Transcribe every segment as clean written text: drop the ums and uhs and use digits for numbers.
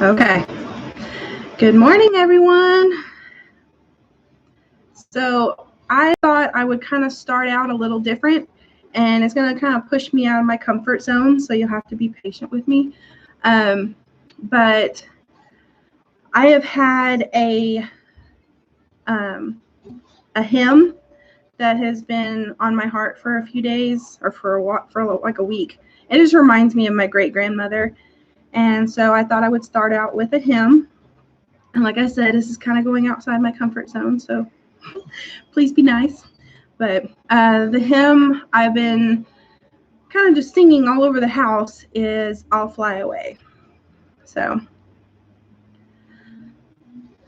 Okay. Good morning, everyone. So I thought I would kind of start out a little different, and it's going to kind of push me out of my comfort zone, so you'll have to be patient with me. But I have had a hymn that has been on my heart for a few days, or for like a week. It just reminds me of my great-grandmother. And so I thought I would start out with a hymn. And like I said, this is kind of going outside my comfort zone, so please be nice. But the hymn I've been kind of just singing all over the house is I'll Fly Away. So,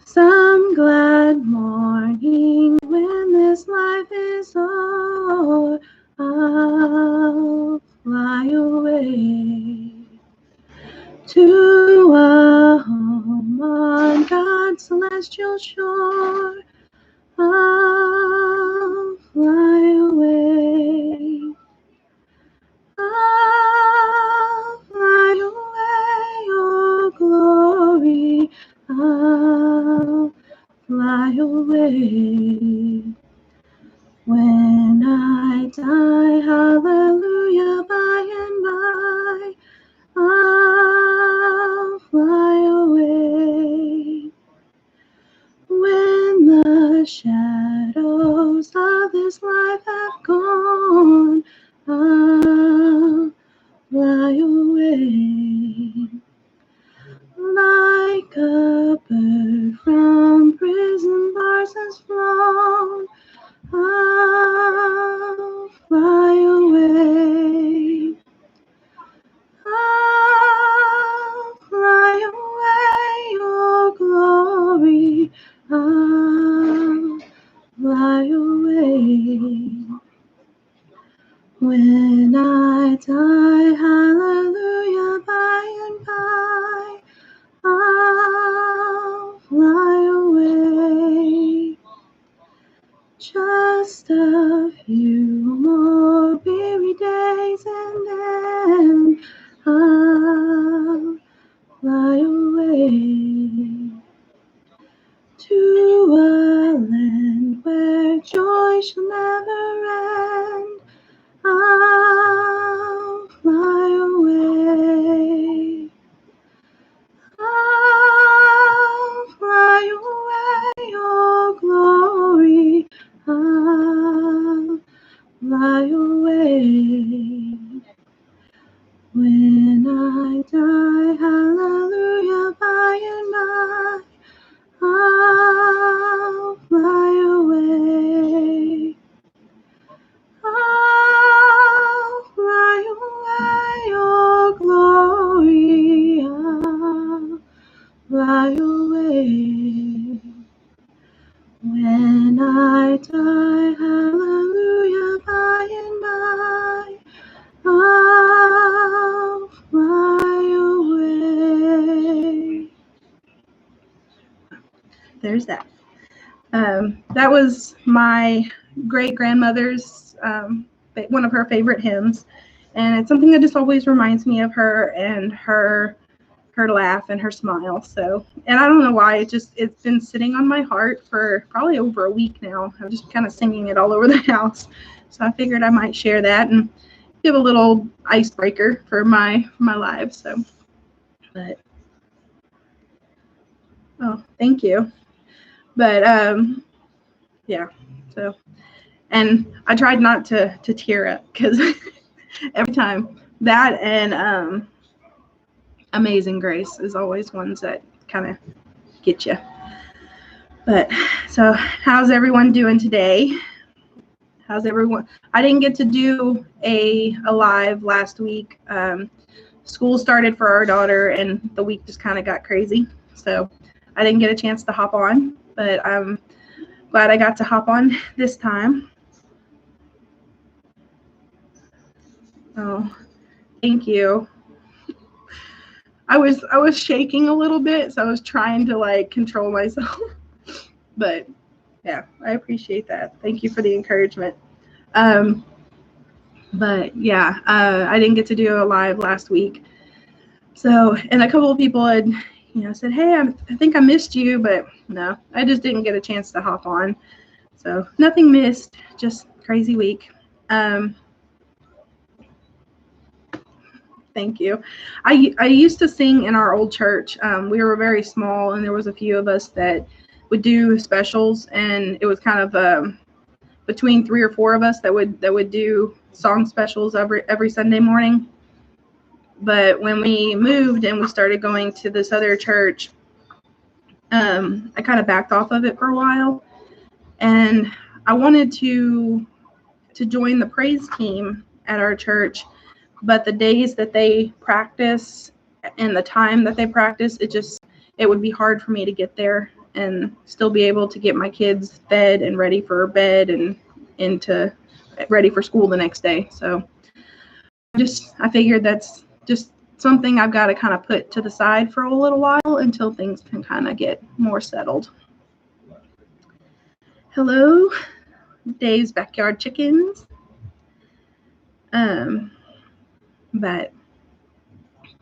some glad morning when this life is o'er, I'll fly away to a home on God's celestial shore. I'll fly away. I'll fly away, oh glory. I'll fly away. When I die, hallelujah, by and by, I'll fly away. When the shadows of this life have gone, I'll fly away. Like a bird from prison bars has flown, I'll fly away. I'll fly away, oh glory, I'll fly away. When I die, hallelujah, by and by, I'll fly away. Just a few more weary days and then I'll fly away to a land where joy shall never end. I'll fly away. I'll fly away, oh glory. I'll fly away. When I die, hallelujah, by and by, I'll fly away. I'll fly away, oh glory, I'll fly away. When I die, hallelujah, by and by, I'll fly away. There's that. That was my great-grandmother's, one of her favorite hymns. And it's something that just always reminds me of her and her laugh and her smile. So, and I don't know why, it's been sitting on my heart for probably over a week now. I'm just kind of singing it all over the house. So I figured I might share that and give a little icebreaker for my live. So, but oh, thank you. But yeah. So, and I tried not to tear up because every time that and Amazing Grace is always ones that kind of get you. But so how's everyone doing today? How's everyone? I didn't get to do a live last week. School started for our daughter and the week just kind of got crazy. So I didn't get a chance to hop on, but I'm glad I got to hop on this time. Oh, thank you. I was shaking a little bit, so I was trying to like control myself. But yeah, I appreciate that. Thank you for the encouragement. But yeah, I didn't get to do a live last week. So, and a couple of people had said, hey, I think I missed you, but no, I just didn't get a chance to hop on. So nothing missed, just crazy week. Thank you. I used to sing in our old church. We were very small, and there was a few of us that would do specials, and it was kind of between 3 or 4 of us that would do song specials every Sunday morning. But when we moved and we started going to this other church, I kind of backed off of it for a while, and I wanted to join the praise team at our church, but the days that they practice and the time that they practice, it would be hard for me to get there and still be able to get my kids fed and ready for bed and into ready for school the next day. So I figured that's just something I've got to kind of put to the side for a little while until things can kind of get more settled. Hello, Dave's Backyard Chickens. But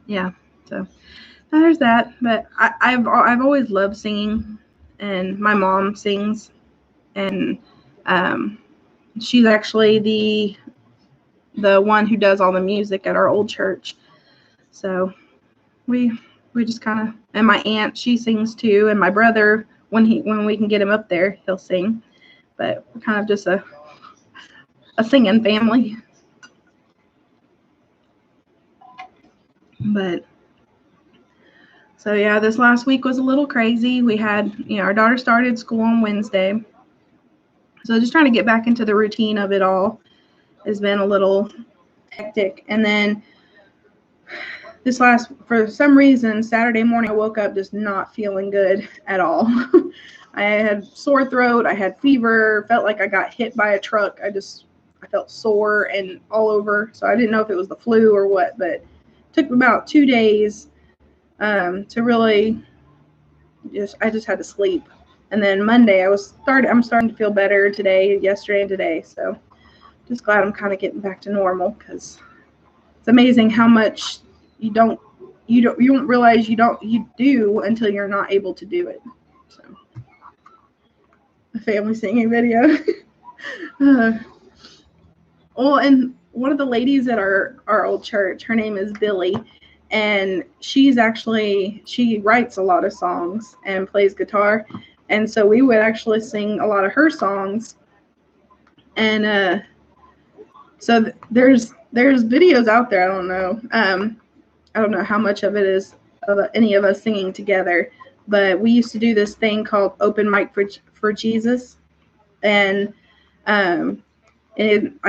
yeah, so there's that. But I've always loved singing, and my mom sings, and she's actually the one who does all the music at our old church. So we just kind of, and my aunt, she sings too, and my brother, when we can get him up there, he'll sing. But we're kind of just a singing family. But so yeah, this last week was a little crazy. We had, our daughter started school on Wednesday. So just trying to get back into the routine of it all has been a little hectic. And then for some reason, Saturday morning, I woke up just not feeling good at all. I had sore throat. I had fever, felt like I got hit by a truck. I felt sore and all over. So I didn't know if it was the flu or what, but it took about 2 days to really I just had to sleep. And then Monday I'm starting to feel better yesterday and today. So just glad I'm kind of getting back to normal, because it's amazing how much you don't realize you do until you're not able to do it. So a family singing video. Well, and one of the ladies at our old church, her name is Billy, and she writes a lot of songs and plays guitar, and so we would actually sing a lot of her songs. And so there's videos out there. I don't know how much of it is of any of us singing together, but we used to do this thing called Open Mic for Jesus, and I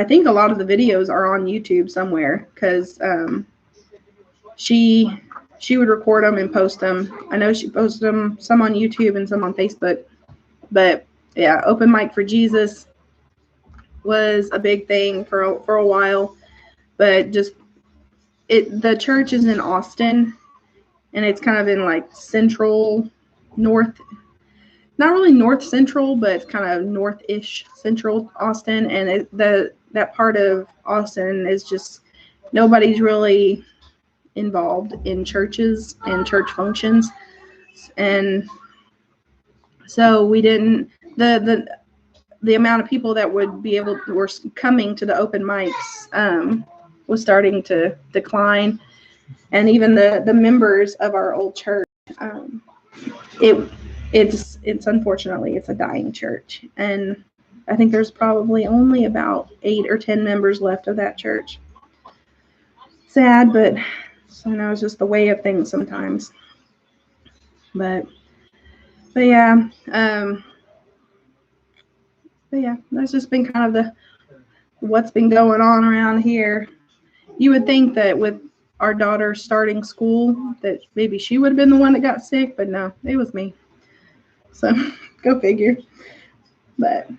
think a lot of the videos are on YouTube somewhere, because she would record them and post them. I know she posted them some on YouTube and some on Facebook. But yeah, Open Mic for Jesus was a big thing for a while. But the church is in Austin, and it's kind of in like central north, not really north central, but it's kind of north-ish central Austin. And that part of Austin is just, nobody's really involved in churches and church functions. And so we didn't, the amount of people that were coming to the open mics was starting to decline. And even the members of our old church, it's unfortunately, it's a dying church. And I think there's probably only about 8 or 10 members left of that church. Sad, but it's just the way of things sometimes. But yeah, that's just been kind of what's been going on around here. You would think that with our daughter starting school that maybe she would have been the one that got sick, but no, it was me. So go figure. But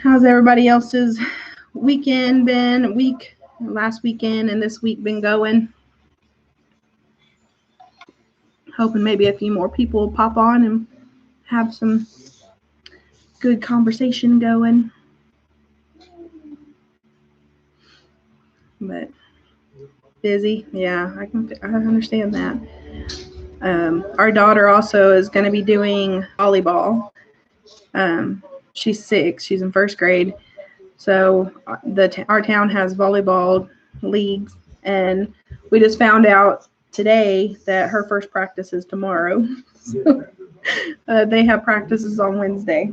how's everybody else's weekend been? Last weekend and this week been going? Hoping maybe a few more people will pop on and have some good conversation going. But Busy. Yeah, I understand that. Our daughter also is going to be doing volleyball. She's 6. She's in first grade. So our town has volleyball leagues, and we just found out today that her first practice is tomorrow. So, they have practices on Wednesday.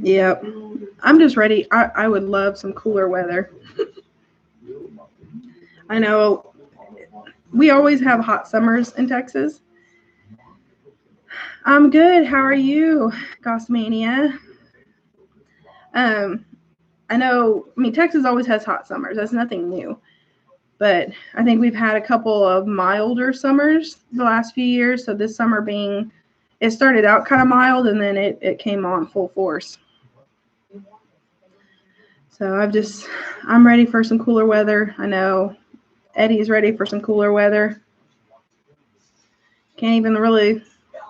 Yep. I'm just ready. I would love some cooler weather. I know we always have hot summers in Texas. I'm good. How are you, Gossmania? I know, Texas always has hot summers. That's nothing new. But I think we've had a couple of milder summers the last few years. So this summer it started out kind of mild, and then it came on full force. So I'm ready for some cooler weather. I know Eddie's ready for some cooler weather. Can't even really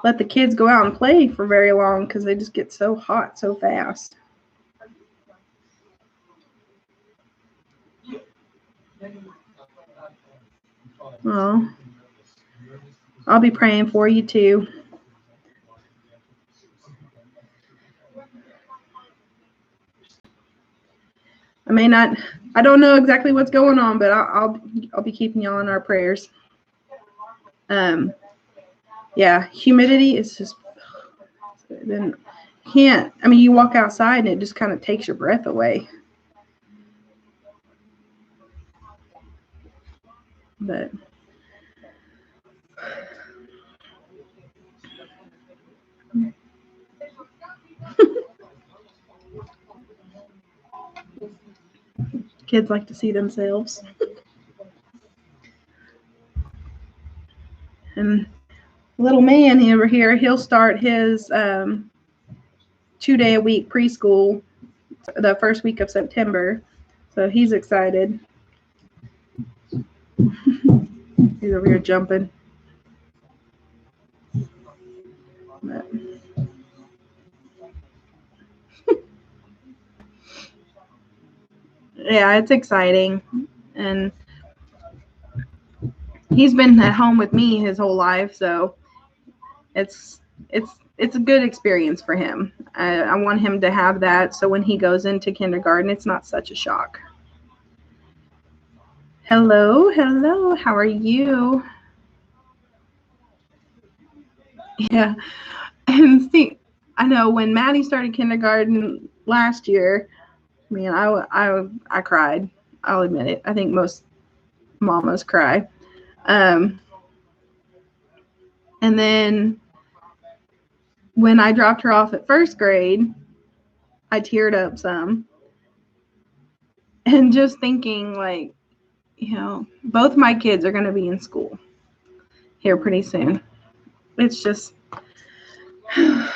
let the kids go out and play for very long because they just get so hot so fast. Oh, I'll be praying for you too. I don't know exactly what's going on, but I'll be keeping y'all in our prayers. Yeah, humidity is just, then you walk outside and it just kind of takes your breath away. But kids like to see themselves. And little man over here, he'll start his 2-day-a-week preschool the first week of September. So he's excited. He's over here jumping. But yeah, it's exciting. And he's been at home with me his whole life, so it's a good experience for him. I want him to have that, so when he goes into kindergarten, it's not such a shock. Hello, how are you? Yeah, and see, I know when Maddie started kindergarten last year, I cried. I'll admit it. I think most mamas cry. And then when I dropped her off at first grade, I teared up some. And just thinking, like, both my kids are going to be in school here pretty soon. It's just, I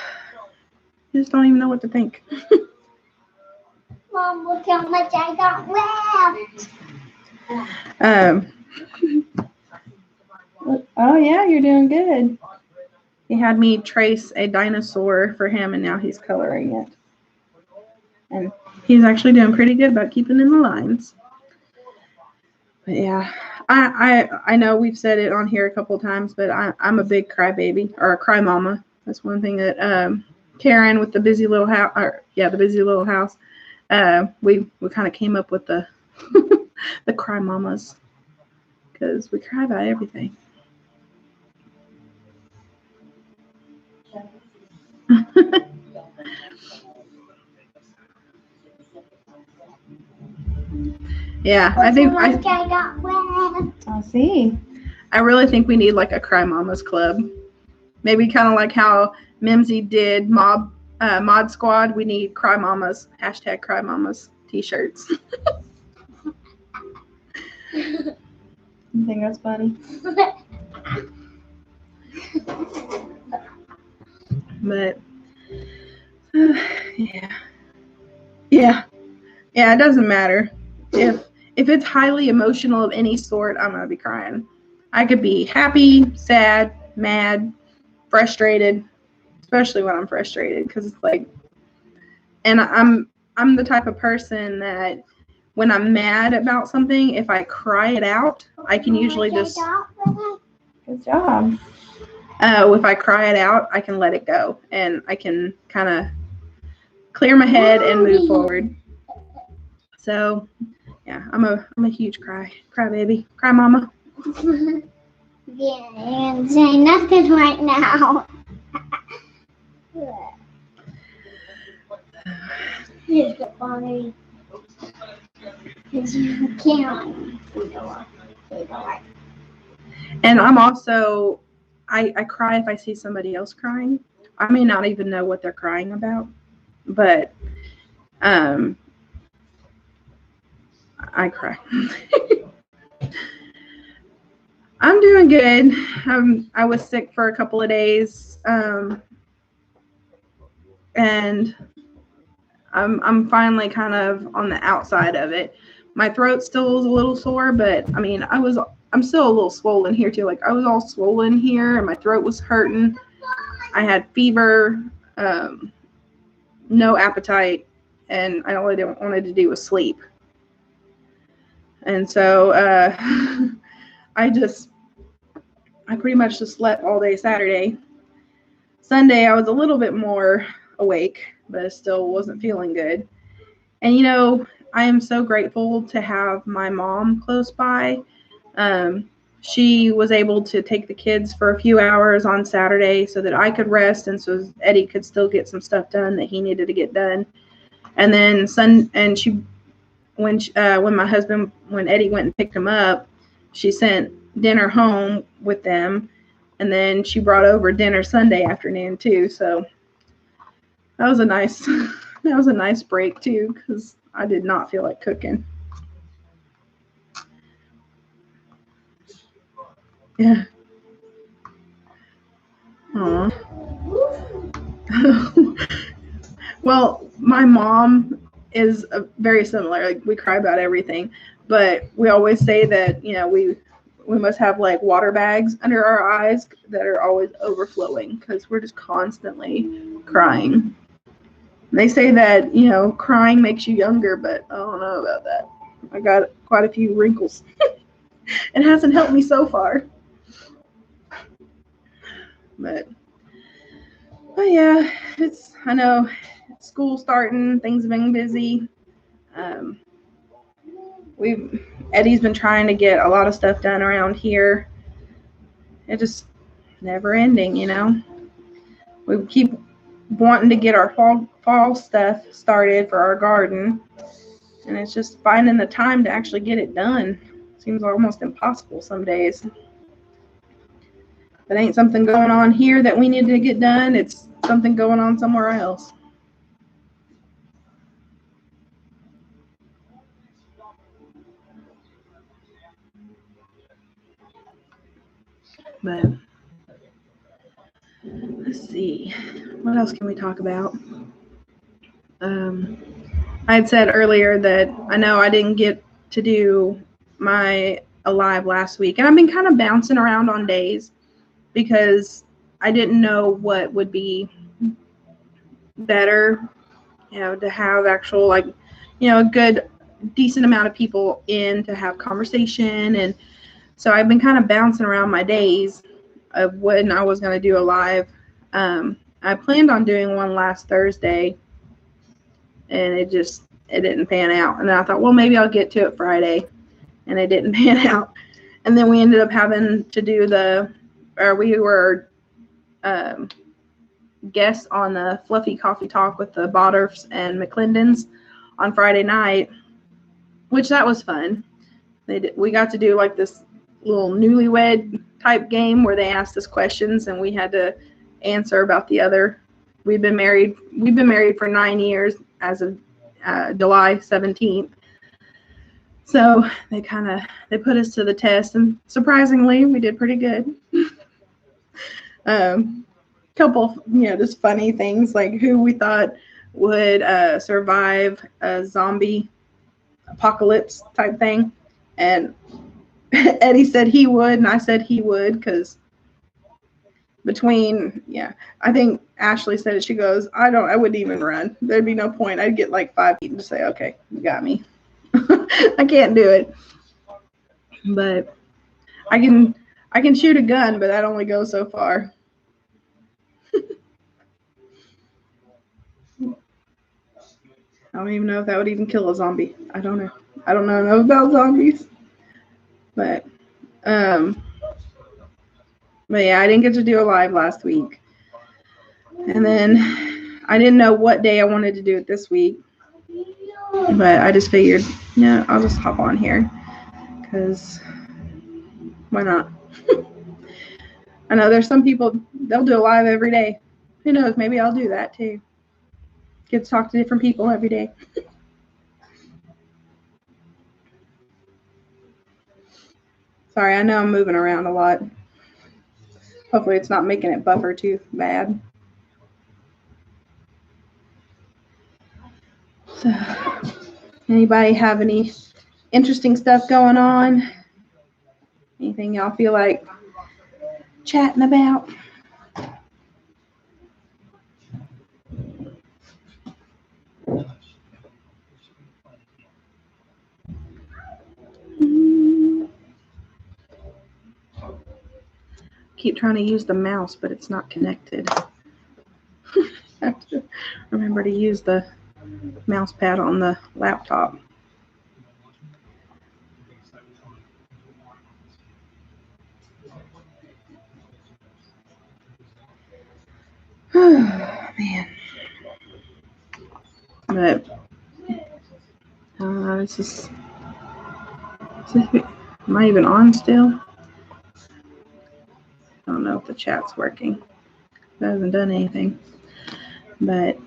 just don't even know what to think. Mom, look how much I got left. Oh, yeah, you're doing good. He had me trace a dinosaur for him, and now he's coloring it. And he's actually doing pretty good about keeping in the lines. But yeah, I know we've said it on here a couple times, but I'm a big crybaby, or a cry mama. That's one thing that Karen with the busy little house, we kind of came up with the the cry mamas, because we cry about everything. Yeah, I think I got left. I see. I really think we need like a Cry Mamas club. Maybe kind of like how Mimsy did Mod Squad. We need Cry Mamas, #Cry Mamas t-shirts. You think that's funny? But yeah, it doesn't matter. If it's highly emotional of any sort, I'm gonna be crying. I could be happy, sad, mad, frustrated, especially when I'm frustrated, because it's like And I'm the type of person that when I'm mad about something, if I cry it out, I can usually just, good job. If I cry it out, I can let it go and I can kind of clear my head and move forward. So yeah, I'm a huge cry baby, cry mama. Yeah, and say nothing right now. Here's the funny. You can't. And I'm also, I cry if I see somebody else crying. I may not even know what they're crying about, but I cry. I'm doing good. I was sick for a couple of days, and I'm finally kind of on the outside of it. My throat still is a little sore, but I mean, I'm still a little swollen here too. Like I was all swollen here, and my throat was hurting. I had fever, no appetite, and I all I wanted to do was sleep. And so I pretty much just slept all day Saturday. Sunday, I was a little bit more awake, but still wasn't feeling good. And, you know, I am so grateful to have my mom close by. She was able to take the kids for a few hours on Saturday so that I could rest and so Eddie could still get some stuff done that he needed to get done. And then when Eddie went and picked him up, she sent dinner home with them. And then she brought over dinner Sunday afternoon too. So that was a nice break too, because I did not feel like cooking. Yeah. Aw. Well, my mom is very similar. Like we cry about everything, but we always say that, you know, we must have like water bags under our eyes that are always overflowing because we're just constantly crying. They say that, you know, crying makes you younger, but I don't know about that. I got quite a few wrinkles. It hasn't helped me so far. But yeah, I know school starting, things have been busy. Eddie's been trying to get a lot of stuff done around here. It just never ending, you know. We keep wanting to get our fall stuff started for our garden, and it's just finding the time to actually get it done. Seems almost impossible some days. If it ain't something going on here that we need to get done, it's something going on somewhere else. But let's see, what else can we talk about? I had said earlier that I know I didn't get to do my Alive last week, and I've been kind of bouncing around on days because I didn't know what would be better, you know, to have actual, like, you know, a good decent amount of people in to have conversation. And so I've been kind of bouncing around my days of when I was going to do a live. I planned on doing one last Thursday, and it didn't pan out. And then I thought, well, maybe I'll get to it Friday, and it didn't pan out. And then we ended up having to do we were guests on the Fluffy Coffee Talk with the Bodders and McClendons on Friday night, which that was fun. We got to do like this little newlywed type game where they asked us questions and we had to answer about the other. We've been married for 9 years as of July 17th. So they put us to the test, and surprisingly we did pretty good. Couple, you know, just funny things like who we thought would survive a zombie apocalypse type thing. And Eddie said he would, and I said he would because between, yeah, I think Ashley said it. She goes, I wouldn't even run. There'd be no point. I'd get like 5 feet and just say, okay, you got me. I can't do it. But I can shoot a gun, but that only goes so far. I don't even know if that would even kill a zombie. I don't know. I don't know about zombies. But yeah, I didn't get to do a live last week. And then I didn't know what day I wanted to do it this week. But I just figured, no, I'll just hop on here. Because why not? I know there's some people, they'll do a live every day. Who knows? Maybe I'll do that too. Get to talk to different people every day. Sorry, I know I'm moving around a lot. Hopefully it's not making it buffer too bad. So, anybody have any interesting stuff going on? Anything y'all feel like chatting about? Keep trying to use the mouse, but it's not connected. I have to remember to use the mouse pad on the laptop. Oh, man. But this is am I even on still? I don't know if the chat's working. I haven't done anything. But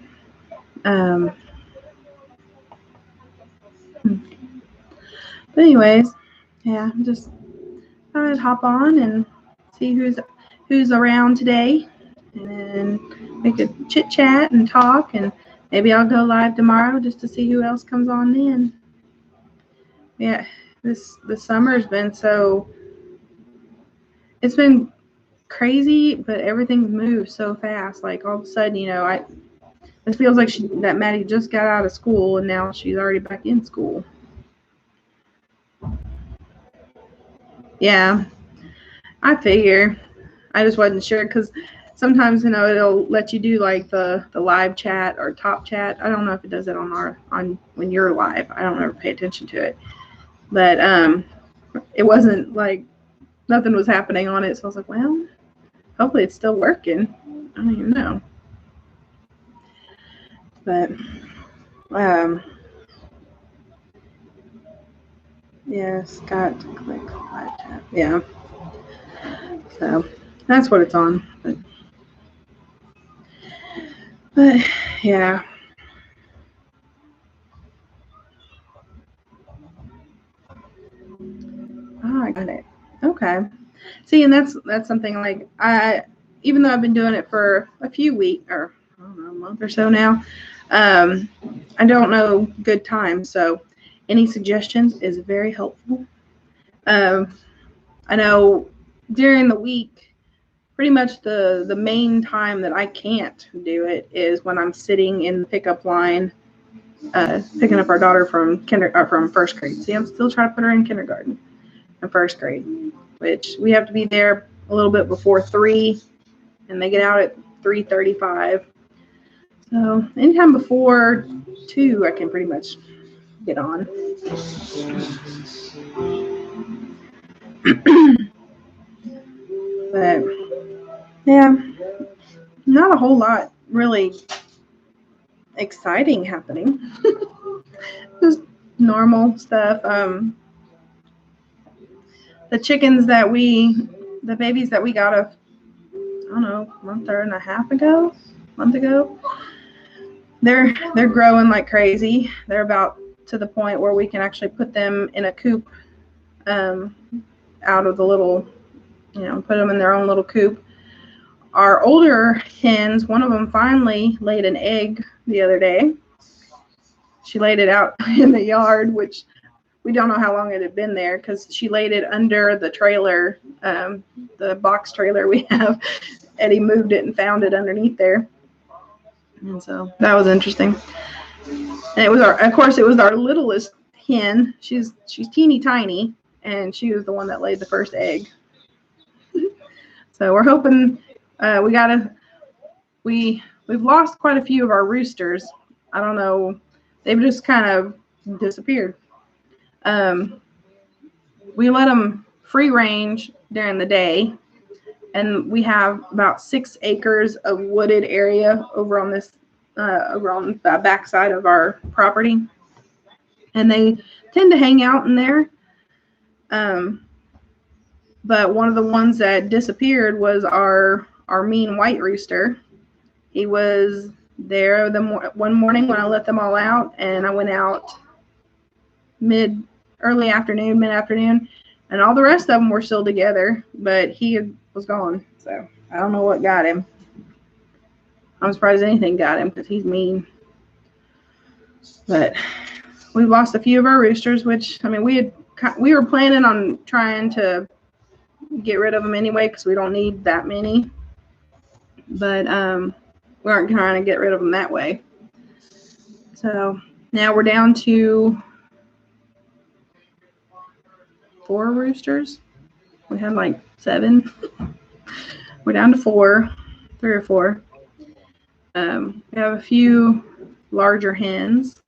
anyways, yeah, just thought I'd hop on and see who's around today, and we could chit chat and talk, and maybe I'll go live tomorrow just to see who else comes on then. Yeah, this summer's been it's been crazy, but everything's moved so fast. Like all of a sudden, it feels like that Maddie just got out of school and now she's already back in school. Yeah, I figure. I just wasn't sure because sometimes it'll let you do like the live chat or top chat. I don't know if it does it on when you're live. I don't ever pay attention to it, but it wasn't like nothing was happening on it. So I was like, well, hopefully it's still working. I don't even know, but yeah, Scott, click live chat. Yeah. So that's what it's on. But yeah. Oh, I got it. Okay. See, and that's something like even though I've been doing it for a few weeks or I don't know, a month or so now, I don't know good times. So any suggestions is very helpful. I know during the week, pretty much the main time that I can't do it is when I'm sitting in the pickup line, picking up our daughter from first grade. See, I'm still trying to put her in kindergarten and first grade, which we have to be there a little bit before 3, and they get out at 3:35. So anytime before 2, I can pretty much get on. But yeah, not a whole lot really exciting happening. Just normal stuff. The chickens the babies that we got I don't know, a month ago, they're growing like crazy. They're about to the point where we can actually put them in a coop, out of the little, put them in their own little coop. Our older hens, one of them finally laid an egg the other day. She laid it out in the yard, which we don't know how long it had been there because she laid it under the trailer, the box trailer we have. Eddie moved it and found it underneath there. And so that was interesting. And it was of course, it was our littlest hen. She's teeny tiny, and she was the one that laid the first egg. So we're hoping we've lost quite a few of our roosters. I don't know, they've just kind of disappeared. We let them free range during the day, and we have about 6 acres of wooded area over on this around the backside of our property, and they tend to hang out in there. But one of the ones that disappeared was our mean white rooster. He was there one morning when I let them all out, and I went out mid-afternoon, and all the rest of them were still together, but he was gone. So I don't know what got him. I'm surprised anything got him because he's mean. But we lost a few of our roosters, which, I mean, we were planning on trying to get rid of them anyway because we don't need that many. But we aren't trying to get rid of them that way. So now we're down to 4 roosters. We had like 7. We're down to 4, 3 or 4. We have a few larger hens,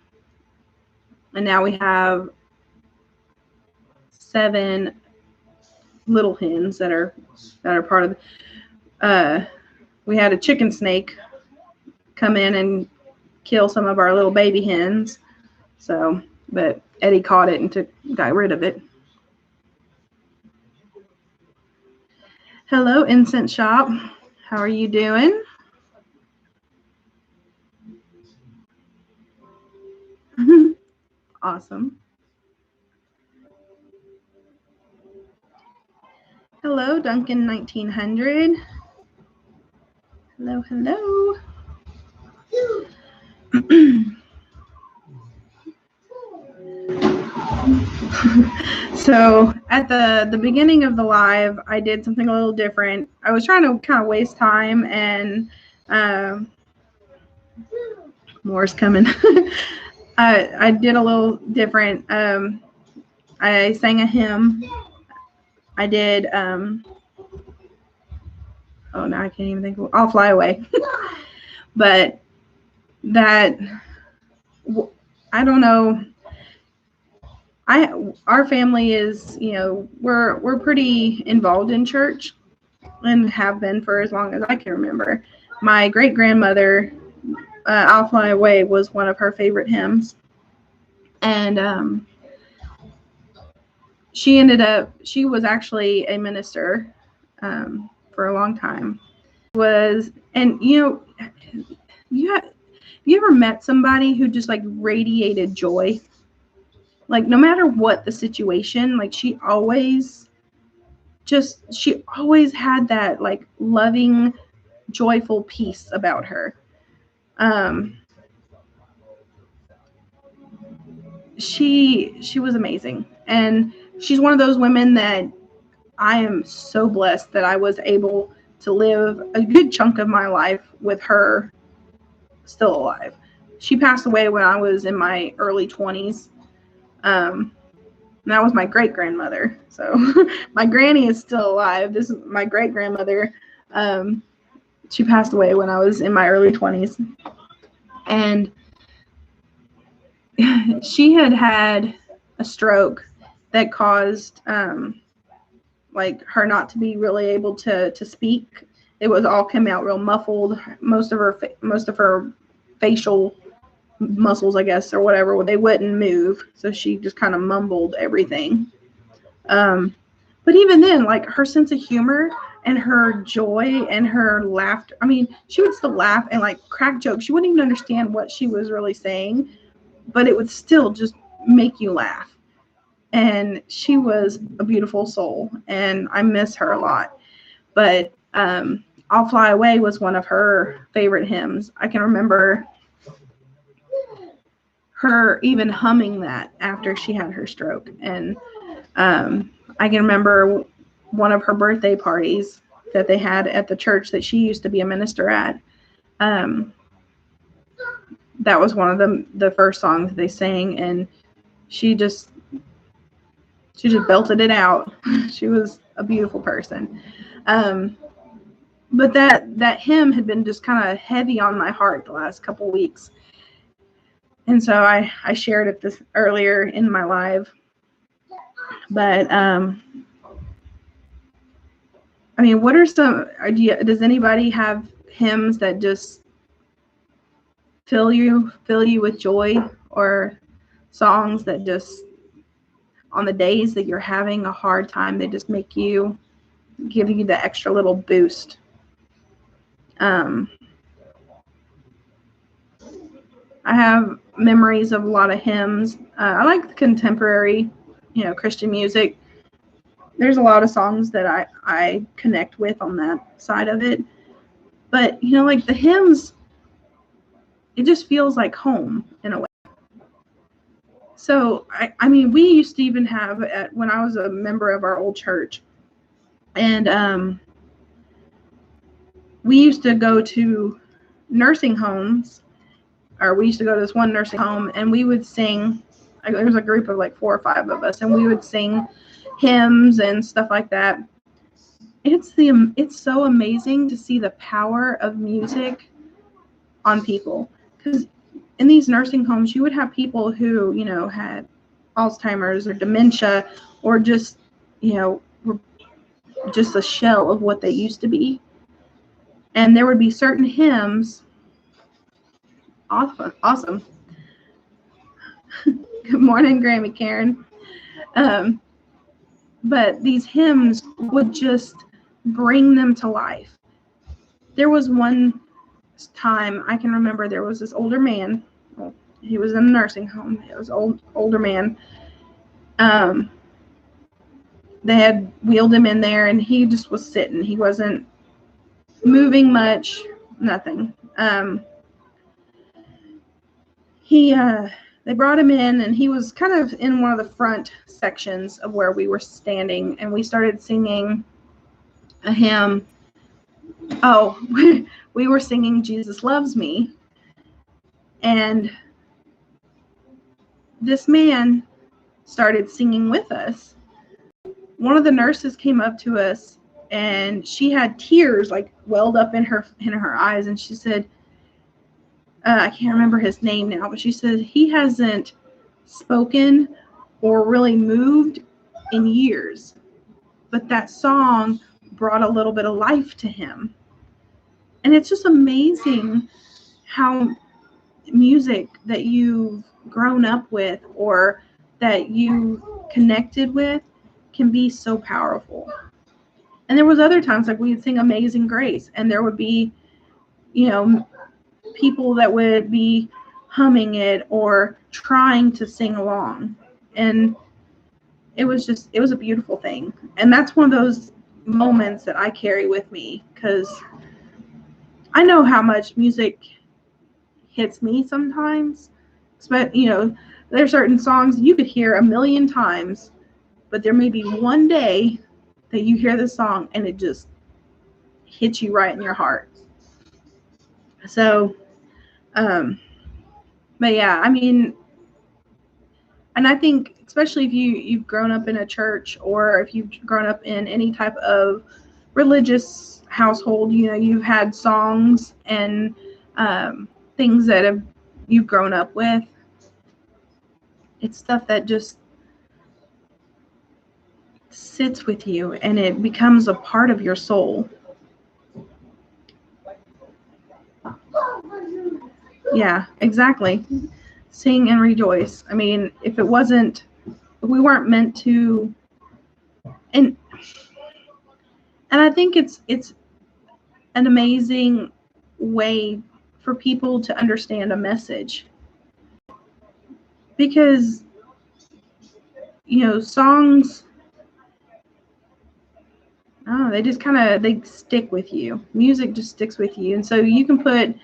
and now we have 7 little hens that are part of. We had a chicken snake come in and kill some of our little baby hens. So, but Eddie caught it and got rid of it. Hello, Incense Shop. How are you doing? Awesome. Hello, Duncan 1900. Hello, hello. So at the beginning of the live, I did something a little different. I was trying to kind of waste time, and more's coming. I did a little different. I sang a hymn. I did. Oh, now I can't even think. I'll Fly Away. But that, I don't know. Our family is, we're pretty involved in church and have been for as long as I can remember. My great grandmother, I'll Fly Away, was one of her favorite hymns, and she was actually a minister for a long time. You ever met somebody who just like radiated joy? Like no matter what the situation, like she always had that like loving, joyful peace about her. She was amazing, and she's one of those women that I am so blessed that I was able to live a good chunk of my life with her still alive. She passed away when I was in my early 20s. And that was my great grandmother. So my granny is still alive. This is my great grandmother. She passed away when I was in my early 20s. And she had a stroke that caused like her not to be really able to speak. It was all came out real muffled. Most of her facial muscles, I guess, or whatever, they wouldn't move. So she just kind of mumbled everything. But even then, like her sense of humor and her joy and her laughter, I mean, she would still laugh and like crack jokes. You wouldn't even understand what she was really saying, but it would still just make you laugh. And she was a beautiful soul, and I miss her a lot. But I'll Fly Away was one of her favorite hymns. I can remember her even humming that after she had her stroke. And I can remember one of her birthday parties. that they had at the church that she used to be a minister at. That was one of the first songs they sang, and she just belted it out. She was a beautiful person. But that hymn had been just kind of heavy on my heart the last couple weeks. And so I shared it this earlier in my live. But I mean, what are does anybody have hymns that just fill you with joy, or songs that just on the days that you're having a hard time, they just give you the extra little boost? I have memories of a lot of hymns. I like the contemporary, Christian music. There's a lot of songs that I connect with on that side of it. But, like the hymns, it just feels like home in a way. So, I mean, we used to even have, when I was a member of our old church, and we used to go to nursing homes, or we used to go to this one nursing home, and we would sing. There was a group of like 4 or 5 of us, and we would sing hymns and stuff like that. It's so amazing to see the power of music on people, because in these nursing homes, you would have people who, had Alzheimer's or dementia, or just, were just a shell of what they used to be. And there would be certain hymns. Awesome. Good morning, Grammy Karen. But these hymns would just bring them to life. There was one time I can remember, there was this older man. Well, he was in a nursing home. He was older man. They had wheeled him in there, and he just was sitting. He wasn't moving much, nothing. They brought him in, and he was kind of in one of the front sections of where we were standing, and we started singing a hymn. Oh, we were singing Jesus Loves Me. And this man started singing with us. One of the nurses came up to us, and she had tears like welled up in her eyes, and she said, I can't remember his name now, but she said he hasn't spoken or really moved in years, but that song brought a little bit of life to him. And it's just amazing how music that you've grown up with or that you connected with can be so powerful. And there was other times, like we'd sing Amazing Grace, and there would be, people that would be humming it or trying to sing along. And it was a beautiful thing. And that's one of those moments that I carry with me, because I know how much music hits me sometimes. But, there are certain songs you could hear a million times, but there may be one day that you hear the song and it just hits you right in your heart. So, but yeah, I mean, and I think especially if you've grown up in a church, or if you've grown up in any type of religious household, you've had songs and things that you've grown up with. It's stuff that just sits with you, and it becomes a part of your soul. Yeah, exactly. Sing and rejoice. I mean, if we weren't meant to, and I think it's an amazing way for people to understand a message, because songs, they just they stick with you. Music just sticks with you, and so you can put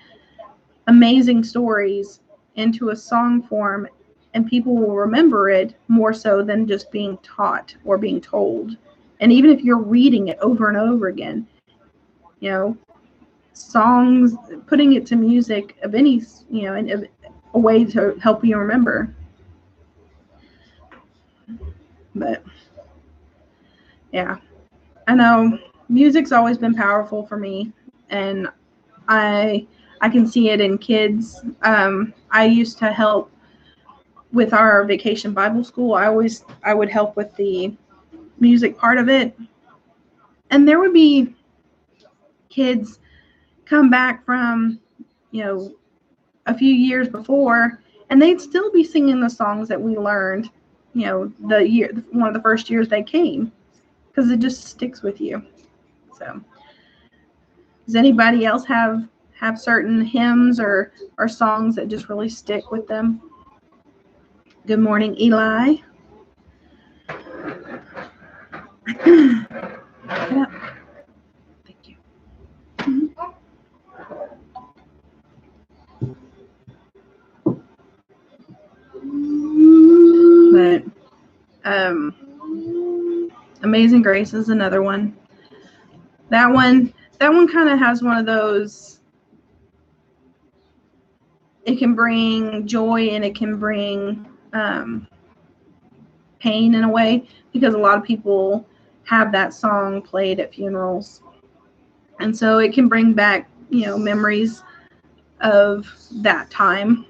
amazing stories into a song form, and people will remember it more so than just being taught or being told. And even if you're reading it over and over again, you know, songs, putting it to music of any, you know, and a way to help you remember. But yeah, I know music's always been powerful for me, and I can see it in kids. I used to help with our vacation Bible school. I would help with the music part of it, and there would be kids come back from, you know, a few years before, and they'd still be singing the songs that we learned, you know, one of the first years they came, because it just sticks with you. So does anybody else have certain hymns or songs that just really stick with them? Good morning, Eli. Yeah. Thank you. But Amazing Grace is another one. That one kind of has one of those, it can bring joy and it can bring pain in a way, because a lot of people have that song played at funerals, and so it can bring back, you know, memories of that time.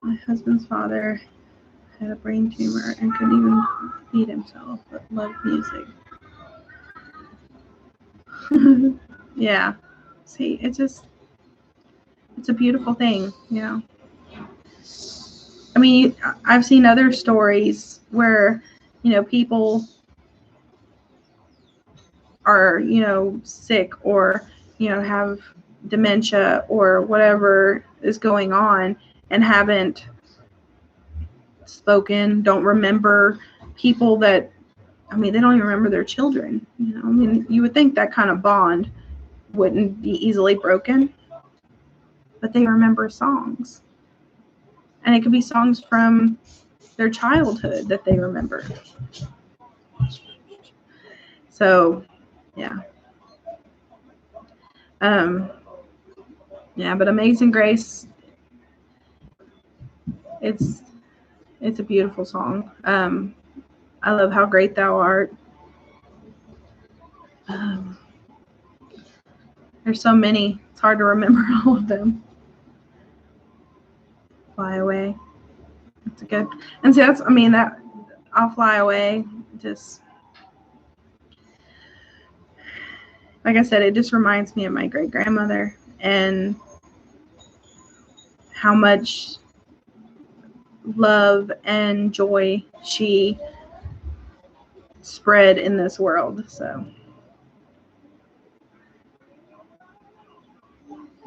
My husband's father had a brain tumor and couldn't even feed himself, but loved music. Yeah, see, it's a beautiful thing, you know. I mean, I've seen other stories where, you know, people are, you know, sick, or, you know, have dementia or whatever is going on, and haven't spoken, don't remember people that, I mean, they don't even remember their children. You know, I mean, you would think that kind of bond wouldn't be easily broken, but they remember songs. And it could be songs from their childhood that they remember. So, yeah. Yeah, but Amazing Grace, it's a beautiful song. I love How Great Thou Art. There's so many. It's hard to remember all of them. Fly Away. That's a good. And see, that's, I mean, that I'll Fly Away. Just like I said, it just reminds me of my great grandmother and how much love and joy she spread in this world. So,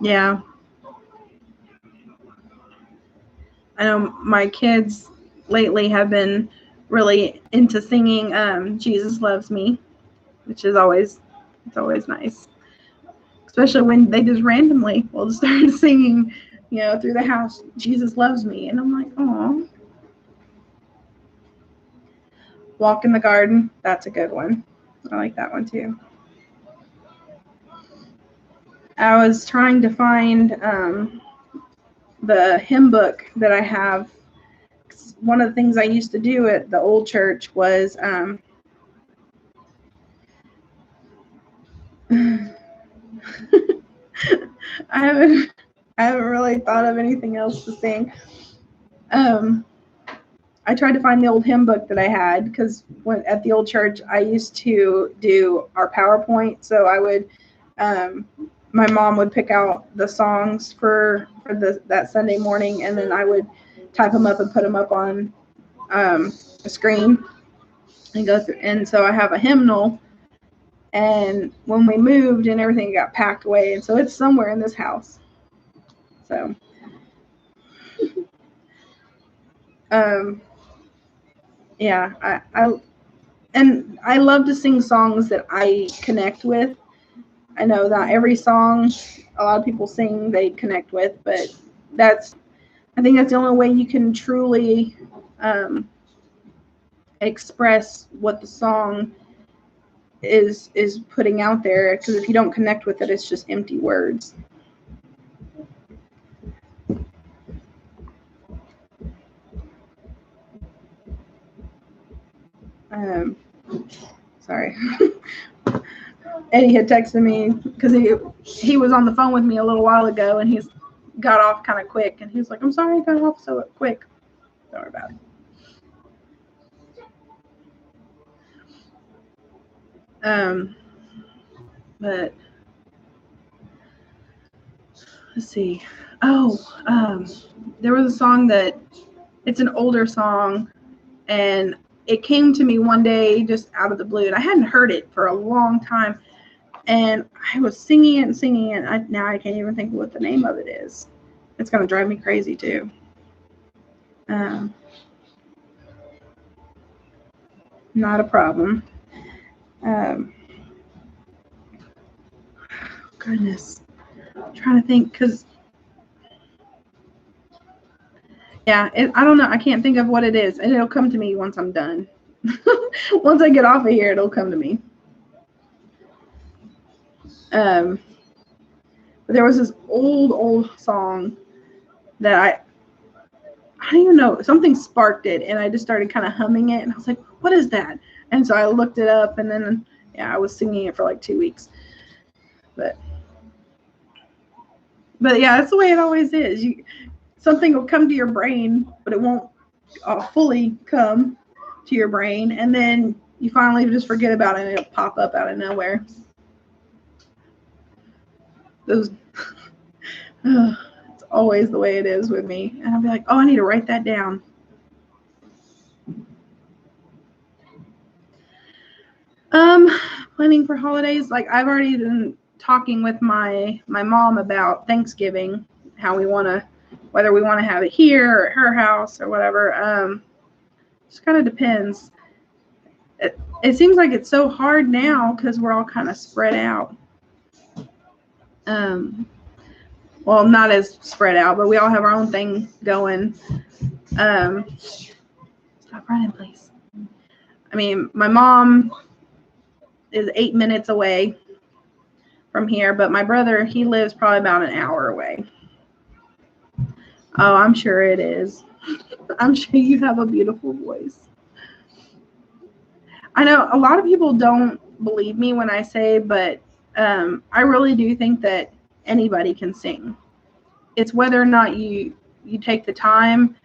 yeah. I know my kids lately have been really into singing Jesus Loves Me, which is always nice. Especially when they just randomly will just start singing, you know, through the house, Jesus Loves Me. And I'm like, oh. Walk in the Garden, that's a good one. I like that one too. I was trying to find the hymn book that I have. One of the things I used to do at the old church was I haven't really thought of anything else to sing. I tried to find the old hymn book that I had, because at the old church I used to do our PowerPoint. So I would, my mom would pick out the songs for that Sunday morning, and then I would type them up and put them up on a screen and go through. And so I have a hymnal, and when we moved and everything got packed away, and so it's somewhere in this house. So, yeah, I love to sing songs that I connect with. I know that every song a lot of people sing they connect with, but I think that's the only way you can truly express what the song is putting out there, because if you don't connect with it, it's just empty words. Sorry. Eddie had texted me because he was on the phone with me a little while ago, and he's got off kind of quick, and he was like, I'm sorry I got off so quick. Don't worry about it. But let's see. There was a song that, it's an older song, and it came to me one day just out of the blue, and I hadn't heard it for a long time, and I was singing it and singing it. Now I can't even think of what the name of it is. It's gonna drive me crazy too. Not a problem. Goodness, I'm trying to think, because yeah, I don't know. I can't think of what it is, and it'll come to me once I'm done. Once I get off of here, it'll come to me. But there was this old song that I don't even know, something sparked it, and I just started kind of humming it, and I was like, what is that? And so I looked it up, and then yeah, I was singing it for like 2 weeks. But yeah, that's the way it always is. Something will come to your brain, but it won't fully come to your brain, and then you finally just forget about it, and it'll pop up out of nowhere. It's always the way it is with me, and I'll be like, oh, I need to write that down. Planning for holidays, like I've already been talking with my mom about Thanksgiving, how we want to, whether we want to have it here or at her house or whatever. Just kind of depends. It seems like it's so hard now because we're all kind of spread out. Well, not as spread out, but we all have our own thing going. Stop running, please. I mean, my mom is 8 minutes away from here, but my brother, he lives probably about an hour away. Oh, I'm sure it is. I'm sure you have a beautiful voice. I know a lot of people don't believe me when I say, but I really do think that anybody can sing. It's whether or not you take the time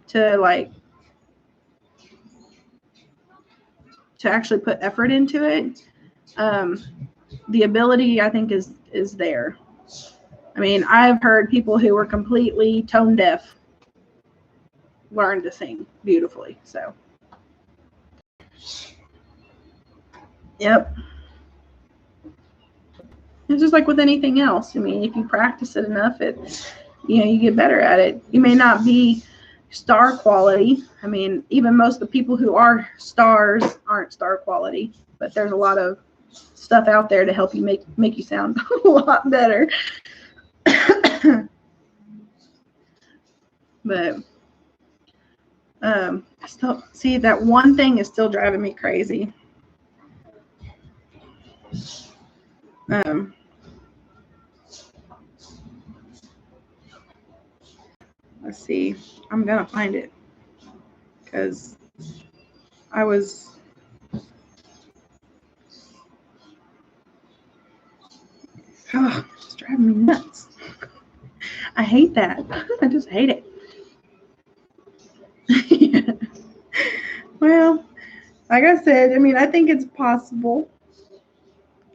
to actually put effort into it. The ability, I think, is there. I mean, I've heard people who were completely tone deaf learn to sing beautifully. So, yep. It's just like with anything else. I mean, if you practice it enough, you get better at it. You may not be star quality. I mean, even most of the people who are stars aren't star quality, but there's a lot of stuff out there to help you make you sound a lot better. But still, see, that one thing is still driving me crazy. Let's see. I'm gonna find it because I was. Oh, it's driving me nuts. I hate that. I just hate it. Yeah. Well, like I said, I mean, I think it's possible.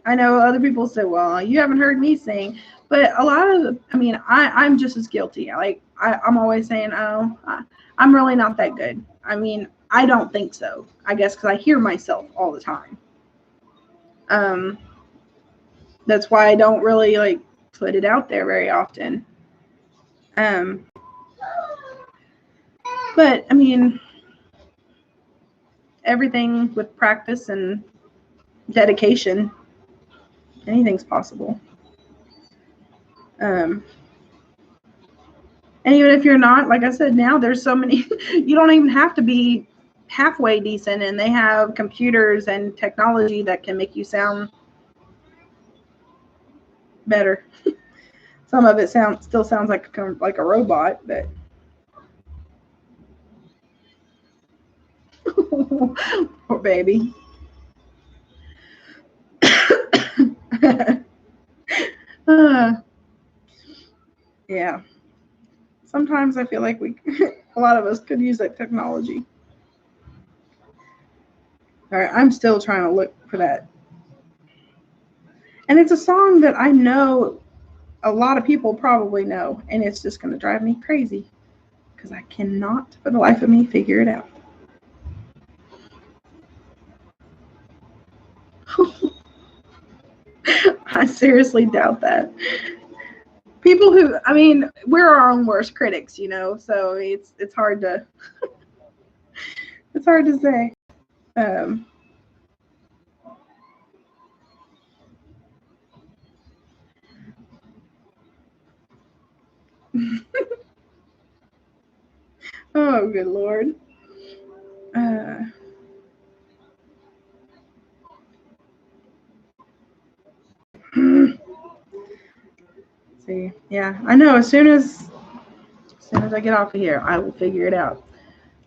I know other people say, well, you haven't heard me sing. But a lot of, I mean, I'm just as guilty. I'm always saying, oh, I'm really not that good. I mean, I don't think so, I guess, because I hear myself all the time. That's why I don't really, put it out there very often. But, I mean, everything with practice and dedication, anything's possible. And even if you're not, like I said, now there's so many, you don't even have to be halfway decent, and they have computers and technology that can make you sound better. Some of it still sounds like a robot, but poor baby. Yeah. Sometimes I feel like a lot of us could use that technology. All right, I'm still trying to look for that. And it's a song that I know a lot of people probably know, and it's just going to drive me crazy because I cannot, for the life of me, figure it out. I seriously doubt that. People who, I mean, we're our own worst critics, you know, so it's hard to it's hard to say. Oh, good Lord. See, yeah, I know. As soon as I get off of here, I will figure it out.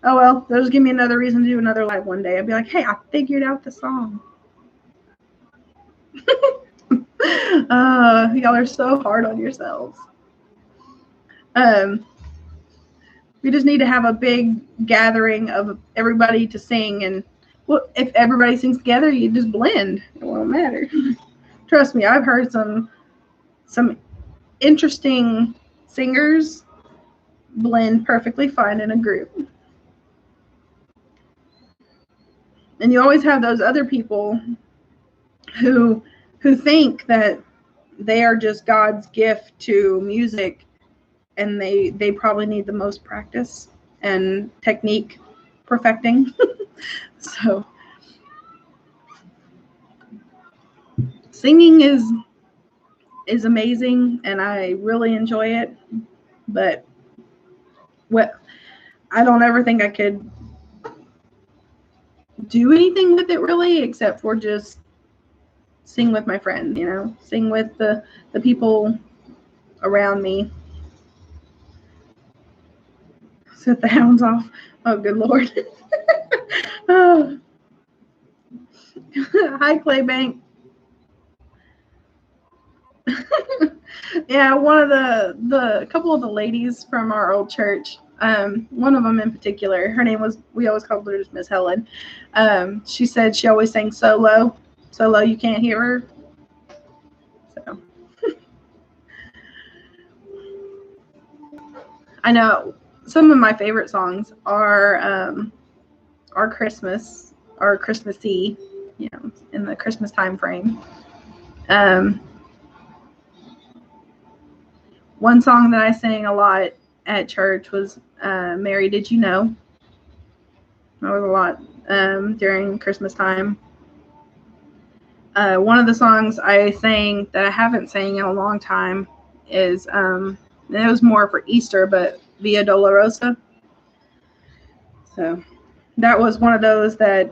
Oh well, they'll just give me another reason to do another live one day. I'll be like, hey, I figured out the song. Y'all are so hard on yourselves. We just need to have a big gathering of everybody to sing, and well, if everybody sings together, you just blend. It won't matter. Trust me, I've heard some interesting singers blend perfectly fine in a group. And you always have those other people who think that they are just God's gift to music, and they probably need the most practice and technique perfecting. So singing is amazing, and I really enjoy it, but I don't ever think I could do anything with it really, except for just sing with my friends, you know, sing with the people around me. Set the hounds off. Oh, good Lord. Oh. Hi, Claybank. Yeah, one of the couple of the ladies from our old church, one of them in particular, her name was, we always called her Miss Helen. She said she always sang so low you can't hear her. So I know some of my favorite songs are Christmas or Christmassy, you know, in the Christmas time frame. One song that I sang a lot at church was Mary, Did You Know? That was a lot during Christmas time. One of the songs I sang that I haven't sang in a long time is, and it was more for Easter, but Via Dolorosa. So that was one of those that,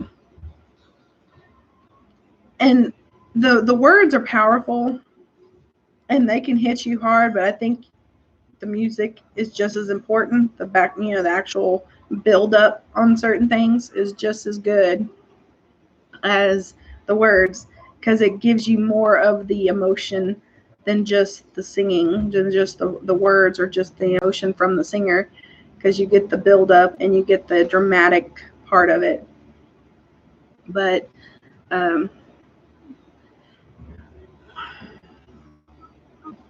and the words are powerful and they can hit you hard, but I think the music is just as important. The actual build up on certain things is just as good as the words, because it gives you more of the emotion than just the singing, than just the words or just the emotion from the singer, because you get the build up and you get the dramatic part of it. But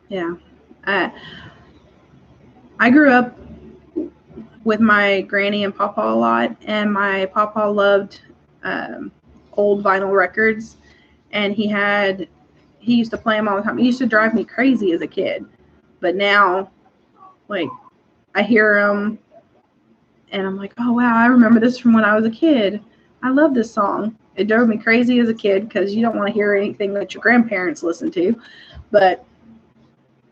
yeah, I grew up with my granny and papa a lot, and my papa loved old vinyl records, and he used to play them all the time. He used to drive me crazy as a kid, but now, like, I hear them and I'm like, oh wow, I remember this from when I was a kid. I love this song. It drove me crazy as a kid because you don't want to hear anything that your grandparents listen to, but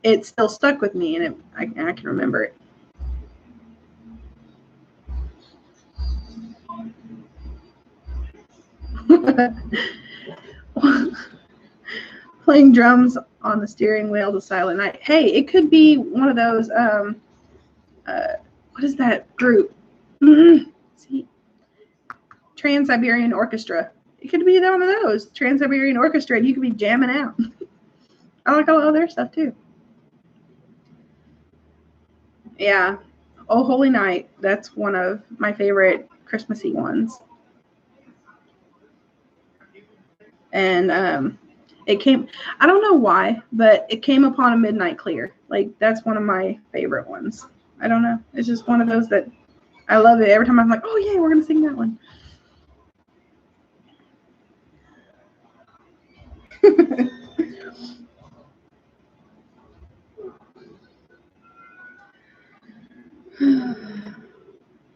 it still stuck with me, and I can remember it. Playing drums on the steering wheel to Silent Night. Hey, it could be one of those, what is that group? See, Trans-Siberian Orchestra. It could be one of those, Trans-Siberian Orchestra, and you could be jamming out. I like all of their stuff too. Yeah. Oh Holy Night. That's one of my favorite Christmassy ones. And it came, I don't know why, but it came upon a midnight clear. Like, that's one of my favorite ones. I don't know. It's just one of those that I love it. Every time I'm like, oh, yeah, we're going to sing that one.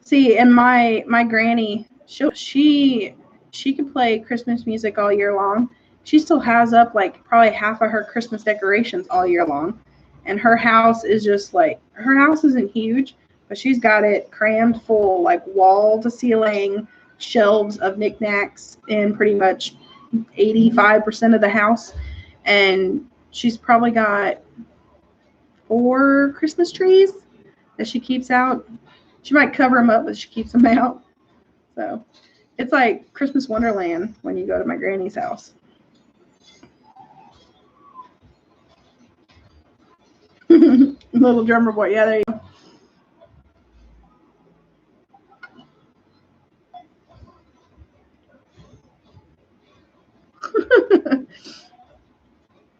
See, and my granny, she can play Christmas music all year long. She still has up like probably half of her Christmas decorations all year long. And her house is just like, her house isn't huge, but she's got it crammed full, like wall to ceiling shelves of knickknacks in pretty much 85% of the house. And she's probably got 4 Christmas trees that she keeps out. She might cover them up, but she keeps them out. So it's like Christmas Wonderland when you go to my granny's house. Little drummer boy. Yeah, there you go.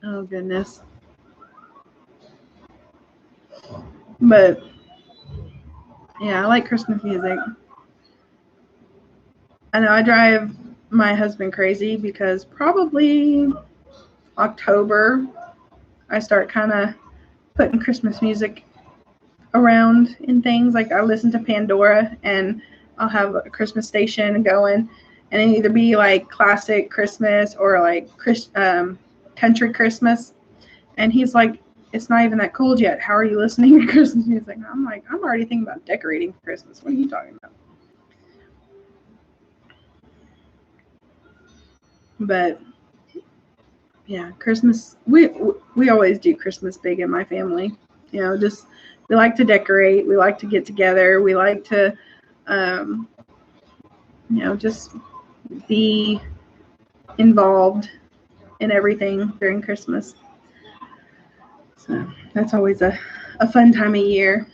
Oh, goodness. But yeah, I like Christmas music. I know I drive my husband crazy because probably October I start kind of putting Christmas music around in things. Like I listen to Pandora and I'll have a Christmas station going, and it either be like classic Christmas or like country Christmas. And he's like, it's not even that cold yet. How are you listening to Christmas music? I'm like, I'm already thinking about decorating for Christmas. What are you talking about? But yeah, Christmas, we always do Christmas big in my family. You know, just we like to decorate. We like to get together. We like to, you know, just be involved in everything during Christmas. So that's always a fun time of year.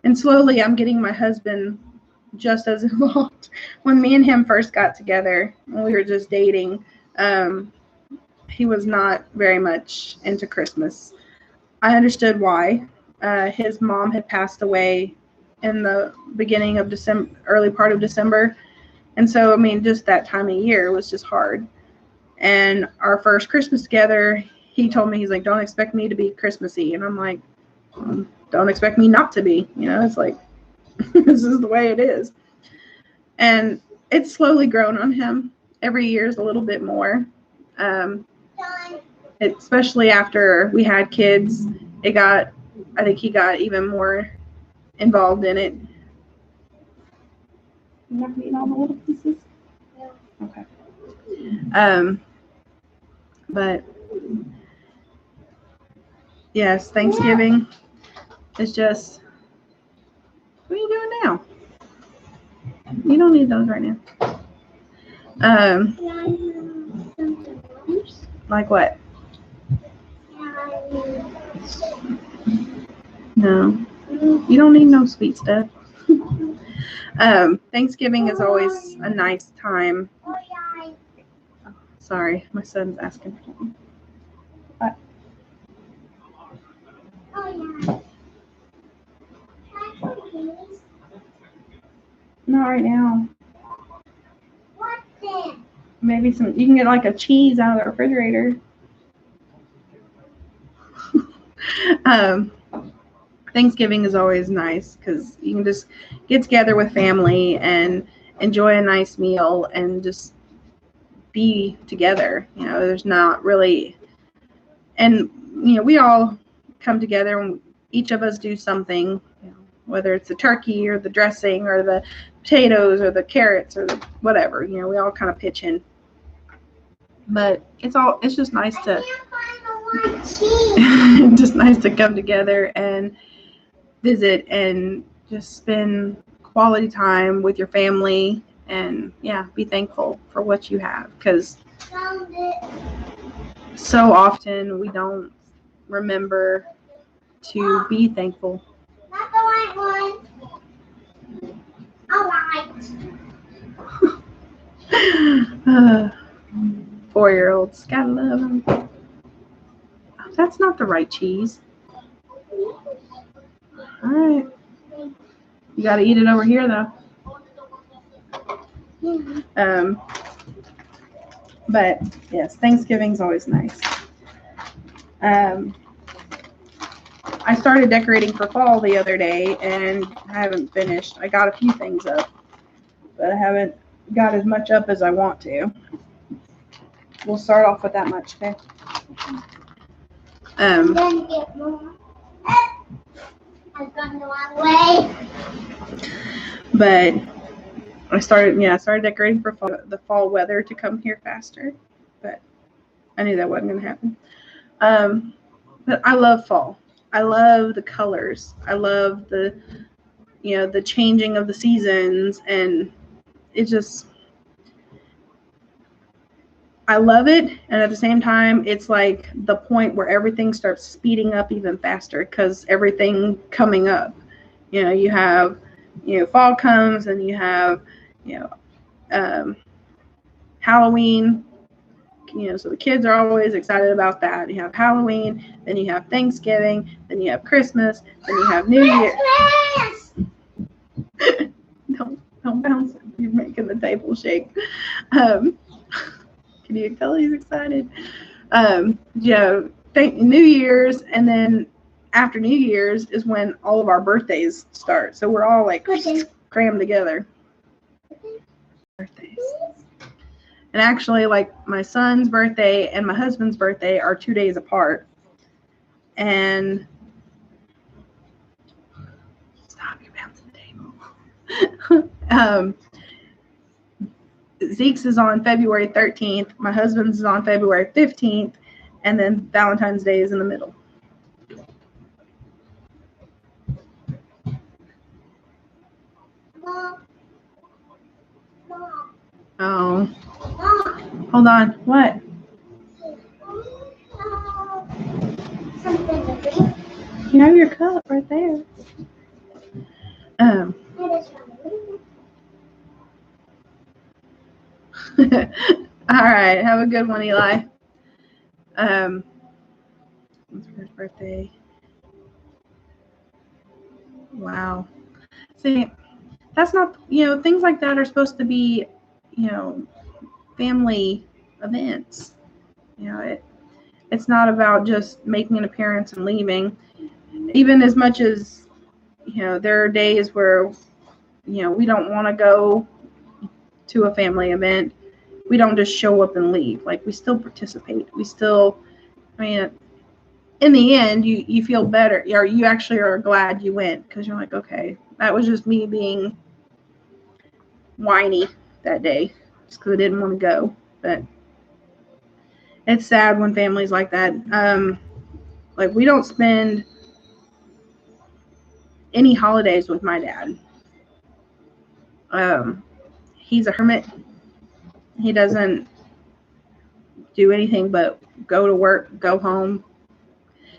And slowly I'm getting my husband just as involved. When me and him first got together, when we were just dating, he was not very much into Christmas. I understood why. His mom had passed away in the beginning of December, early part of December. And so, I mean, just that time of year was just hard. And our first Christmas together, he told me, he's like, don't expect me to be Christmassy. And I'm like, don't expect me not to be. You know, it's like, this is the way it is. And it's slowly grown on him. Every year is a little bit more. Especially after we had kids, I think he got even more involved in it. You have to eat all the little pieces? Yeah. Okay. But yes, Thanksgiving is just, what are you doing now? You don't need those right now. Like what? No, you don't need no sweet stuff. Thanksgiving is always a nice time. Oh, sorry, my son's asking for something. What? Oh, yeah. Not right now. What then? Maybe you can get like a cheese out of the refrigerator. Thanksgiving is always nice because you can just get together with family and enjoy a nice meal and just be together. You know, there's not really, and you know, we all come together and each of us do something. You know, whether it's the turkey or the dressing or the potatoes or the carrots or the whatever, we all kind of pitch in. But it's just nice to just nice to come together and visit and just spend quality time with your family and be thankful for what you have, because so often we don't remember to be thankful. Not the white one. All right. 4-year-olds, gotta love them. Oh, that's not the right cheese. All right. You gotta eat it over here, though. But yes, Thanksgiving's always nice. I started decorating for fall the other day, and I haven't finished. I got a few things up, but I haven't got as much up as I want to. We'll start off with that much, okay? I'm gonna get more. I've gone the wrong way. But I started decorating for the fall weather to come here faster, but I knew that wasn't going to happen. But I love fall. I love the colors. I love the changing of the seasons, and it just, I love it. And at the same time, it's like the point where everything starts speeding up even faster, because everything coming up, you have, fall comes, and you have, Halloween, so the kids are always excited about that. You have Halloween, then you have Thanksgiving, then you have Christmas, then you have New Year. Don't bounce. You're making the table shake. Can you tell he's excited? New Year's, and then after New Year's is when all of our birthdays start. So we're all like crammed together. Birthdays. And actually, like, my son's birthday and my husband's birthday are 2 days apart. And stop, you're bouncing the table. Zeke's is on February 13th. My husband's is on February 15th. And then Valentine's Day is in the middle. Oh. Hold on. What? Something to drink. You have your cup right there. All right. Have a good one, Eli. What's his birthday? Wow. See, that's not, things like that are supposed to be, family events. It's not about just making an appearance and leaving. Even as much as, there are days where, we don't want to go to a family event. We don't just show up and leave. Like, we still participate. We still, in the end, you feel better, or you actually are glad you went, because you're like, okay, that was just me being whiny that day, just because I didn't want to go. But it's sad when families like that. Like, we don't spend any holidays with my dad. He's a hermit. He doesn't do anything but go to work, go home,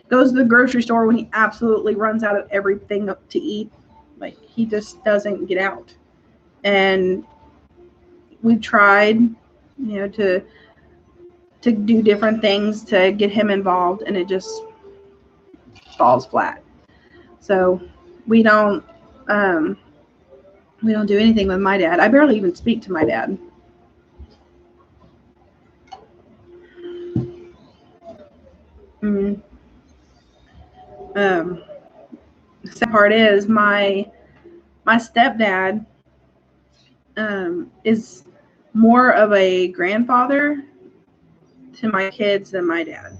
goes to the grocery store when he absolutely runs out of everything to eat. Like, he just doesn't get out. And we've tried, to do different things to get him involved, and it just falls flat. So we don't do anything with my dad. I barely even speak to my dad. The sad part is my stepdad is more of a grandfather to my kids than my dad.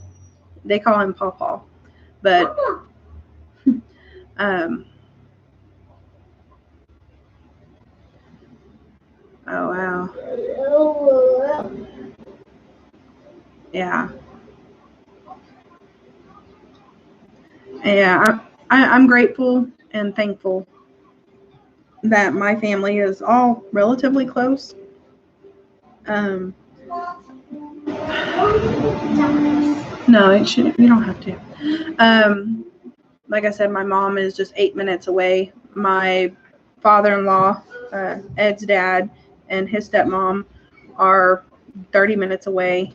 They call him Pawpaw, but Oh, wow. Yeah. Yeah. I'm grateful and thankful that my family is all relatively close. No, it shouldn't. You don't have to. Like I said, my mom is just 8 minutes away. My father-in-law, Ed's dad, and his stepmom are 30 minutes away.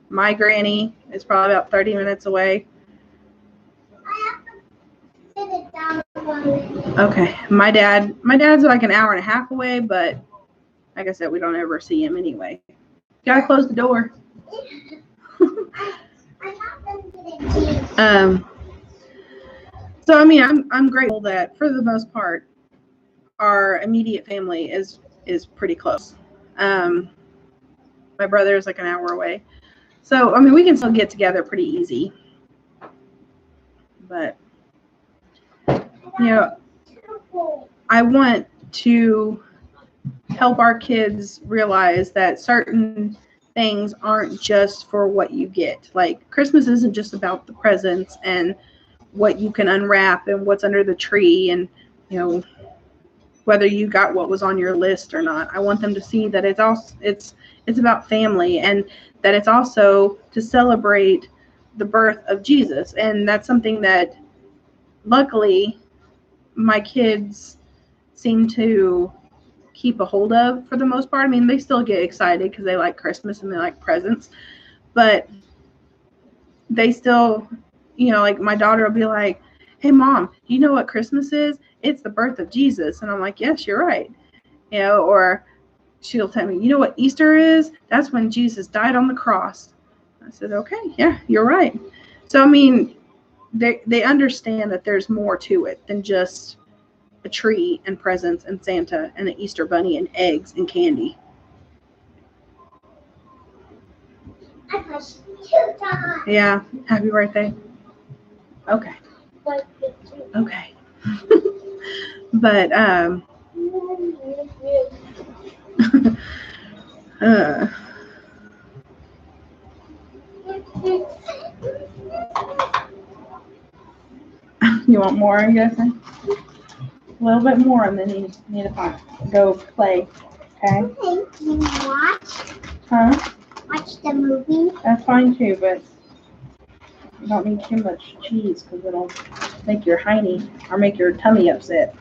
My granny is probably about 30 minutes away. Okay. My dad's like an hour and a half away, but like I said, we don't ever see him anyway. Gotta close the door. So I mean, I'm grateful that for the most part, our immediate family is pretty close. My brother is like an hour away, so I mean, we can still get together pretty easy. But I want to help our kids realize that certain things aren't just for what you get. Like Christmas isn't just about the presents and what you can unwrap and what's under the tree and whether you got what was on your list or not. I want them to see that it's about family, and that it's also to celebrate the birth of Jesus. And that's something that luckily my kids seem to keep a hold of for the most part. I mean, they still get excited because they like Christmas and they like presents, but they still, like my daughter will be like, "Hey mom, do you know what Christmas is? It's the birth of Jesus." And I'm like, "Yes, you're right." Or she'll tell me, "You know what Easter is? That's when Jesus died on the cross." I said, "Okay, yeah, you're right." So I mean, they understand that there's more to it than just a tree and presents and Santa and an Easter bunny and eggs and candy. Yeah, happy birthday. Okay. Okay. But you want more, I'm guessing? A little bit more, and then you need to go play. Okay? Okay, can you watch? Huh? Watch the movie? That's fine too, but you don't need too much cheese because it'll make your hiney or make your tummy upset.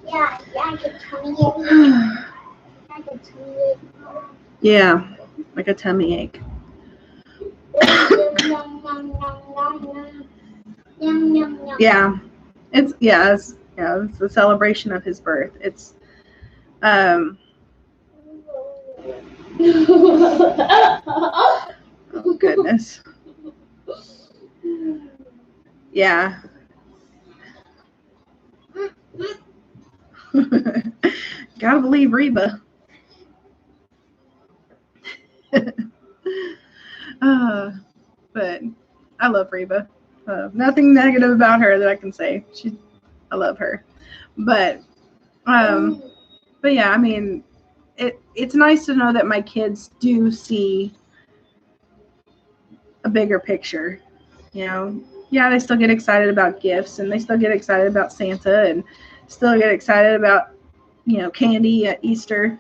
Yeah, like a tummy ache. Like a tummy ache. Yeah, like a tummy ache. Yeah, it's the celebration of his birth. It's oh goodness. Yeah. Gotta believe Reba. But I love Reba. Nothing negative about her that I can say. I love her. But yeah, I mean, it's nice to know that my kids do see a bigger picture. Yeah, they still get excited about gifts, and they still get excited about Santa, and still get excited about candy at Easter.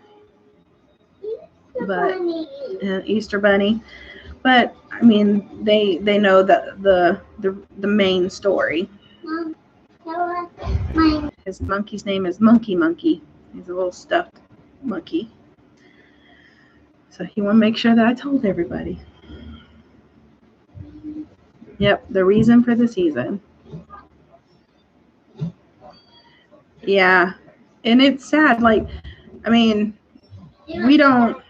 But Easter bunny. But I mean, they know that the main story. His monkey's name is Monkey. He's a little stuffed monkey. So he want to make sure that I told everybody. Yep, the reason for the season. Yeah, and it's sad. Like, I mean, we don't.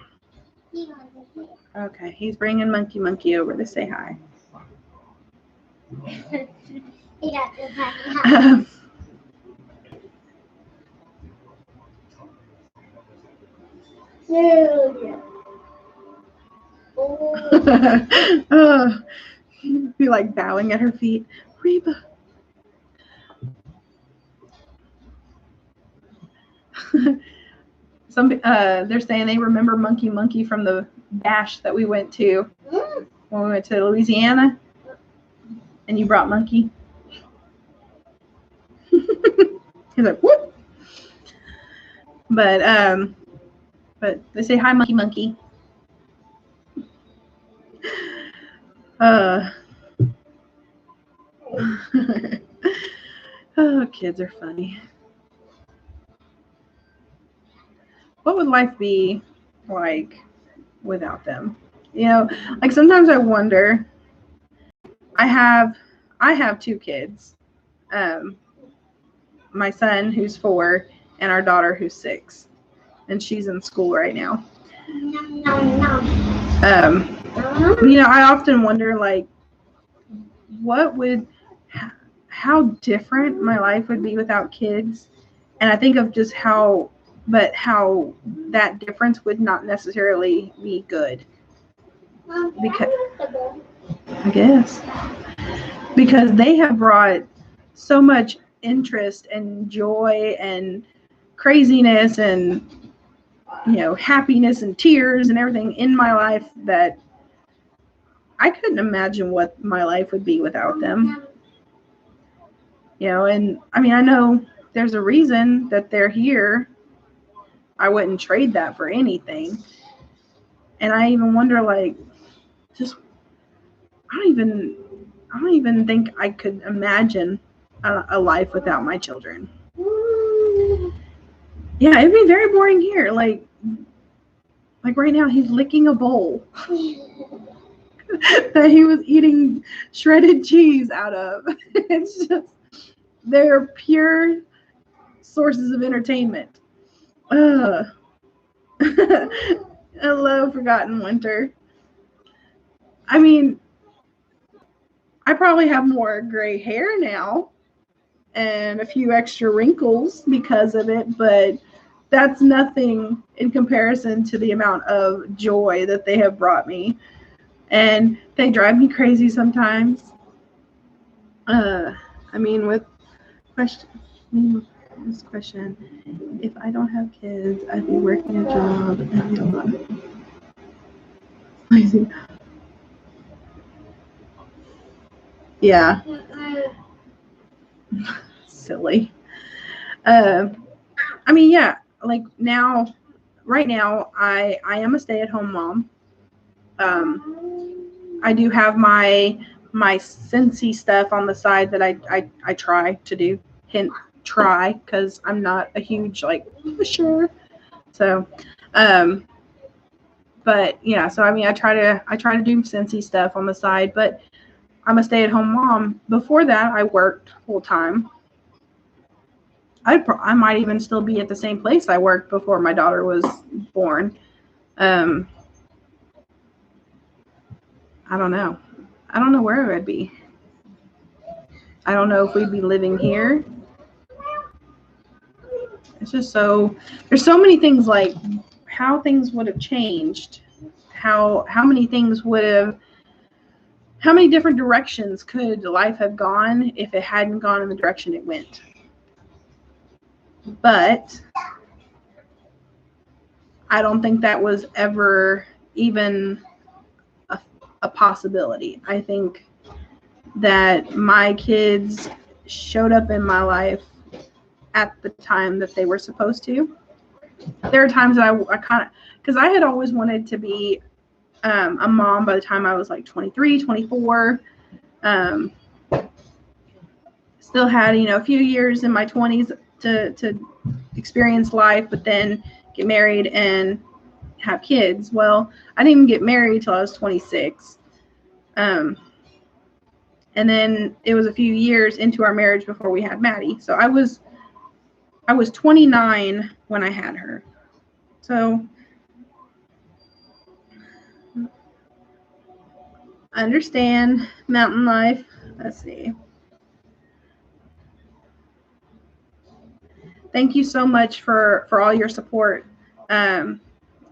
Okay, he's bringing Monkey over to say hi. Oh, be like bowing at her feet. Reba. they're saying they remember Monkey from the bash that we went to when we went to Louisiana, and you brought Monkey. He's like, what? But they say hi, Monkey. Oh, kids are funny. What would life be like without them? You know, like sometimes I wonder. I have 2 kids. My son who's 4 and our daughter who's 6, and she's in school right now. You know, I often wonder, like, how different my life would be without kids. And I think of just how that difference would not necessarily be good. Because I guess because they have brought so much interest and joy and craziness and, you know, happiness and tears and everything in my life that I couldn't imagine what my life would be without them. You know, and I mean, I know there's a reason that they're here. I wouldn't trade that for anything. And I even wonder, like, just I don't even think I could imagine a life without my children. Yeah, it'd be very boring here. Like right now, he's licking a bowl that he was eating shredded cheese out of. It's just, they're pure sources of entertainment. I love Forgotten Winter. I mean, I probably have more gray hair now and a few extra wrinkles because of it, but that's nothing in comparison to the amount of joy that they have brought me. And they drive me crazy sometimes. I mean, with this question, if I don't have kids, I'd be working a job and be alone. Yeah. Silly. I mean, yeah, like right now, I am a stay-at-home mom. I do have my Scentsy stuff on the side that I try to do. Hint, try, because I'm not a huge, like, pusher. So, but yeah, so I mean, I try to do Scentsy stuff on the side, but I'm a stay-at-home mom. Before that, I worked full-time. I might even still be at the same place I worked before my daughter was born. I don't know. I don't know where I'd be. I don't know if we'd be living here. It's just there's so many things, like how things would have changed. How many things how many different directions could life have gone if it hadn't gone in the direction it went? But I don't think that was ever even a possibility. I think that my kids showed up in my life at the time that they were supposed to. There are times that I kind of, because I had always wanted to be a mom by the time I was like 23, 24. Still had, a few years in my 20s to experience life, but then get married and have kids. Well, I didn't even get married till I was 26. And then it was a few years into our marriage before we had Maddie. So I was 29 when I had her. So understand mountain life. Let's see. Thank you so much for all your support.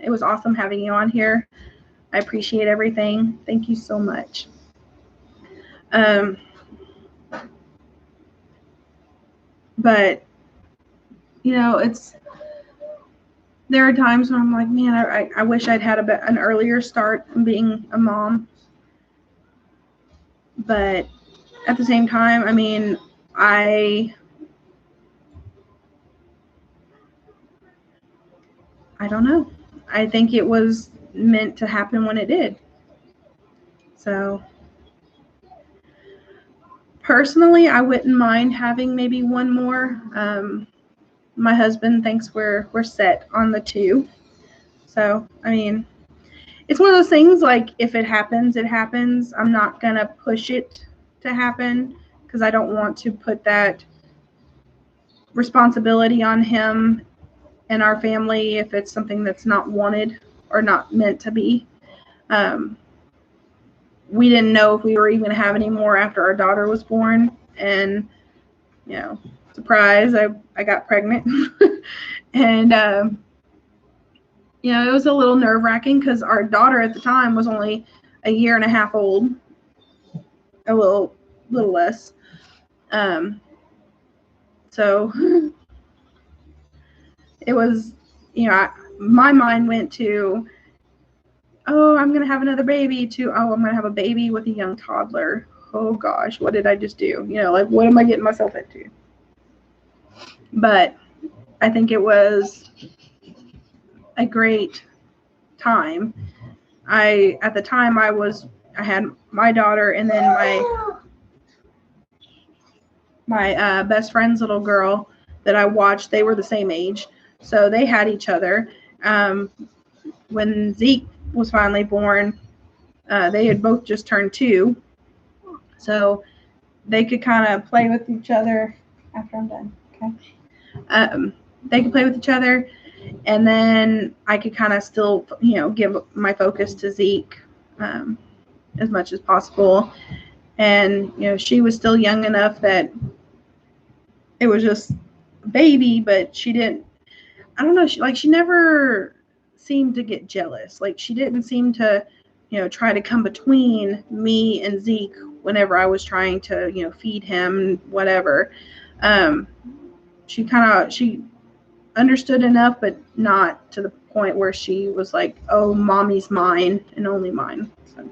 It was awesome having you on here. I appreciate everything. Thank you so much. But it's there are times when I'm like, man, I wish I'd had an earlier start in being a mom. But at the same time, I mean, I don't know. I think it was meant to happen when it did. So personally, I wouldn't mind having maybe one more. My husband thinks we're set on the 2. So, I mean, it's one of those things, like, if it happens, it happens. I'm not going to push it to happen because I don't want to put that responsibility on him and our family if it's something that's not wanted or not meant to be. We didn't know if we were even going to have any more after our daughter was born. And, surprise, I got pregnant. And, it was a little nerve-wracking because our daughter at the time was only a year and a half old, a little less. So it was, my mind went to, oh, I'm going to have another baby, to, oh, I'm going to have a baby with a young toddler. Oh, gosh, what did I just do? Like, what am I getting myself into? But I think it was a great time. At the time, I had my daughter and then my best friend's little girl that I watched. They were the same age, so they had each other. When Zeke was finally born, they had both just turned 2, so they could kind of play with each other. After I'm done, okay. They could play with each other, and then I could kind of still, give my focus to Zeke as much as possible. And, she was still young enough that it was just a baby, but she didn't, I don't know, she never seemed to get jealous. Like, she didn't seem to, try to come between me and Zeke whenever I was trying to, feed him, whatever. She understood enough, but not to the point where she was like, oh, mommy's mine and only mine. So.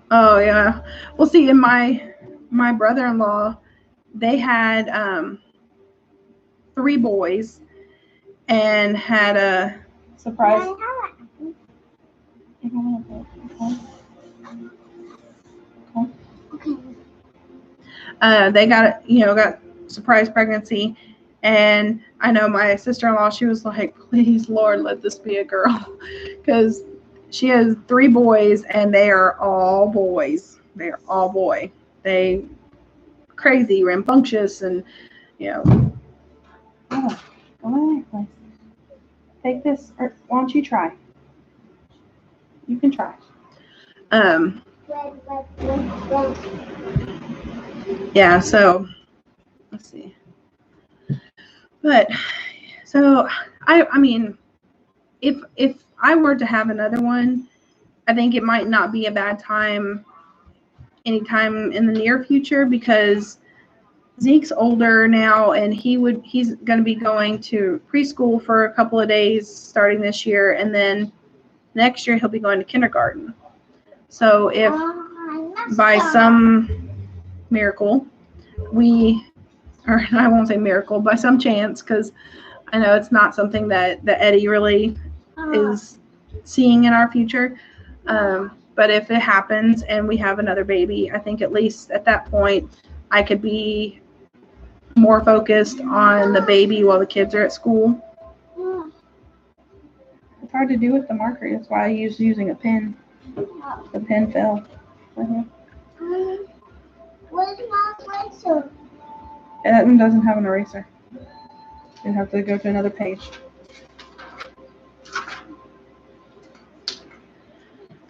Oh yeah. Well, see, in my brother-in-law, they had 3 boys and had a surprise. They got surprise pregnancy, and I know my sister-in-law, she was like, please, Lord, let this be a girl, because she has 3 boys and they are all boys. They are all boy. They crazy, rambunctious, and oh, go away, please. Take this, or why don't you try? You can try. Yeah, so let's see. But so I mean, if I were to have another one, I think it might not be a bad time anytime in the near future, because Zeke's older now, and he's going to be going to preschool for a couple of days starting this year, and then next year he'll be going to kindergarten. So if by some miracle or I won't say miracle, by some chance, because I know it's not something that Eddie really is seeing in our future. But if it happens and we have another baby, I think at least at that point I could be more focused on the baby while the kids are at school. It's hard to do with the marker. That's why I use using a pen. The pen fell. Where's my eraser? That one doesn't have an eraser. You have to go to another page.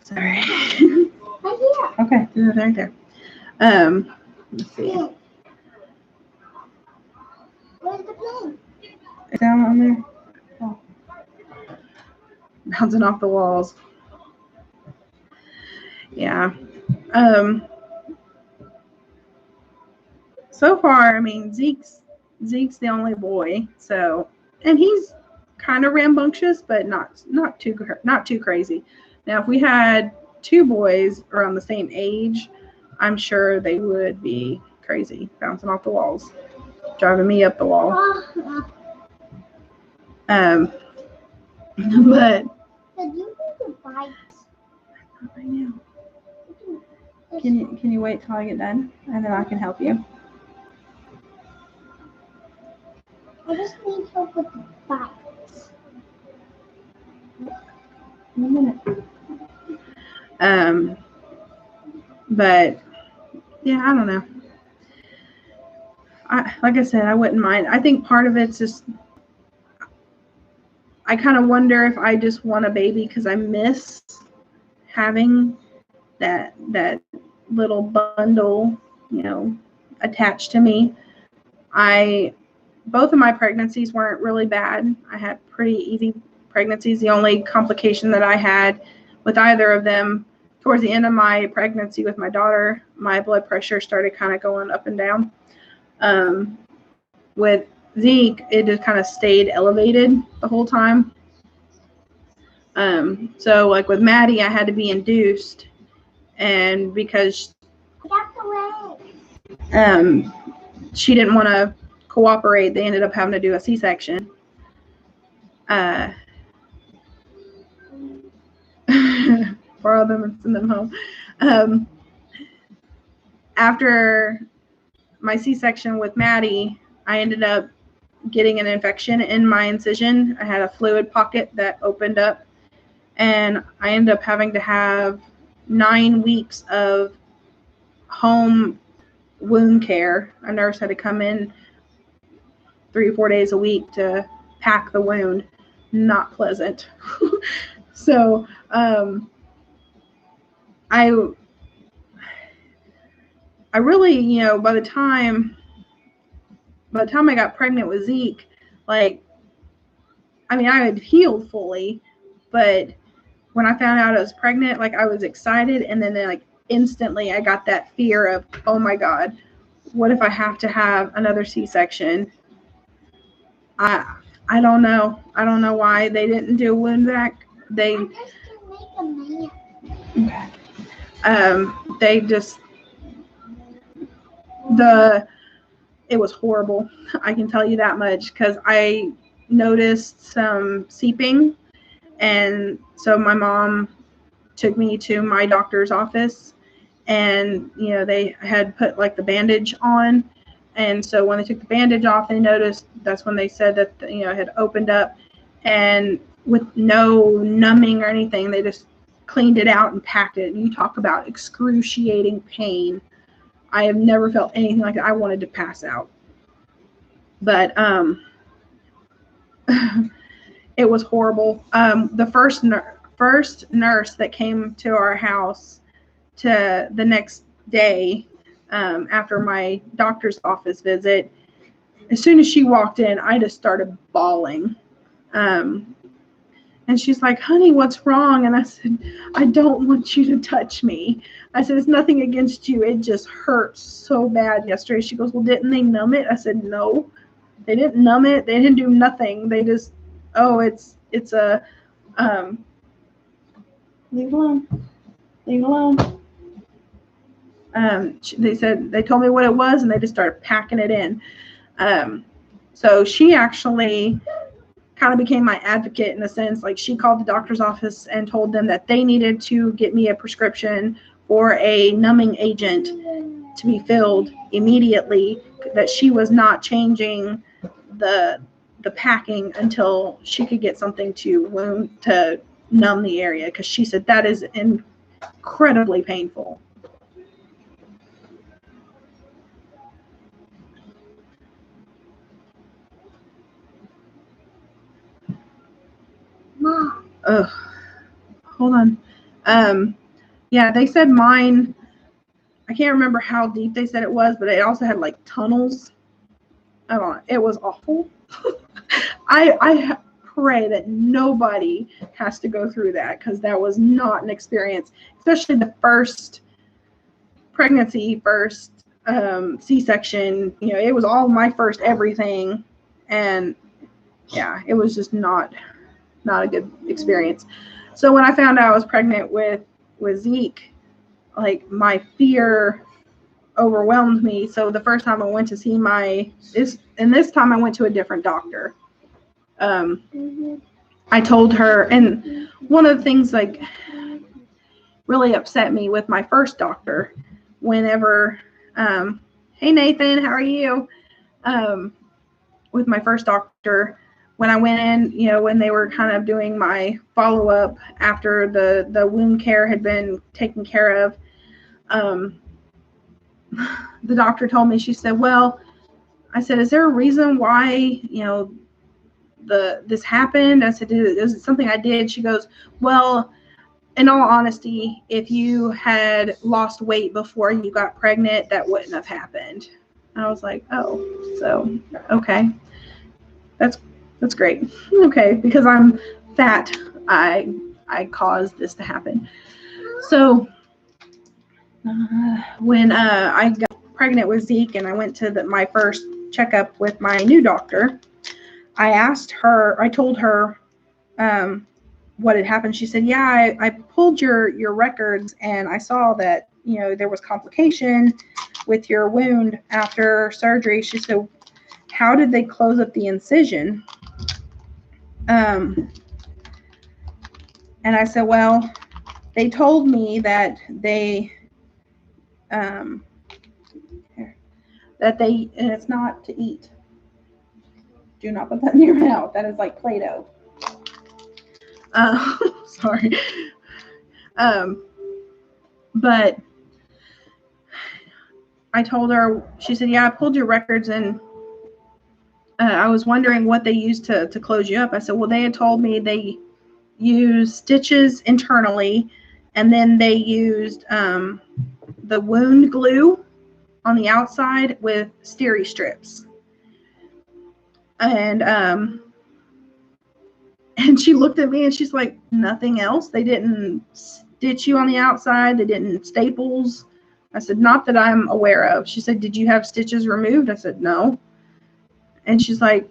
Sorry. Okay, right there. Let's see. Where's the pen? It's down on there. Oh. Bouncing off the walls. Yeah. So far, I mean, Zeke's the only boy, so, and he's kind of rambunctious, but not too crazy. Now, if we had two boys around the same age, I'm sure they would be crazy, bouncing off the walls, driving me up the wall. But I know. Can you wait till I get done, and then I can help you? I just need help with the bikes. In a minute. But yeah, I don't know. Like I said, I wouldn't mind. I think part of it's just, I kind of wonder if I just want a baby because I miss having that little bundle, attached to me. Both of my pregnancies weren't really bad. I had pretty easy pregnancies. The only complication that I had with either of them, towards the end of my pregnancy with my daughter, my blood pressure started kind of going up and down. With Zeke, it just kind of stayed elevated the whole time. So like with Maddie, I had to be induced, and because she didn't want to cooperate, they ended up having to do a C-section. Borrow them and send them home. After my C-section with Maddie, I ended up getting an infection in my incision. I had a fluid pocket that opened up, and I ended up having to have 9 weeks of home wound care. A nurse had to come in 3 or 4 days a week to pack the wound. Not pleasant. So I really, by the time I got pregnant with Zeke, like, I mean, I had healed fully, but when I found out I was pregnant, like, I was excited, and then like instantly I got that fear of, oh my God, what if I have to have another C-section? I don't know. I don't know why they didn't do a wound vac. They just, it was horrible. I can tell you that much, because I noticed some seeping, and so my mom took me to my doctor's office, and they had put like the bandage on, and so when they took the bandage off, they noticed, that's when they said that it had opened up, and with no numbing or anything, they just cleaned it out and packed it. And you talk about excruciating pain. I have never felt anything like that. I wanted to pass out. But it was horrible. The first nurse that came to our house to the next day, after my doctor's office visit, as soon as she walked in, I just started bawling. And she's like, honey, what's wrong? And I said, I don't want you to touch me. I said, it's nothing against you. It just hurts so bad yesterday. She goes, well, didn't they numb it? I said, no, they didn't numb it. They didn't do nothing. They just, it's a, leave alone. Leave alone. They told me what it was, and they just started packing it in. So she actually kind of became my advocate in a sense. Like, she called the doctor's office and told them that they needed to get me a prescription for a numbing agent to be filled immediately, that she was not changing the packing until she could get something to numb the area, because she said that is incredibly painful. Mom. Ugh. Hold on. Yeah, they said mine, I can't remember how deep they said it was, but it also had like tunnels. I don't know. It was awful. I pray that nobody has to go through that, because that was not an experience, especially the first pregnancy, first C-section, you know, it was all my first everything. And yeah, it was just not a good experience. So when I found out I was pregnant with Zeke, like my fear overwhelmed me. So the first time I went to see this time I went to a different doctor. I told her, and one of the things like really upset me with my first doctor, whenever, hey Nathan, how are you? With my first doctor, when I went in, you know, when they were kind of doing my follow-up after the wound care had been taken care of, the doctor told me, she said, well, I said, is there a reason why, you know, this happened? I said, is it something I did? She goes, well, in all honesty, if you had lost weight before you got pregnant, that wouldn't have happened. I was like, oh, so, okay. That's great. Okay, because I'm fat, I caused this to happen. So when I got pregnant with Zeke and I went to my first checkup with my new doctor, I told her what had happened. She said, yeah, I pulled your records and I saw that, you know, there was complication with your wound after surgery. She said, how did they close up the incision? And I said, well, they told me that and it's not to eat. Do not put that in your mouth. That is like Play-Doh. Sorry. But I told her, she said, yeah, I pulled your records and I was wondering what they used to close you up. I said, well, they had told me they used stitches internally, and then they used the wound glue on the outside with steri strips. And she looked at me and she's like, nothing else? They didn't stitch you on the outside? They didn't staples? I said, not that I'm aware of. She said, did you have stitches removed? I said, no. And she's like,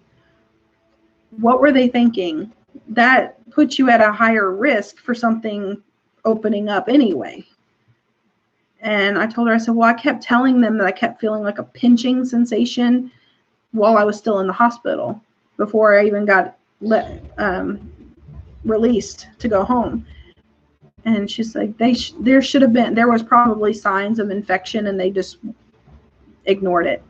what were they thinking? That puts you at a higher risk for something opening up anyway. And I told her, I said, well, I kept telling them that I kept feeling like a pinching sensation while I was still in the hospital before I even got released to go home. And she's like, there was probably signs of infection and they just ignored it.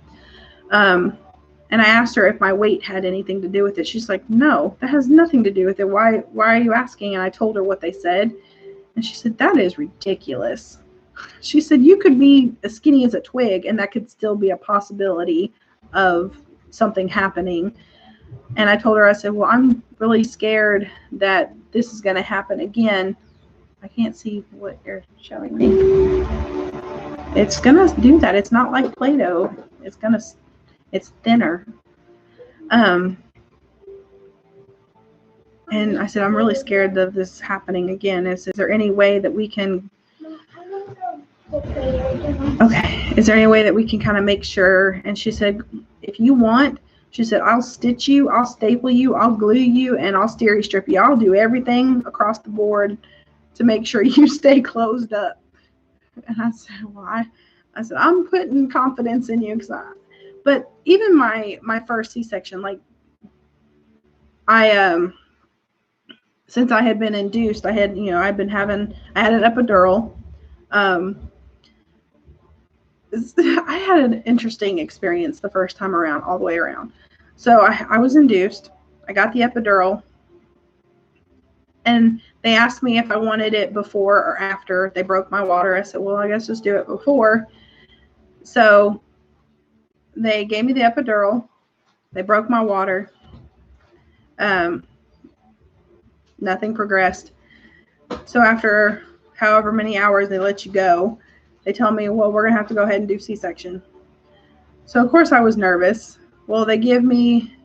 And I asked her if my weight had anything to do with it. She's like, no, that has nothing to do with it. Why are you asking? And I told her what they said. And she said, that is ridiculous. She said, you could be as skinny as a twig and that could still be a possibility of something happening. And I told her, I said, well, I'm really scared that this is going to happen again. I can't see what you're showing me. It's going to do that. It's not like Play-Doh. It's thinner. And I said, I'm really scared of this happening again. Is there any way that we can, is there any way that we can kind of make sure? And she said, if you want, she said, I'll stitch you, I'll staple you, I'll glue you, and I'll steri strip you. I'll do everything across the board to make sure you stay closed up. And I said, why? I said, I'm putting confidence in you but even my first C-section, like since I had been induced, I had an epidural. I had an interesting experience the first time around, all the way around. So I was induced. I got the epidural. And they asked me if I wanted it before or after they broke my water. I said, well, I guess just do it before. So they gave me the epidural. They broke my water. Nothing progressed. So after however many hours they let you go, they tell me, well, we're going to have to go ahead and do C-section. So, of course, I was nervous. Well, they give me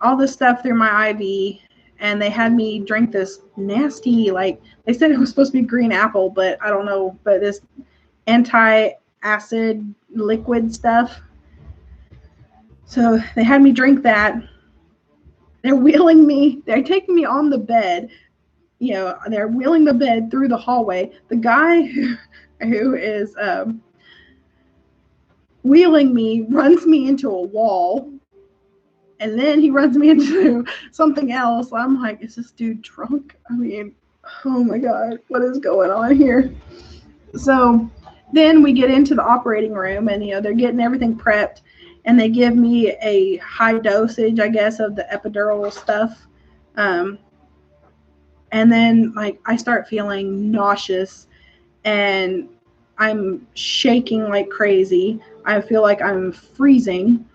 all this stuff through my IV, and they had me drink this nasty, like, they said it was supposed to be green apple, but I don't know, but this anti-acid liquid stuff. So they had me drink that. They're wheeling me. They're taking me on the bed. They're wheeling the bed through the hallway. The guy who is wheeling me runs me into a wall. And then he runs me into something else. I'm like, is this dude drunk? I mean, oh my God, what is going on here? So then we get into the operating room, and they're getting everything prepped, and they give me a high dosage, I guess, of the epidural stuff. And then I start feeling nauseous, and I'm shaking like crazy. I feel like I'm freezing.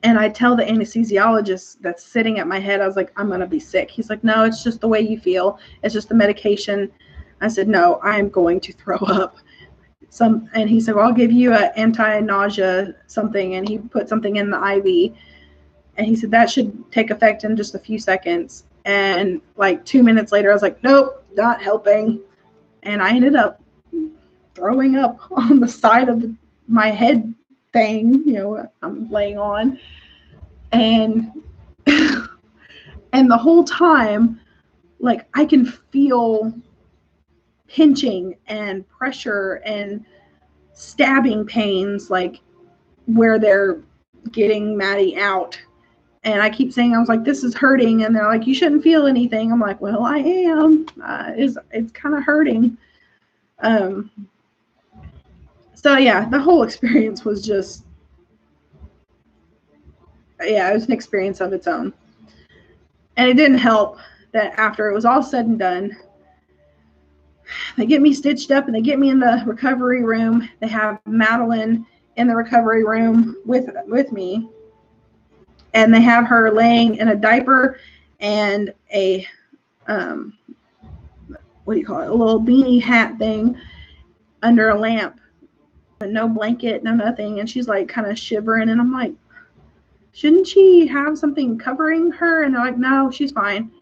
And I tell the anesthesiologist that's sitting at my head, I was like, I'm going to be sick. He's like, no, it's just the way you feel. It's just the medication. I said, no, I'm going to throw up. And he said, well, I'll give you an anti-nausea something. And he put something in the IV. And he said, that should take effect in just a few seconds. And 2 minutes later, I was like, nope, not helping. And I ended up throwing up on the side of my head thing, I'm laying on. And and the whole time, I can feel pinching and pressure and stabbing pains, where they're getting Maddie out. And I keep saying, I was like, this is hurting. And they're like, you shouldn't feel anything. I'm like, well, I am. It's kind of hurting. So yeah, the whole experience was just, it was an experience of its own. And it didn't help that after it was all said and done, they get me stitched up and they get me in the recovery room. They have Madeline in the recovery room with me. And they have her laying in a diaper and a, what do you call it? A little beanie hat thing under a lamp. No blanket, no nothing. And she's kind of shivering. And I'm like, shouldn't she have something covering her? And they're like, no, she's fine.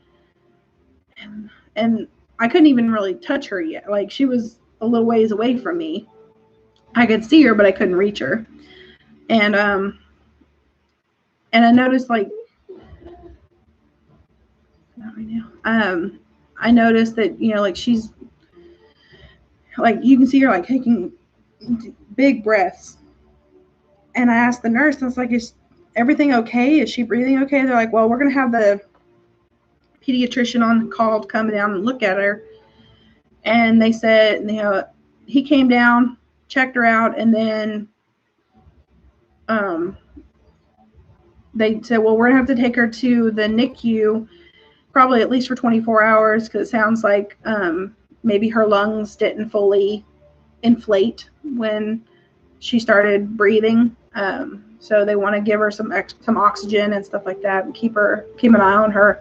And I couldn't even really touch her yet. She was a little ways away from me. I could see her, but I couldn't reach her. And I noticed I noticed that, she's you can see her taking big breaths. And I asked the nurse, I was like, is everything okay? Is she breathing okay? They're like, well, we're going to have the pediatrician on call to come down and look at her. And they said, he came down, checked her out, and then they said, well, we're going to have to take her to the NICU probably at least for 24 hours because it sounds like maybe her lungs didn't fully inflate when she started breathing. So they want to give her some oxygen and stuff like that and keep an eye on her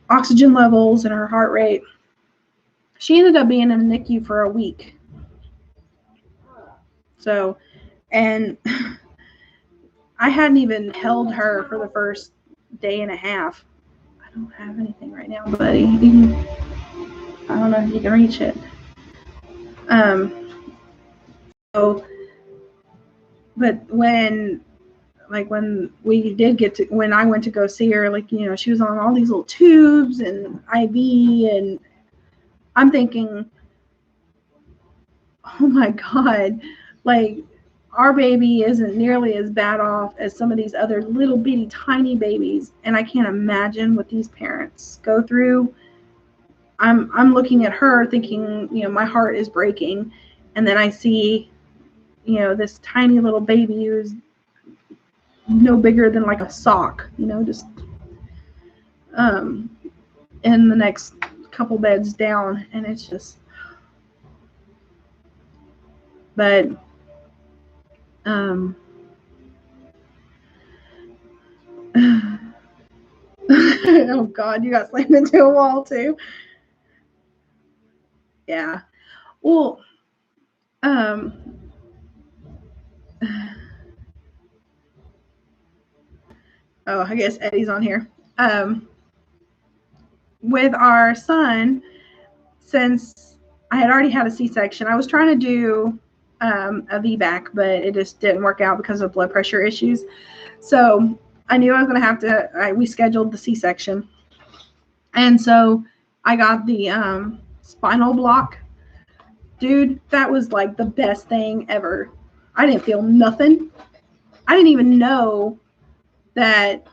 oxygen levels and her heart rate. She ended up being in the NICU for a week. So, and I hadn't even held her for the first day and a half. I don't have anything right now, buddy. I don't know if you can reach it. So, but when we did get to, when I went to go see her, she was on all these little tubes and IV, and I'm thinking, oh my God, our baby isn't nearly as bad off as some of these other little bitty tiny babies. And I can't imagine what these parents go through. I'm looking at her thinking, my heart is breaking. And then I see, this tiny little baby who's no bigger than a sock, just in the next couple beds down. And it's just, but oh God, you got slammed into a wall too. Yeah. Well, oh, I guess Eddie's on here. With our son, since I had already had a C-section. I was trying to do a VBAC, but it just didn't work out because of blood pressure issues. So I knew I was going to have to, we scheduled the C-section. And so I got the spinal block. Dude, that was like the best thing ever. I didn't feel nothing. I didn't even know that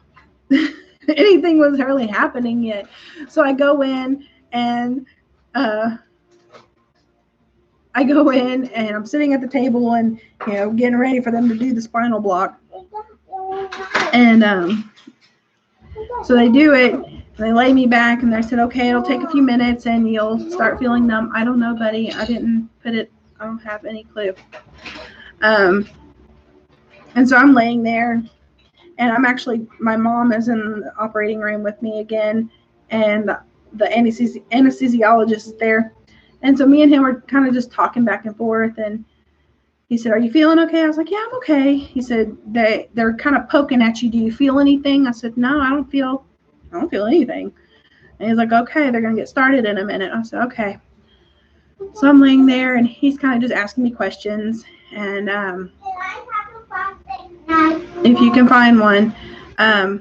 anything was really happening yet. So I go in and I'm sitting at the table and, you know, getting ready for them to do the spinal block. And so they do it. They lay me back and they said, okay, it'll take a few minutes and you'll start feeling numb. I don't know, buddy. I don't have any clue. And so I'm laying there, and my mom is in the operating room with me again, and the anesthesiologist is there. And so me and him are kind of just talking back and forth, and he said, are you feeling okay? I was like, yeah, I'm okay. He said, they're kind of poking at you. Do you feel anything? I said, no, I don't feel anything. And he's like, okay, they're going to get started in a minute. I said, okay. So I'm laying there, and he's kind of just asking me questions. And if you can find one, and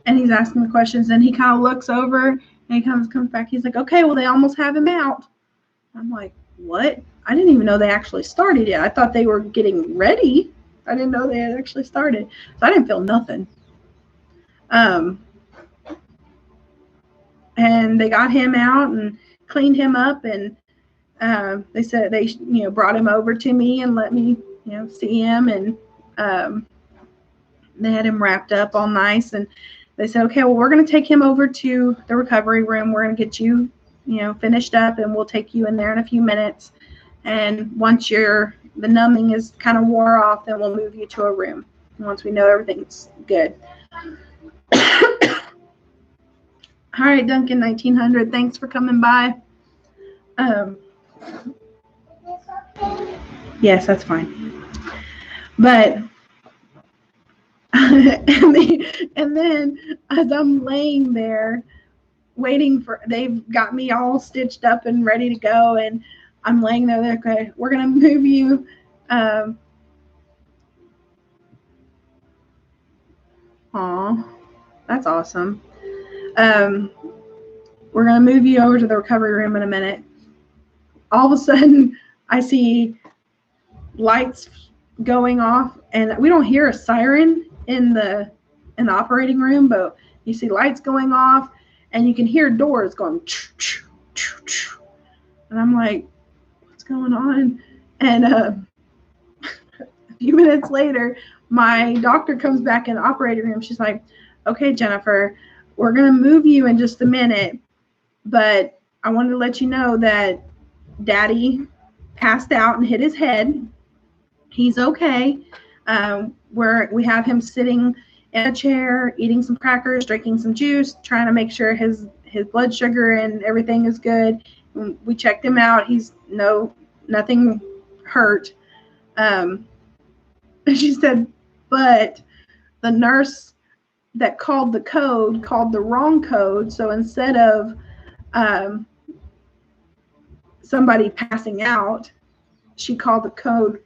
he's asking me questions, and he kind of looks over, and he comes back. He's like, okay, well, they almost have him out. I'm like, what? I didn't even know they actually started yet. I thought they were getting ready. I didn't know they had actually started. So I didn't feel nothing. And they got him out and cleaned him up, and they said they, you know, brought him over to me and let me, you know, see him, and they had him wrapped up all nice, and they said, okay, well, we're going to take him over to the recovery room. We're going to get you, you know, finished up, and we'll take you in there in a few minutes. And once the numbing is kind of wore off, then we'll move you to a room once we know everything's good. All right, Duncan 1900, thanks for coming by. Yes, that's fine. But and then as I'm laying there waiting they've got me all stitched up and ready to go, and I'm laying there, okay, we're gonna move you that's awesome. We're gonna move you over to the recovery room in a minute. All of a sudden I see lights going off, and we don't hear a siren in the operating room, but you see lights going off, and you can hear doors going choo, choo, choo, choo. And I'm like, what's going on? And a few minutes later, my doctor comes back in the operating room. She's like, okay, Jennifer, we're going to move you in just a minute, but I wanted to let you know that Daddy passed out and hit his head. He's okay. We have him sitting in a chair, eating some crackers, drinking some juice, trying to make sure his blood sugar and everything is good. We checked him out. He's nothing hurt. She said, but the nurse that called the code called the wrong code. So instead of somebody passing out, she called the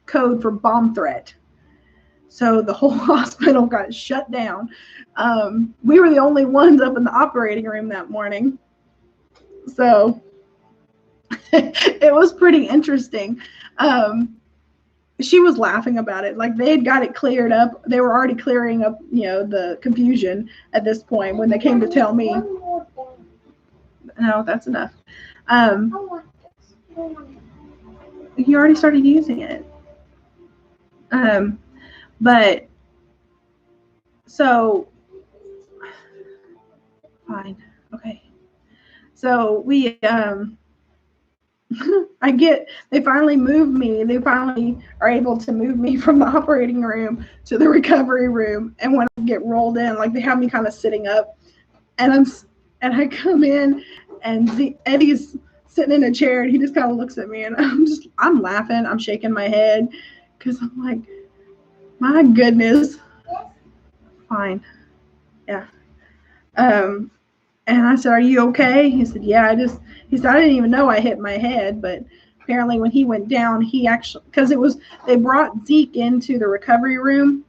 code for bomb threat. So the whole hospital got shut down. We were the only ones up in the operating room that morning. So it was pretty interesting. She was laughing about it. Like, they had got it cleared up. They were already clearing up, you know, the confusion at this point when they came to tell me. No, that's enough. You already started using it. But so fine. Okay. So we they finally moved me. They finally are able to move me from the operating room to the recovery room. And when I get rolled in, like, they have me kind of sitting up, and I come in, and Eddie's sitting in a chair, and he just kind of looks at me, and I'm laughing. I'm shaking my head because I'm like, my goodness. Fine. Yeah. And I said, "Are you okay?" He said, "Yeah, he said, I didn't even know I hit my head, but apparently when he went down, he actually, because they brought Zeke into the recovery room,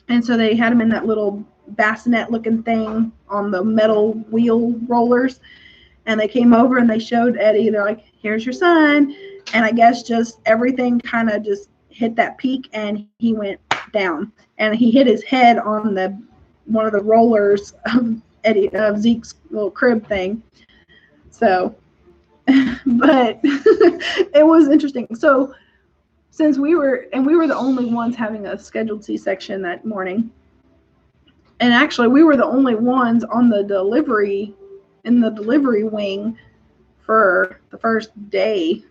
and so they had him in that little bassinet looking thing on the metal wheel rollers, and they came over and they showed Eddie, they're like, here's your son, and I guess just everything kind of just hit that peak, and he went down, and he hit his head on one of the rollers of Zeke's little crib thing. So, but it was interesting. So since we were the only ones having a scheduled C-section that morning, and actually we were the only ones on the delivery wing for the first day.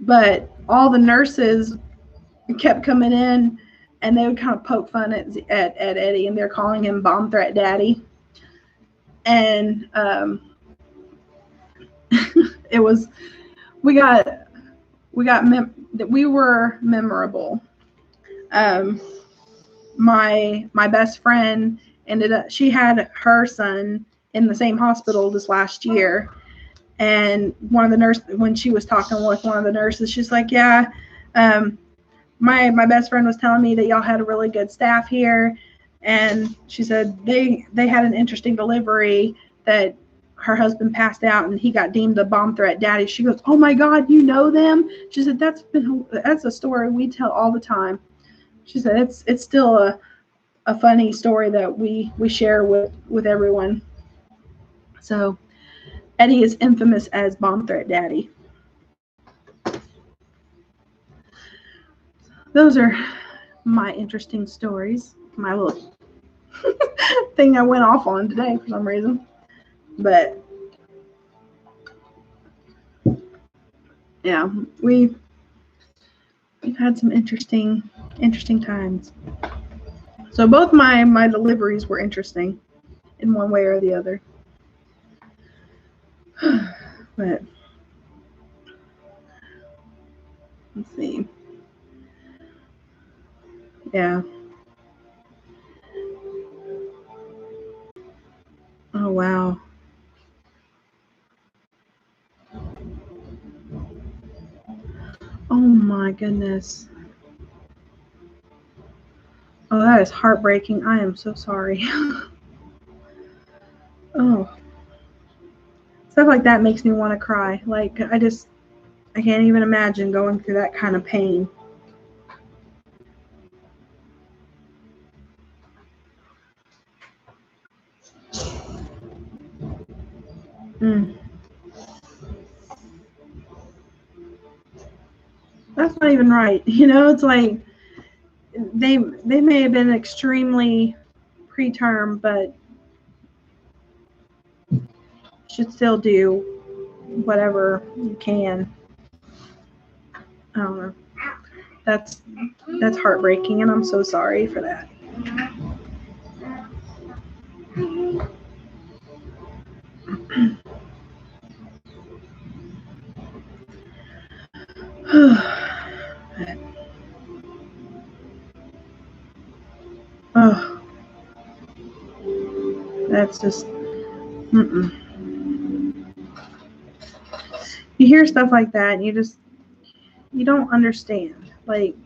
But all the nurses kept coming in, and they would kind of poke fun at Eddie, and they're calling him Bomb Threat Daddy. And it was, we were memorable. My best friend she had her son in the same hospital this last year, and one of the nurses, when she was talking with one of the nurses, she's like, yeah, my best friend was telling me that y'all had a really good staff here, and she said they had an interesting delivery that her husband passed out and he got deemed a bomb threat daddy. She goes, oh my God, you know them? She said that's a story we tell all the time. She said it's still a funny story that we share with everyone. So Eddie is infamous as bomb threat daddy. Those are my interesting stories. My little thing I went off on today for some reason. But yeah, we've had some interesting times. So both my deliveries were interesting in one way or the other. But let's see. Yeah. Oh wow. Oh my goodness. Oh, that is heartbreaking. I am so sorry. Oh. Stuff like that makes me want to cry. Like, I can't even imagine going through that kind of pain. That's not even right. It's like they may have been extremely preterm, but should still do whatever you can. I don't know. That's heartbreaking, and I'm so sorry for that. Oh, that's just, you hear stuff like that, and you don't understand. Like,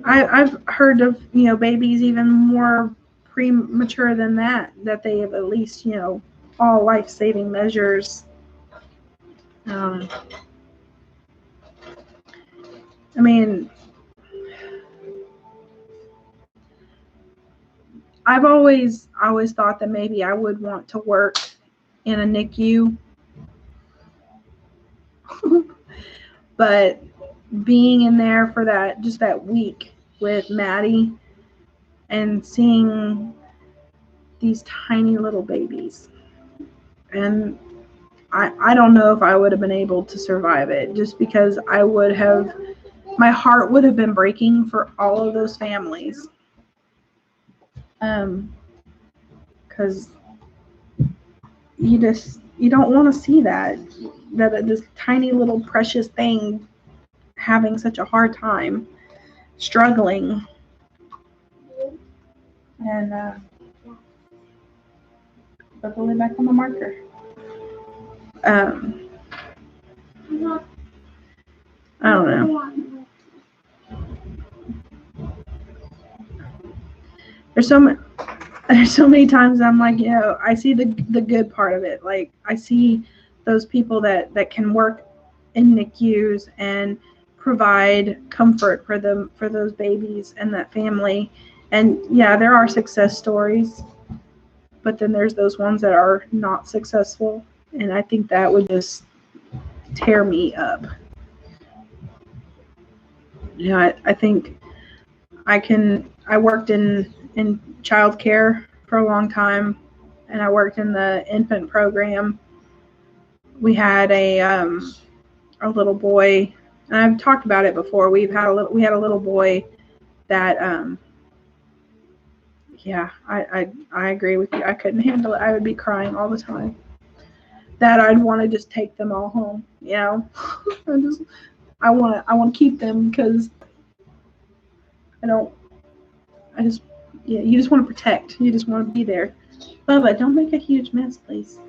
I've heard of, babies even more premature than that they have at least, all life-saving measures. I mean, I've always thought that maybe I would want to work in a NICU. But being in there for that week with Maddie and seeing these tiny little babies, and I don't know if I would have been able to survive it, just because my heart would have been breaking for all of those families. Because you don't want to see that this tiny little precious thing having such a hard time, struggling. And put the lid back on the marker. I don't know. There's so many times I'm like, I see the good part of it. Like, I see those people that can work in NICUs and provide comfort for those babies and that family. And yeah, there are success stories, but then there's those ones that are not successful, and I think that would just tear me up. I think I worked in childcare for a long time, and I worked in the infant program. We had a little boy, and I've talked about it before. We had a little boy that I agree with you. I couldn't handle it. I would be crying all the time. That I'd want to just take them all home. I want to keep them because you just want to protect. You just want to be there. Bubba, don't make a huge mess, please.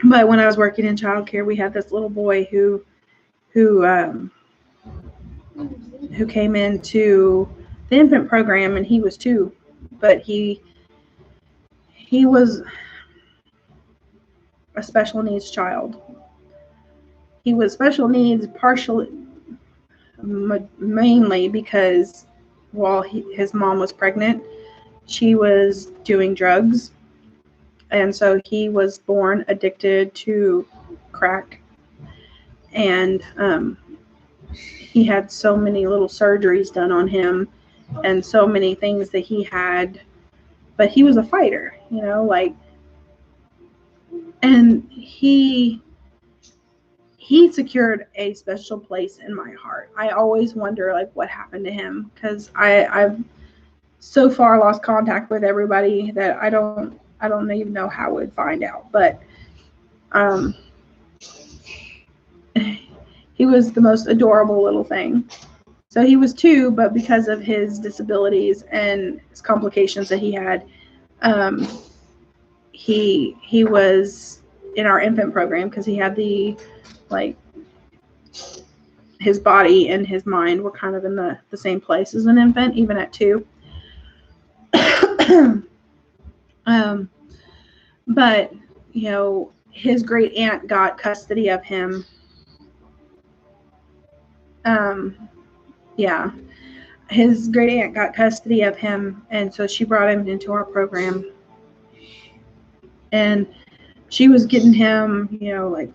But when I was working in childcare, we had this little boy who came into the infant program, and he was 2, but he was a special needs child. He was special needs mainly because while his mom was pregnant, she was doing drugs, and so he was born addicted to crack, and he had so many little surgeries done on him and so many things that he had, but he was a fighter, and he secured a special place in my heart. I always wonder what happened to him, because I've so far lost contact with everybody that I don't even know how I would find out. But he was the most adorable little thing. So he was 2, but because of his disabilities and his complications that he had, he was in our infant program because he had his body and his mind were kind of in the same place as an infant, even at 2. But his great aunt got custody of him. His great aunt got custody of him, and so she brought him into our program, and she was getting him,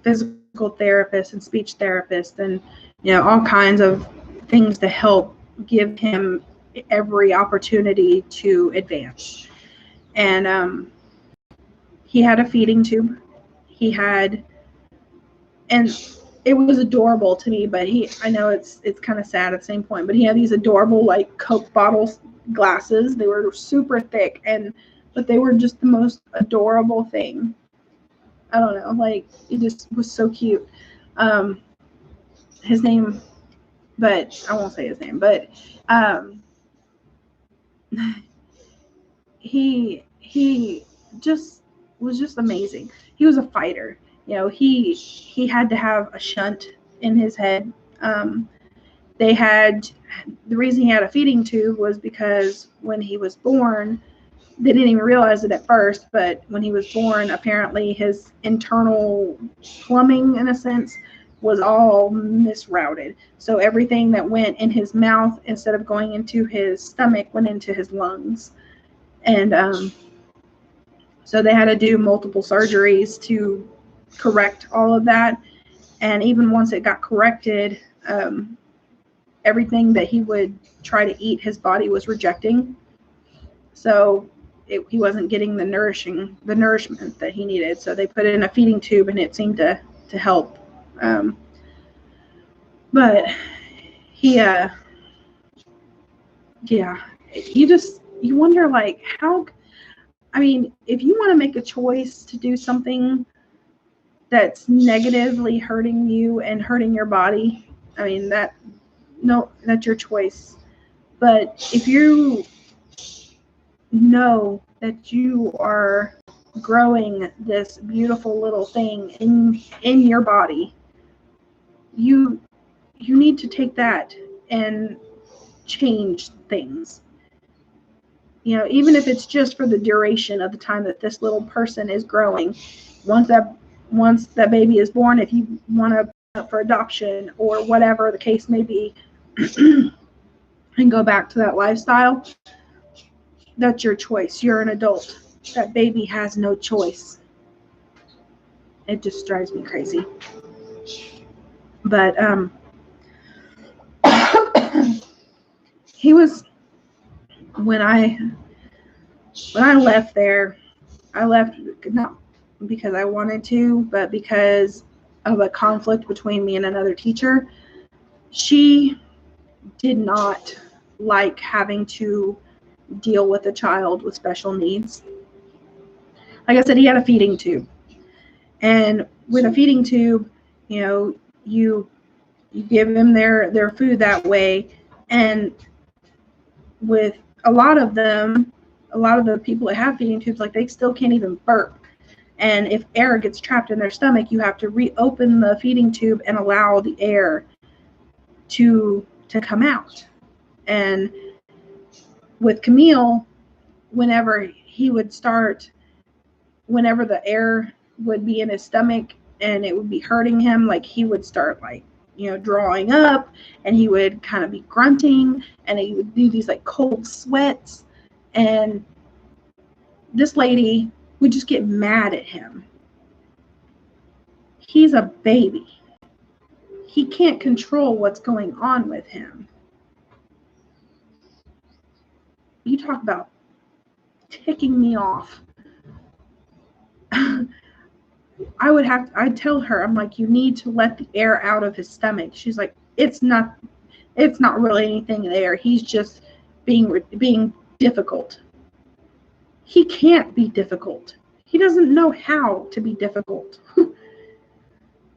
physical therapist and speech therapist, and all kinds of things to help give him every opportunity to advance. And he had a feeding tube. And it was adorable to me, but I know it's kind of sad at the same point, but he had these adorable Coke bottles glasses. They were super thick, but they were just the most adorable thing. I don't know, it just was so cute. His name, but I won't say his name, but he just was just amazing. He was a fighter. He had to have a shunt in his head. The reason he had a feeding tube was because when he was born, they didn't even realize it at first, but when he was born, apparently his internal plumbing, in a sense, was all misrouted. So everything that went in his mouth, instead of going into his stomach, went into his lungs. And so they had to do multiple surgeries to correct all of that. And even once it got corrected, everything that he would try to eat, his body was rejecting. So he wasn't getting the nourishment that he needed. So they put in a feeding tube, and it seemed to help. But he, you wonder how, if you want to make a choice to do something that's negatively hurting you and hurting your body, that no, that's your choice. But if you know that you are growing this beautiful little thing in your body, you need to take that and change things. You know, even if it's just for the duration of the time that this little person is growing. Once that baby is born, if you want to put up for adoption or whatever the case may be, and go back to that lifestyle, that's your choice. You're an adult. That baby has no choice. It just drives me crazy. But he was, when I left there, I left not because I wanted to, but because of a conflict between me and another teacher. She did not like having to deal with a child with special needs. Like I said, he had a feeding tube. And with a feeding tube, you know, you give them their food that way. And with a lot of them, a lot of the people that have feeding tubes, like, they still can't even burp. And if air gets trapped in their stomach, you have to reopen the feeding tube and allow the air to come out. And with Camille, whenever the air would be in his stomach and it would be hurting him, like, he would start, like, you know, drawing up, and he would kind of be grunting, and he would do these like cold sweats, and this lady would just get mad at him. He's a baby. He can't control what's going on with him. You talk about ticking me off. I'd tell her, I'm like, you need to let the air out of his stomach. She's like, it's not really anything there. He's just being difficult. He can't be difficult. He doesn't know how to be difficult.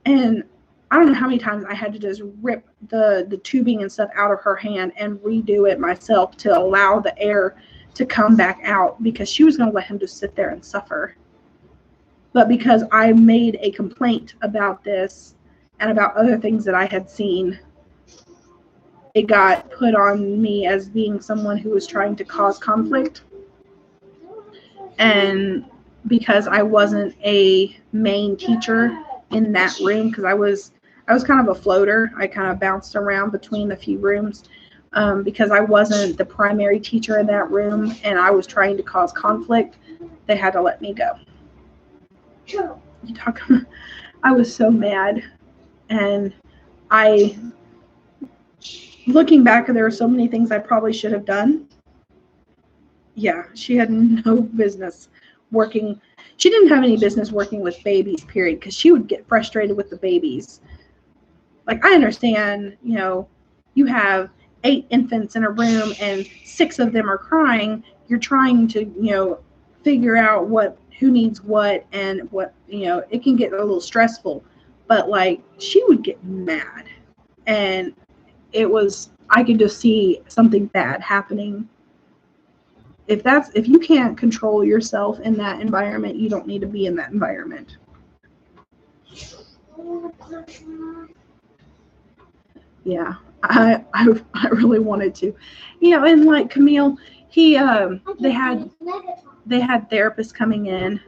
And I don't know how many times I had to just rip the tubing and stuff out of her hand and redo it myself to allow the air to come back out, because she was going to let him just sit there and suffer. But because I made a complaint about this and about other things that I had seen, it got put on me as being someone who was trying to cause conflict. And because I wasn't a main teacher in that room, because I was kind of a floater. I kind of bounced around between a few rooms, because I wasn't the primary teacher in that room and I was trying to cause conflict. They had to let me go. I was so mad. And looking back, there were so many things I probably should have done. Yeah, she had no business working. She didn't have any business working with babies, period, because she would get frustrated with the babies. Like, I understand, you know, you have 8 infants in a room and 6 of them are crying. You're trying to, you know, figure out who needs what and what, you know, it can get a little stressful. But, like, she would get mad. And I could just see something bad happening. If you can't control yourself in that environment, you don't need to be in that environment. Yeah, I really wanted to, you know, and like Camille, they had therapists coming in.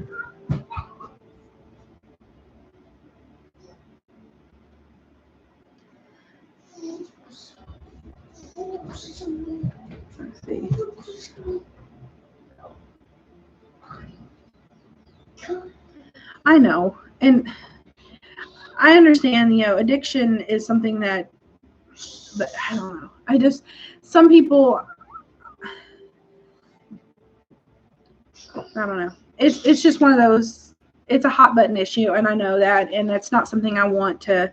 Let's see. I know, and I understand, you know, addiction is something that, but I don't know. Some people, I don't know. It's just one of those, it's a hot button issue, and I know that, and it's not something I want to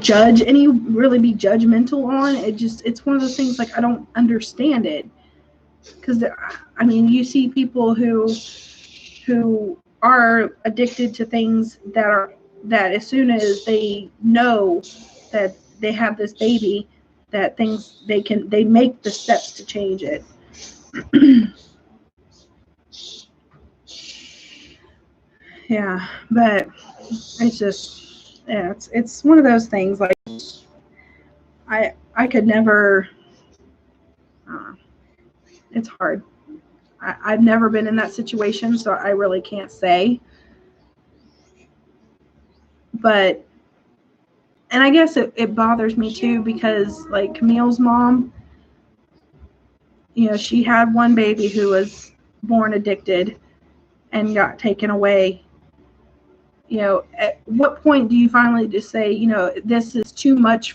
judge really be judgmental on. It's one of those things, like, I don't understand it. Because, I mean, you see people who are addicted to things that are that as soon as they know that they have this baby, that they make the steps to change it. Yeah, but it's just, yeah, it's one of those things. Like I could never. It's hard. I've never been in that situation, so I really can't say. But, and I guess it bothers me too, because like Camille's mom, she had one baby who was born addicted and got taken away. At what point do you finally just say, this is too much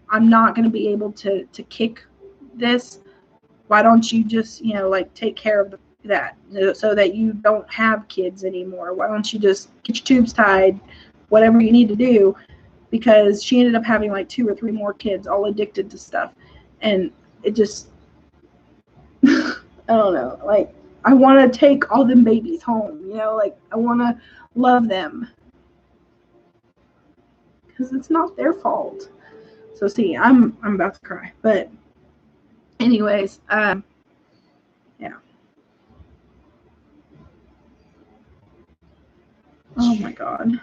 I'm not going to be able to kick this. Why don't you just, like take care of that so that you don't have kids anymore? Why don't you just get your tubes tied, whatever you need to do? Because she ended up having like 2 or 3 more kids, all addicted to stuff. And it just, I don't know. Like, I want to take all them babies home, like I want to love them. Because it's not their fault. So see, I'm about to cry. But anyways, yeah. Oh my God.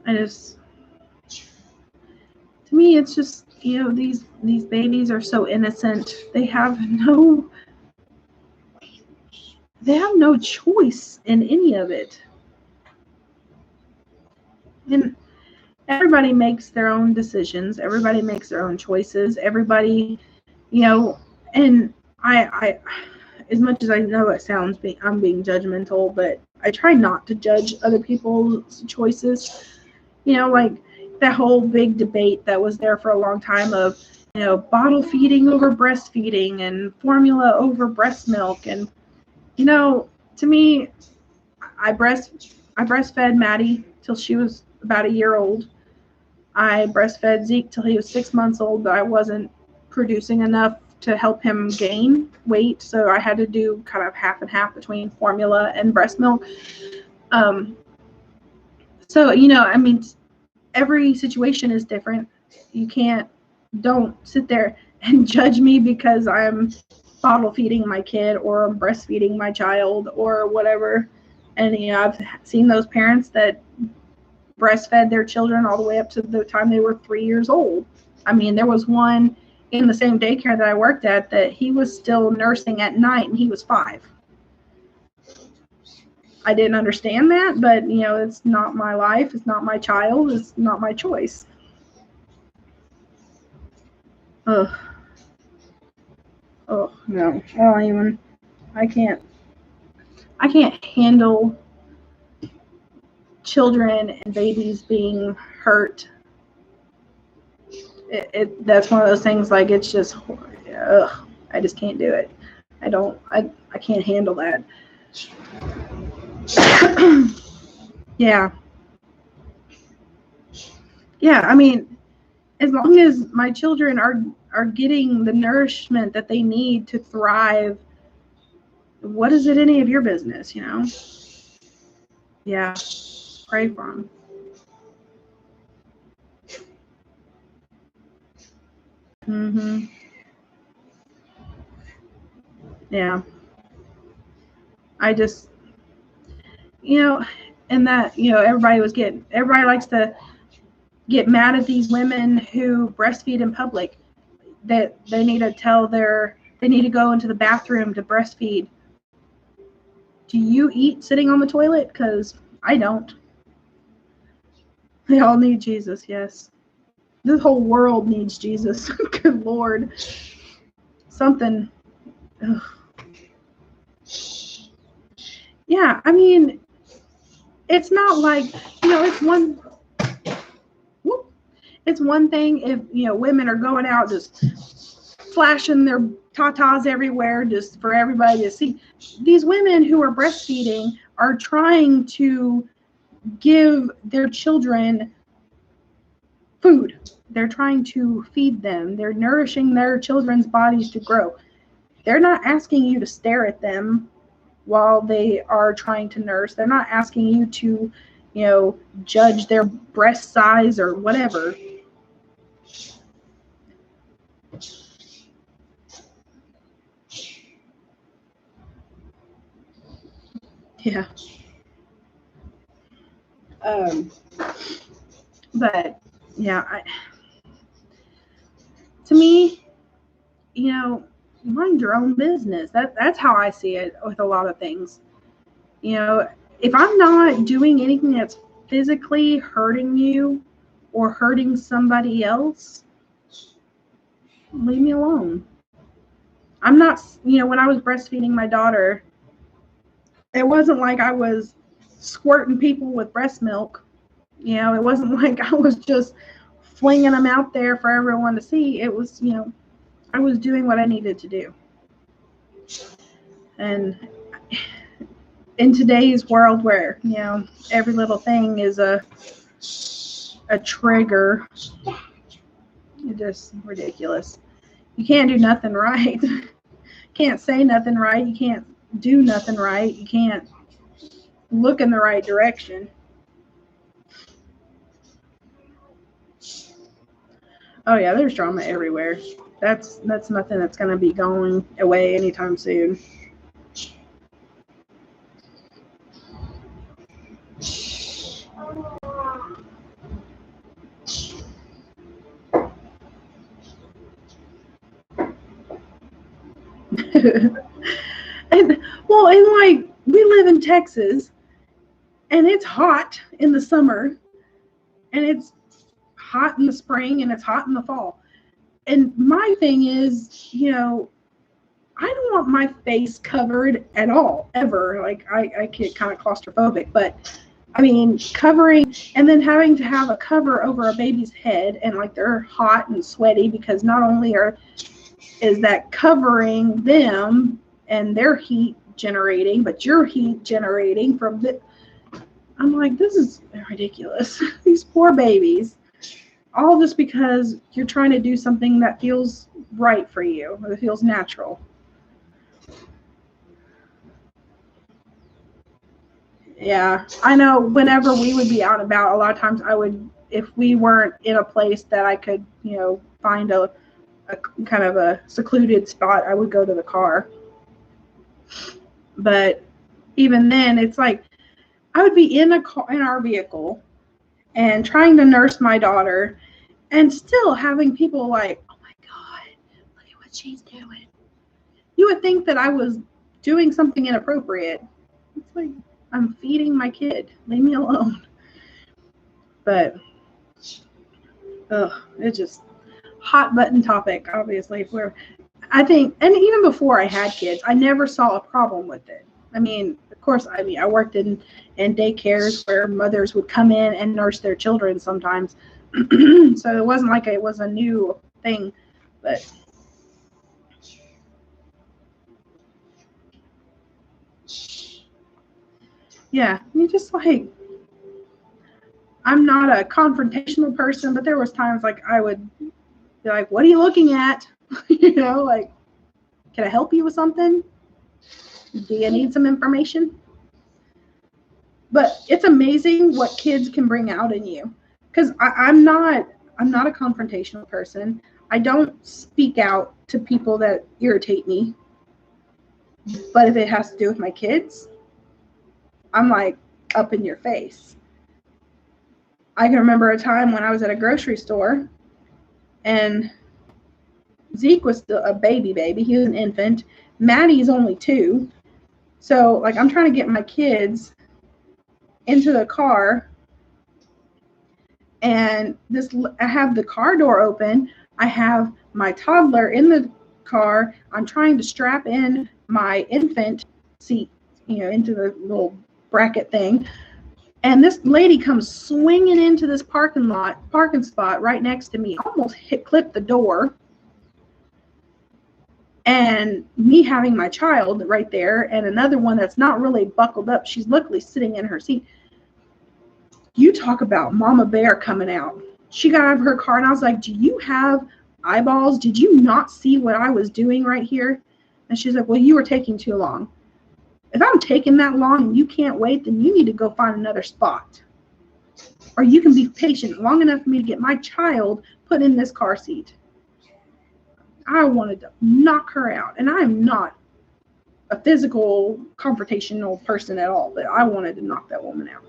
To me, it's just, these babies are so innocent. They have no choice in any of it. And everybody makes their own decisions. Everybody makes their own choices. Everybody, and I as much as I know it sounds I'm being judgmental, but I try not to judge other people's choices. Like that whole big debate that was there for a long time of, bottle feeding over breastfeeding and formula over breast milk. And, to me, I breastfed Maddie till she was about a year old. I breastfed Zeke till he was 6 months old, but I wasn't producing enough to help him gain weight, so I had to do kind of half and half between formula and breast milk. So, I mean, every situation is different. Don't sit there and judge me because I'm bottle feeding my kid or I'm breastfeeding my child or whatever. And, I've seen those parents that breastfed their children all the way up to the time they were 3 years old. I mean, there was one in the same daycare that I worked at that he was still nursing at night and he was 5. I didn't understand that, but it's not my life, it's not my child, it's not my choice. Ugh. Oh no, I can't handle children and babies being hurt. That's one of those things, like, it's just, ugh, I just can't do it. I can't handle that. Yeah. I mean, as long as my children are getting the nourishment that they need to thrive, what is it any of your business, Yeah. Pray for them. Mhm. Yeah. I just, and that, everybody likes to get mad at these women who breastfeed in public, that they need to go into the bathroom to breastfeed. Do you eat sitting on the toilet? Because I don't. They all need Jesus, yes. This whole world needs Jesus. Good Lord. Something. Ugh. Yeah, I mean, it's not like, it's one thing if, women are going out just flashing their tatas everywhere just for everybody to see. These women who are breastfeeding are trying to give their children food. They're trying to feed them. They're nourishing their children's bodies to grow. they're not asking you to stare at them while they are trying to nurse. They're not asking you to, judge their breast size or whatever. Yeah. But yeah, to me, mind your own business. That's how I see it with a lot of things. If I'm not doing anything that's physically hurting you or hurting somebody else, leave me alone. I'm not, when I was breastfeeding my daughter, it wasn't like I was squirting people with breast milk. It wasn't like I was just flinging them out there for everyone to see. It was, I was doing what I needed to do. And in today's world where, every little thing is a trigger, it's just ridiculous. You can't do nothing right. Can't say nothing right. You can't do nothing right. You can't look in the right direction. Oh yeah, there's drama everywhere. That's nothing that's going to be going away anytime soon. and like, we live in Texas, and it's hot in the summer, and it's hot in the spring, and it's hot in the fall. And my thing is, I don't want my face covered at all, ever. Like, I get kind of claustrophobic, but I mean, covering and then having to have a cover over a baby's head, and like they're hot and sweaty because not only is that covering them and their heat generating, but your heat generating from the. I'm like, this is ridiculous. These poor babies, all just because you're trying to do something that feels right for you, or that feels natural. Yeah, I know whenever we would be out and about, a lot of times I would, if we weren't in a place that I could, find a kind of a secluded spot, I would go to the car. But even then, it's like I would be in our vehicle and trying to nurse my daughter, and still having people like, oh my God, look at what she's doing. You would think that I was doing something inappropriate. It's like, I'm feeding my kid. Leave me alone. But, it's just hot button topic, obviously. I think, and even before I had kids, I never saw a problem with it. I mean, of course, I worked in daycares where mothers would come in and nurse their children sometimes. So it wasn't like it was a new thing, but yeah, you just like, I'm not a confrontational person, but there was times like I would be like, what are you looking at? Like, can I help you with something? Do you need some information? But it's amazing what kids can bring out in you. Because I'm not a confrontational person. I don't speak out to people that irritate me. But if it has to do with my kids, I'm like up in your face. I can remember a time when I was at a grocery store and Zeke was still a baby. He was an infant. Maddie's only 2. So like, I'm trying to get my kids into the car, and I have the car door open. I have my toddler in the car. I'm trying to strap in my infant seat, into the little bracket thing. And this lady comes swinging into this parking spot right next to me, almost clipped the door. And me having my child right there, and another one that's not really buckled up. She's luckily sitting in her seat. You talk about Mama Bear coming out. She got out of her car, and I was like, do you have eyeballs? Did you not see what I was doing right here? And she's like, well, you were taking too long. If I'm taking that long and you can't wait, then you need to go find another spot. Or you can be patient long enough for me to get my child put in this car seat. I wanted to knock her out. And I am not a physical, confrontational person at all, but I wanted to knock that woman out.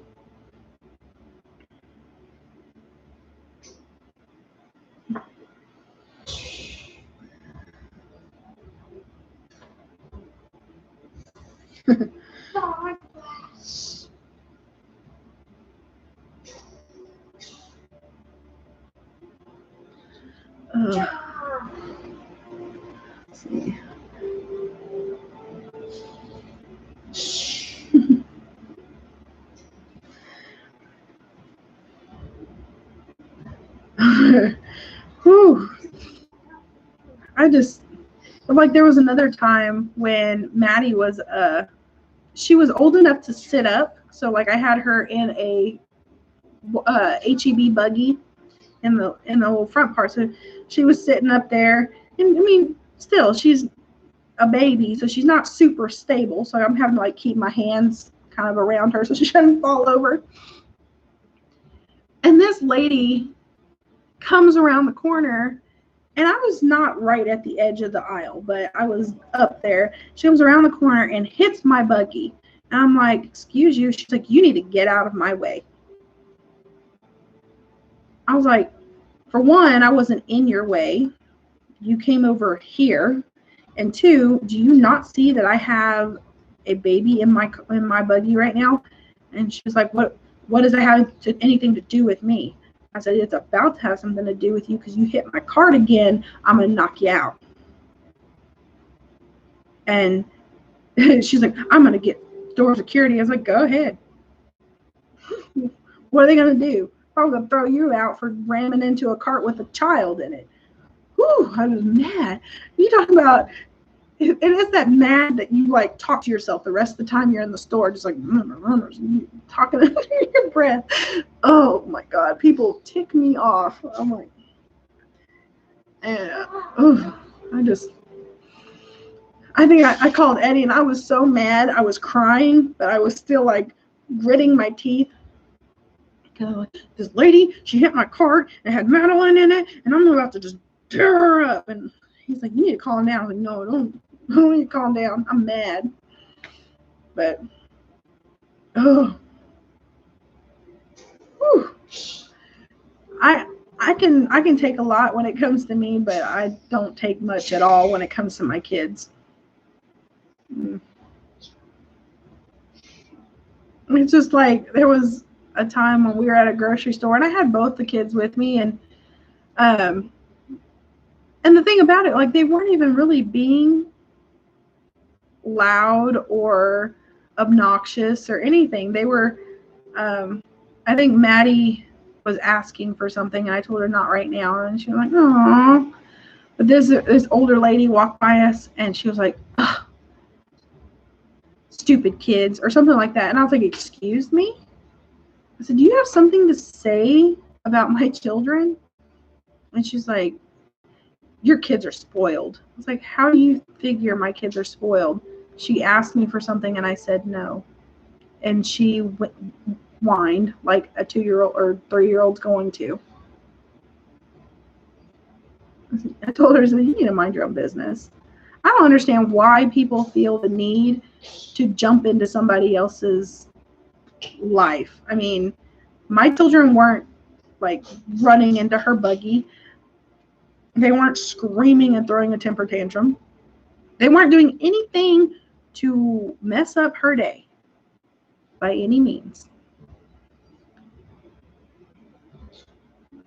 Let's see. Whew. Like there was another time when Maddie was she was old enough to sit up, so like I had her in a HEB buggy in the little front part, so she was sitting up there, and I mean still she's a baby, so she's not super stable, so I'm having to like keep my hands kind of around her so she shouldn't fall over. And this lady comes around the corner, and I was not right at the edge of the aisle, but I was up there. She comes around the corner and hits my buggy. And I'm like, excuse you. She's like, you need to get out of my way. I was like, for one, I wasn't in your way. You came over here. And two, do you not see that I have a baby in my buggy right now? And she was like, what does that have anything to do with me? I said, it's about to have something to do with you because you hit my cart again. I'm going to knock you out. And she's like, I'm going to get door security. I was like, go ahead. What are they going to do? I'm going to throw you out for ramming into a cart with a child in it. Whew, I was mad. You talk about, it is that mad that you like talk to yourself the rest of the time you're in the store, just like talking under your breath. Oh my God, people tick me off. I'm like, I think I called Eddie, and I was so mad. I was crying, but I was still like gritting my teeth. This lady, she hit my cart and had Madeline in it, and I'm about to just tear her up. And he's like, you need to calm down. I was like, no, don't need to calm down. I'm mad. But, I can take a lot when it comes to me, but I don't take much at all when it comes to my kids. It's just like there was a time when we were at a grocery store, and I had both the kids with me, and the thing about it, like they weren't even really being loud or obnoxious or anything. They were, I think Maddie was asking for something, and I told her not right now, and she was like, "Aww." But this older lady walked by us, and she was like, "Ugh, stupid kids," or something like that. And I was like, "Excuse me?" I said, "Do you have something to say about my children?" And she's like, "Your kids are spoiled." I was like, "How do you figure my kids are spoiled?" She asked me for something, and I said no. And she whined like a 2-year-old or 3-year-old's going to. I told her, I said, you need to mind your own business. I don't understand why people feel the need to jump into somebody else's life. I mean, my children weren't like running into her buggy. They weren't screaming and throwing a temper tantrum. They weren't doing anything to mess up her day by any means.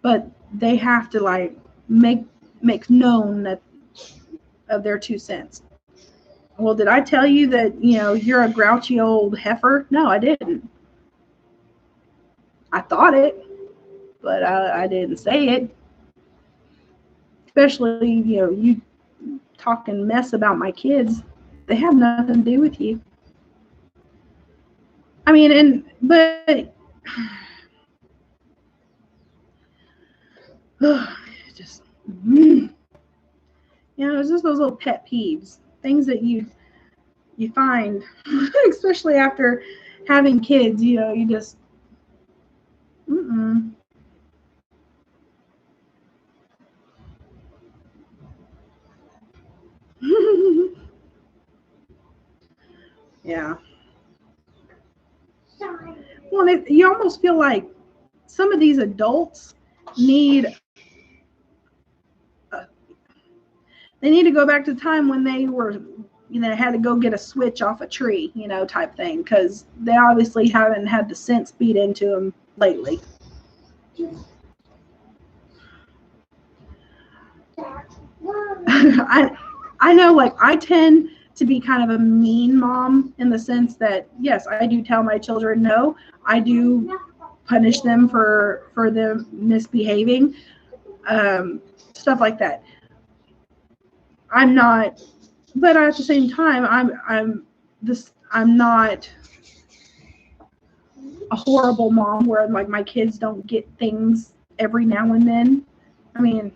But they have to like make known that of their 2 cents. Well, did I tell you that, you're a grouchy old heifer? No, I didn't. I thought it, but I didn't say it. Especially, you talking mess about my kids. They have nothing to do with you. I mean, but just, it's just those little pet peeves. things that you find, especially after having kids, you just, mm-mm. Yeah. Well, you almost feel like some of these adults need, they need to go back to the time when they were, had to go get a switch off a tree, type thing, because they obviously haven't had the sense beat into them lately. I know, like, I tend to be kind of a mean mom in the sense that, yes, I do tell my children no. I do punish them for them misbehaving, stuff like that. I'm not, but at the same time, I'm not a horrible mom where, like, my kids don't get things every now and then. I mean,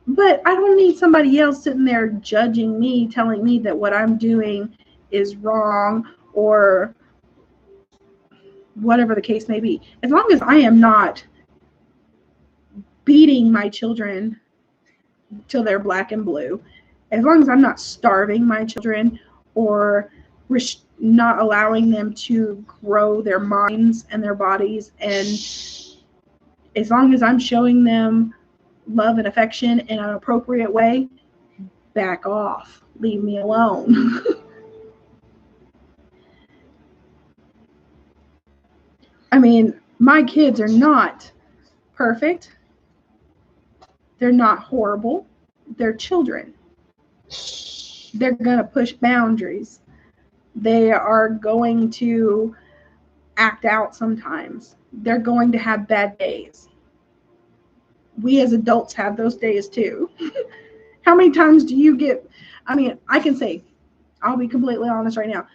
but I don't need somebody else sitting there judging me, telling me that what I'm doing is wrong or whatever the case may be. As long as I am not beating my children till they're black and blue, as long as I'm not starving my children or not allowing them to grow their minds and their bodies, and as long as I'm showing them love and affection in an appropriate way, back off, leave me alone. I mean, my kids are not perfect. They're not horrible. They're children. They're going to push boundaries. They are going to act out sometimes. They're going to have bad days. We as adults have those days too. How many times do you get, I mean, I can say, I'll be completely honest right now.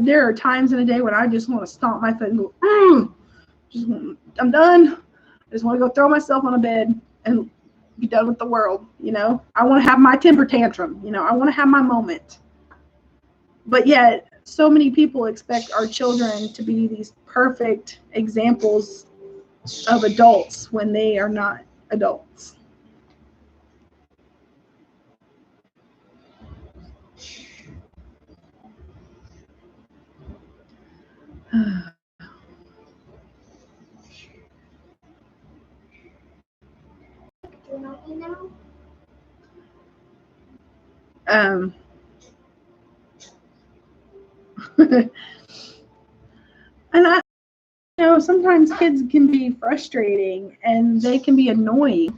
There are times in a day when I just want to stomp my foot and go, I'm done. I just want to go throw myself on a bed and be done with the world. I want to have my temper tantrum. I want to have my moment. But yet, so many people expect our children to be these perfect examples of adults when they are not adults. And sometimes kids can be frustrating and they can be annoying.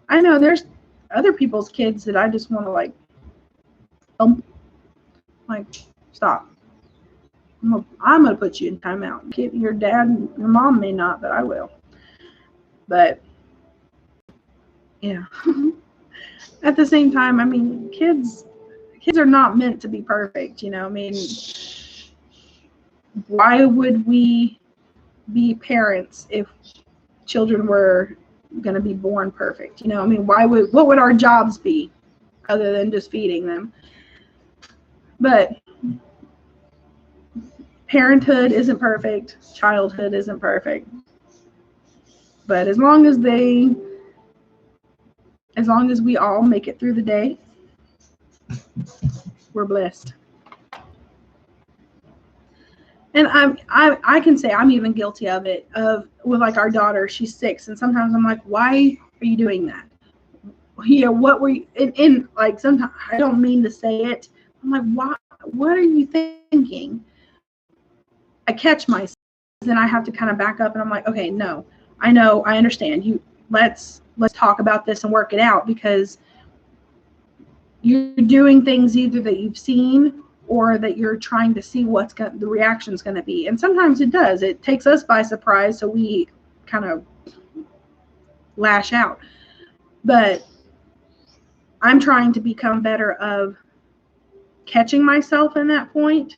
I know there's other people's kids that I just want to stop. I'm gonna put you in timeout. Your dad and your mom may not, but I will. But yeah. At the same time, I mean, kids are not meant to be perfect. I mean, why would we be parents if children were going to be born perfect? I mean, what would our jobs be other than just feeding them? But parenthood isn't perfect. Childhood isn't perfect. But as long as we all make it through the day, we're blessed. And I can say I'm even guilty of it. With like our daughter, she's 6, and sometimes I'm like, why are you doing that? What were you? And like sometimes I don't mean to say it. I'm like, why? What are you thinking? I catch myself, then I have to kind of back up, and I'm like, okay, no, I know, I understand. Let's talk about this and work it out, because you're doing things either that you've seen or that you're trying to see the reaction's going to be. And sometimes it does. It takes us by surprise, so we kind of lash out. But I'm trying to become better of catching myself in that point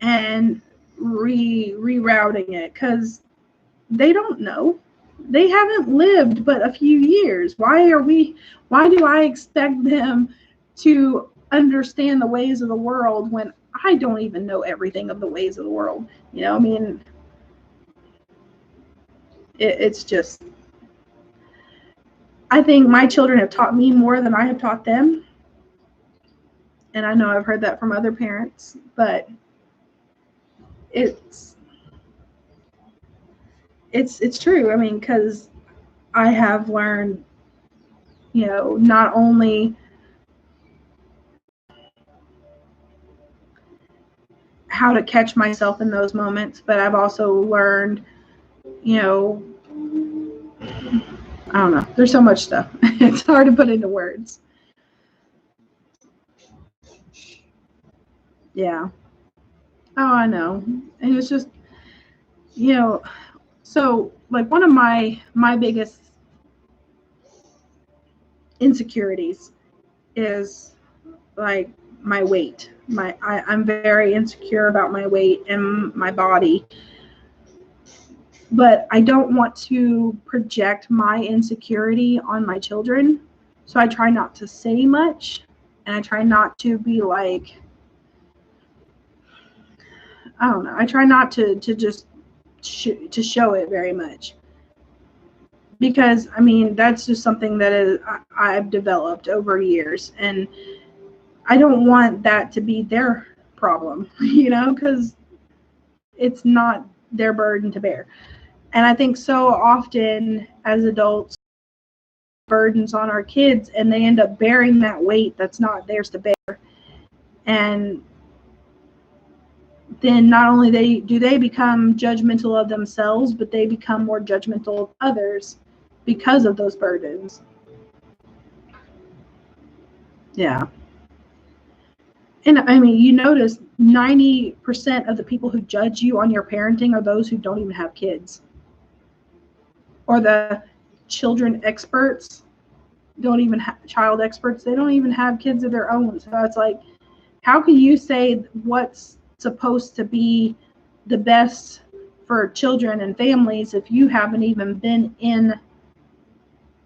and rerouting it, because they don't know. They haven't lived but a few years. Why do I expect them to understand the ways of the world when I don't even know everything of the ways of the world? You know, I mean, it's just, I think my children have taught me more than I have taught them. And I know I've heard that from other parents, but it's true. I mean, because I have learned, you know, not only how to catch myself in those moments, but I've also learned, you know, I don't know. There's so much stuff. It's hard to put into words. Yeah. Oh, I know. And it's just, you know, so like one of my biggest insecurities is like my weight. I'm very insecure about my weight and my body. But I don't want to project my insecurity on my children. So I try not to say much, and I try not to be like, I don't know. I try not to just to show it very much, because I mean that's just something that I've developed over years, and I don't want that to be their problem, you know, because it's not their burden to bear. And I think so often as adults, burdens on our kids, and they end up bearing that weight that's not theirs to bear. And then not only they become judgmental of themselves, but they become more judgmental of others because of those burdens. Yeah. And I mean, you notice 90% of the people who judge you on your parenting are those who don't even have kids. Or the children experts don't even have child experts. They don't even have kids of their own. So it's like, how can you say what's supposed to be the best for children and families if you haven't even been in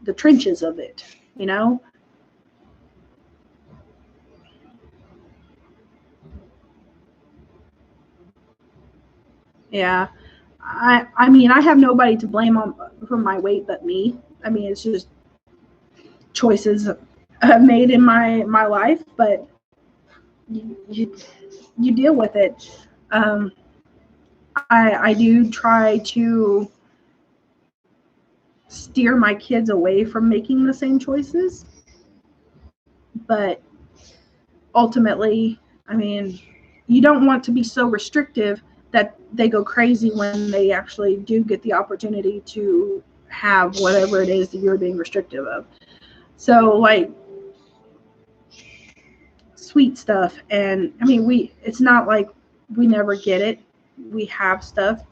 the trenches of it, you know? Yeah. I mean, I have nobody to blame on for my weight but me. I mean, it's just choices I've made in my life, but you, you deal with it. Um, I do try to steer my kids away from making the same choices, but ultimately, I mean, you don't want to be so restrictive that they go crazy when they actually do get the opportunity to have whatever it is that you're being restrictive of. So like sweet stuff, and I mean, it's not like we never get it. We have stuff,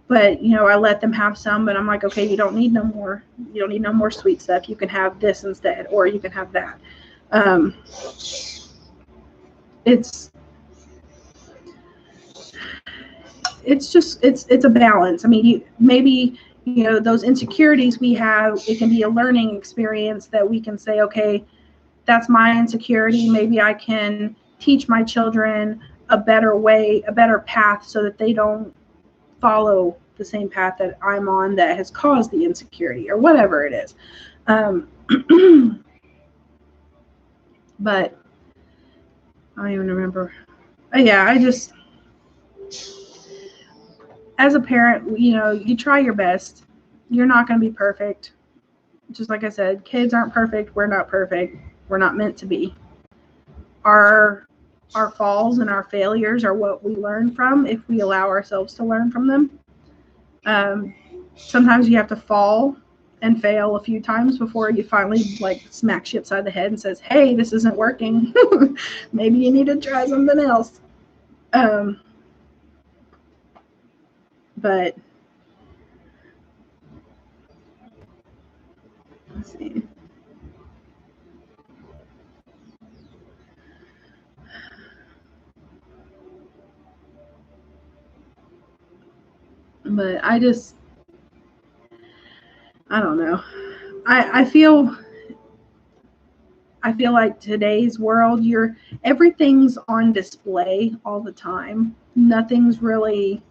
but you know, I let them have some, but I'm like, okay, you don't need no more. You don't need no more sweet stuff. You can have this instead, or you can have that. Um, it's just it's a balance. I mean, maybe you know those insecurities we have. It can be a learning experience that we can say, okay, that's my insecurity. Maybe I can teach my children a better way, a better path, so that they don't follow the same path that I'm on that has caused the insecurity or whatever it is. Um, but I don't even remember. Yeah, I just, as a parent, you know, you try your best. You're not going to be perfect. Just like I said, kids aren't perfect. We're not perfect. We're not meant to be. Our falls and our failures are what we learn from if we allow ourselves to learn from them. Sometimes you have to fall and fail a few times before you finally like smacks you upside the head and says, "Hey, this isn't working. Maybe you need to try something else." Um, but let's see. But I just I don't know. I feel like today's world, everything's on display all the time. Nothing's really,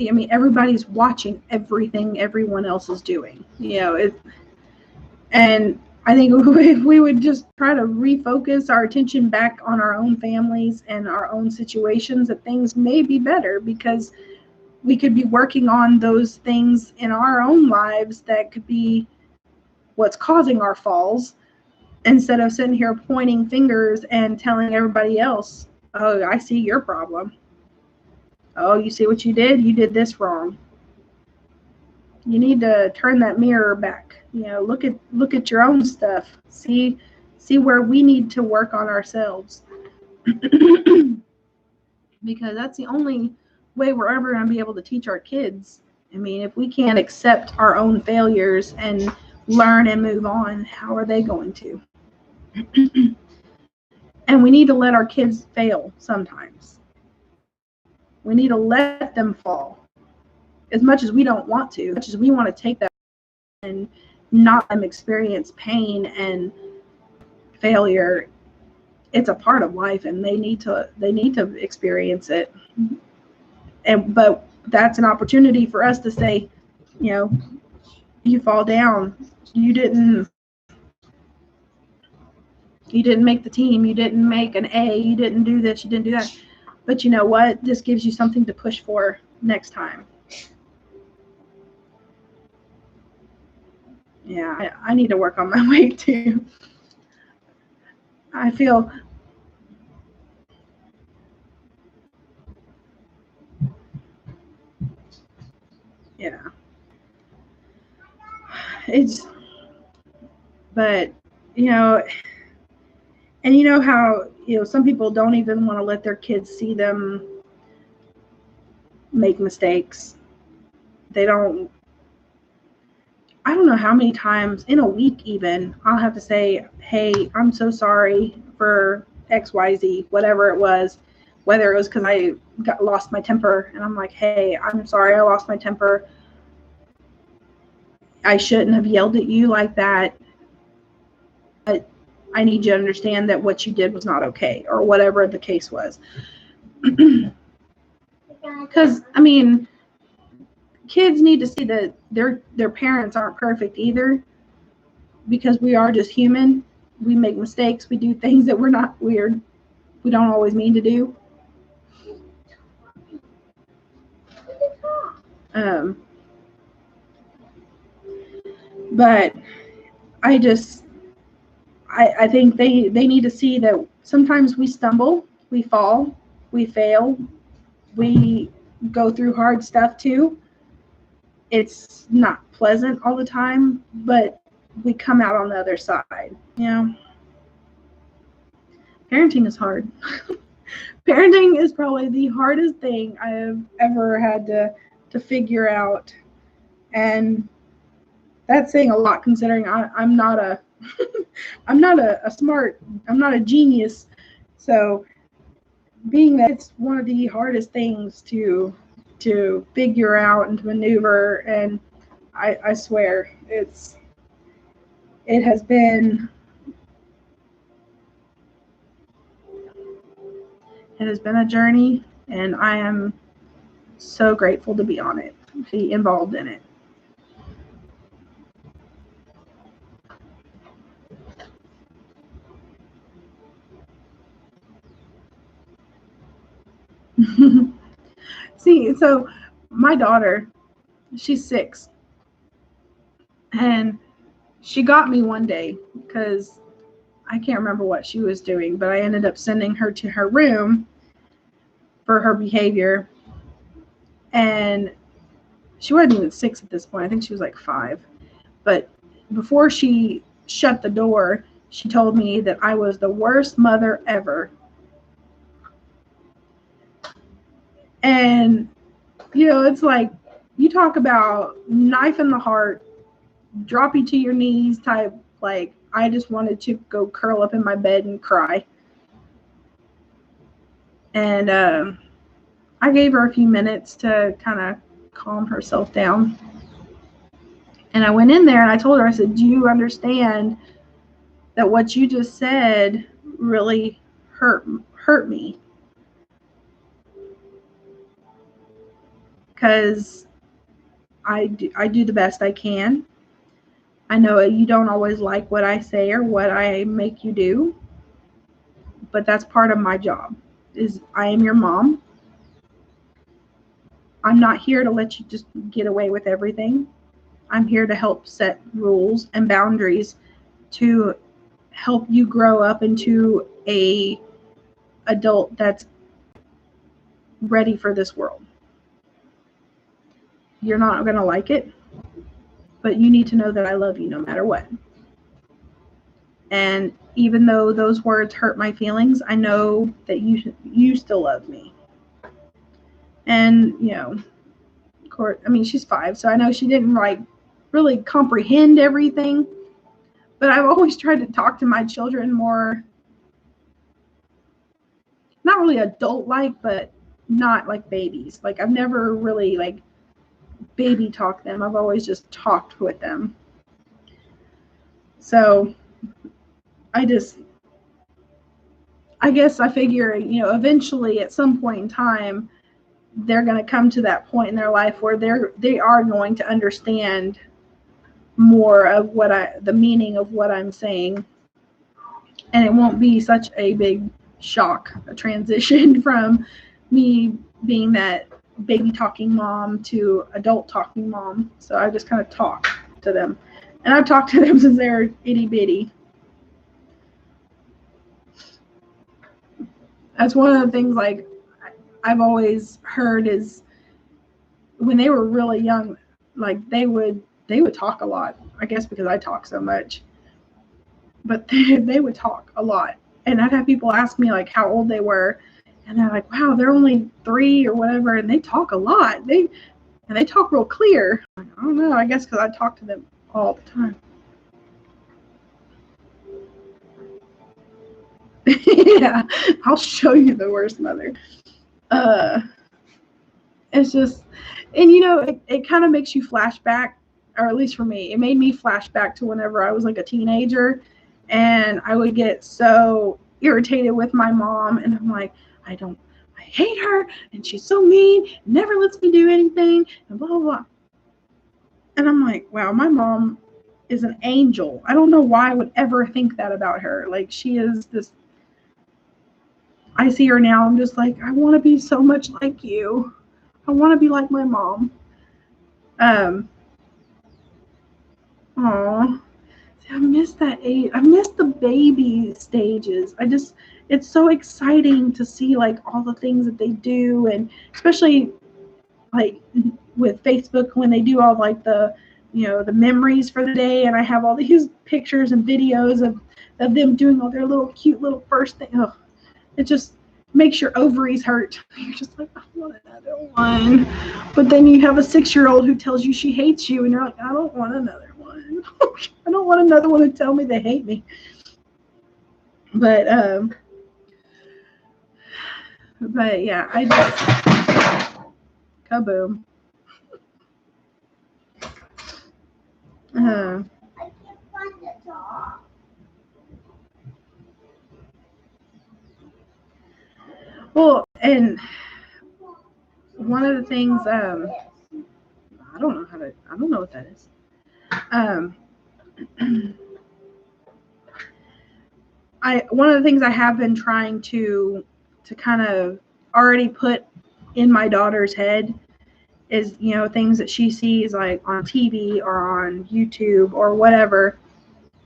I mean, everybody's watching everything everyone else is doing. And I think if we would just try to refocus our attention back on our own families and our own situations, that things may be better, because we could be working on those things in our own lives that could be what's causing our falls, instead of sitting here pointing fingers and telling everybody else, oh, I see your problem. Oh, you see what you did? You did this wrong. You need to turn that mirror back. Look at your own stuff. See where we need to work on ourselves. Because that's the only way we're ever going to be able to teach our kids. I mean, if we can't accept our own failures and learn and move on, how are they going to? And we need to let our kids fail sometimes. We need to let them fall. As much as we don't want to, as much as we want to take that and not let them experience pain and failure, it's a part of life, and they need to experience it. But that's an opportunity for us to say, you fall down, you didn't make the team, you didn't make an A, you didn't do this, you didn't do that. But you know what? This gives you something to push for next time. Yeah, I need to work on my weight too. I feel but and you know how some people don't even want to let their kids see them make mistakes. I don't know how many times in a week even I'll have to say, hey, I'm so sorry for XYZ, whatever it was, whether it was because I lost my temper, and I'm like, hey, I'm sorry I lost my temper. I shouldn't have yelled at you like that, but I need you to understand that what you did was not okay, or whatever the case was. Because, I mean, kids need to see that their parents aren't perfect either, because we are just human. We make mistakes. We do things that we don't always mean to do. But I think they need to see that sometimes we stumble, we fall, we fail, we go through hard stuff too. It's not pleasant all the time, but we come out on the other side. Parenting is hard. Parenting is probably the hardest thing I have ever had to figure out, and that's saying a lot, considering I'm not a I'm not a genius. So being that it's one of the hardest things to figure out and to maneuver, and I swear it has been a journey, and I am so grateful to be on it, to be involved in it. See, so my daughter, she's 6, and she got me one day because I can't remember what she was doing, but I ended up sending her to her room for her behavior. And she wasn't even 6 at this point. I think she was like 5. But before she shut the door, she told me that I was the worst mother ever. And, it's like, you talk about knife in the heart, drop you to your knees type, like, I just wanted to go curl up in my bed and cry. And I gave her a few minutes to kind of calm herself down. And I went in there and I told her, I said, do you understand that what you just said really hurt me? Because I do the best I can. I know you don't always like what I say or what I make you do, but that's part of my job. Is I am your mom. I'm not here to let you just get away with everything. I'm here to help set rules and boundaries to help you grow up into a adult that's ready for this world. You're not going to like it, but you need to know that I love you no matter what. And even though those words hurt my feelings, I know that you still love me. And, you know, of course, I mean, she's 5, so I know she didn't like really comprehend everything. But I've always tried to talk to my children more, not really adult-like, but not like babies. Like, I've never really like baby talked them. I've always just talked with them. So I guess I figure, you know, eventually at some point in time, they're going to come to that point in their life where they are going to understand more of the meaning of what I'm saying. And it won't be such a big shock, a transition from me being that baby talking mom to adult talking mom. So I just kind of talk to them. And I've talked to them since they're itty bitty. That's one of the things like I've always heard is when they were really young, like they would talk a lot. I guess because I talk so much. But they would talk a lot. And I'd have people ask me like how old they were. And they're like, wow, they're only 3 or whatever. And they talk a lot. They talk real clear. I don't know. I guess because I talk to them all the time. Yeah, I'll show you the worst mother. It's just, and you know, it kind of makes you flash back, or at least for me, it made me flash back to whenever I was like a teenager. And I would get so irritated with my mom. And I'm like, I hate her. And she's so mean. Never lets me do anything. And blah, blah, blah. And I'm like, wow, my mom is an angel. I don't know why I would ever think that about her. Like, she is this. I see her now. I'm just like, I want to be so much like you. I want to be like my mom. Aw. I miss that age. I miss the baby stages. It's so exciting to see like all the things that they do, and especially like with Facebook when they do all like the, you know, the memories for the day, and I have all these pictures and videos of them doing all their little cute little first thing. Ugh. It just makes your ovaries hurt. You're just like, I want another one. But then you have a 6-year-old who tells you she hates you, and you're like, I don't want another one. I don't want another one to tell me they hate me. But yeah, I just kaboom. I can't find the dog. Well, and one of the things I don't know what that is. One of the things I have been trying to kind of already put in my daughter's head is, you know, things that she sees like on TV or on YouTube or whatever,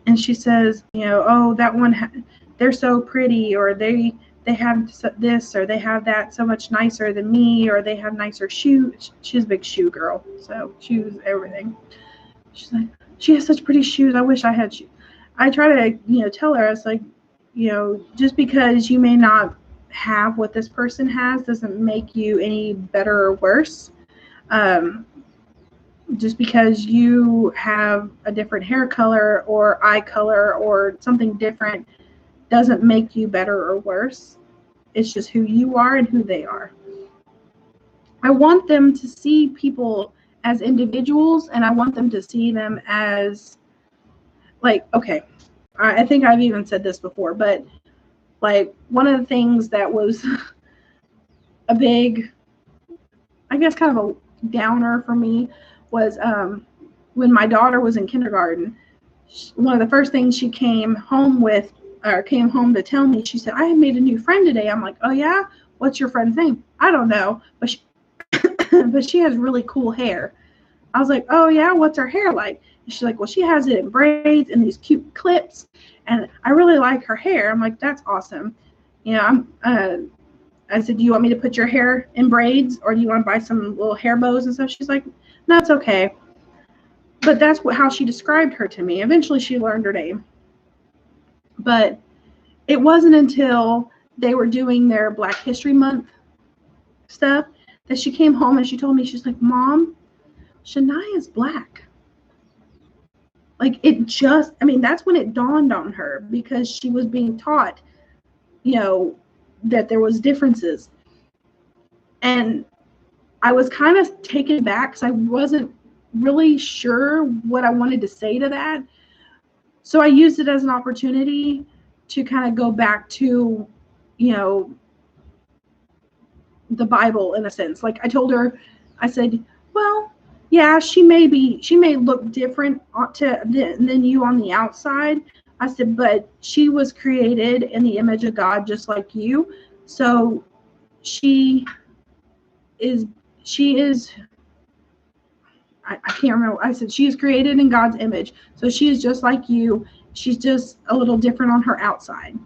and she says, you know, oh, that one, they're so pretty, or they have this, or they have that so much nicer than me, or they have nicer shoes. She's a big shoe girl, so shoes, everything. She's like, she has such pretty shoes. I wish I had shoes. I try to, you know, tell her, it's like, you know, just because you may not have what this person has doesn't make you any better or worse. Just because you have a different hair color or eye color or something different doesn't make you better or worse. It's just who you are and who they are. I want them to see people as individuals, and I want them to see them as, like, okay, I think I've even said this before, but like one of the things that was a big, I guess, kind of a downer for me was when my daughter was in kindergarten. One of the first things she came home to tell me, she said, I have made a new friend today. I'm like, oh yeah? What's your friend's name? I don't know, but but she has really cool hair. I was like, oh yeah, what's her hair like? And she's like, well, she has it in braids and these cute clips, and I really like her hair. I'm like, that's awesome. You know, I said, do you want me to put your hair in braids, or do you want to buy some little hair bows and stuff? She's like, no, it's okay. But that's how she described her to me. Eventually she learned her name. But it wasn't until they were doing their Black History Month stuff that she came home and she told me, she's like, Mom, Shania's Black. Like, it just, I mean, that's when it dawned on her, because she was being taught, you know, that there was differences. And I was kind of taken back because I wasn't really sure what I wanted to say to that. So I used it as an opportunity to kind of go back to, you know, the Bible in a sense. Like I told her, I said, well, yeah, she may look different than you on the outside. I said, but she was created in the image of God just like you. So she is I can't remember. I said, she is created in God's image. So she is just like you. She's just a little different on her outside.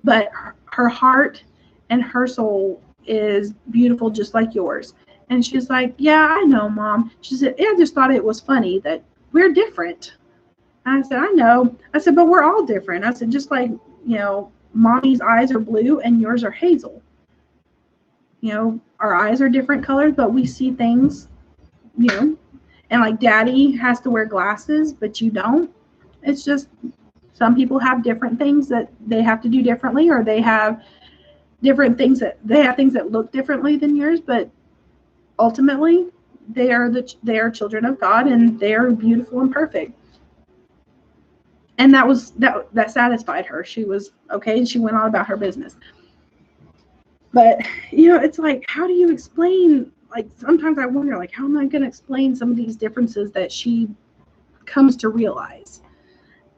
But her heart and her soul is beautiful just like yours. And she's like, yeah, I know, Mom. She said, I just thought it was funny that we're different. And I said, I know. I said, but we're all different. I said, just like, you know, Mommy's eyes are blue and yours are hazel. You know, our eyes are different colors, but we see things, you know. And like Daddy has to wear glasses, but you don't. It's just some people have different things that they have to do differently, or they have different things that look differently than yours, but ultimately they are children of God, and they are beautiful and perfect. And that satisfied her. She was okay, and she went on about her business. But you know, it's like, how do you explain, like sometimes I wonder, like, how am I going to explain some of these differences that she comes to realize?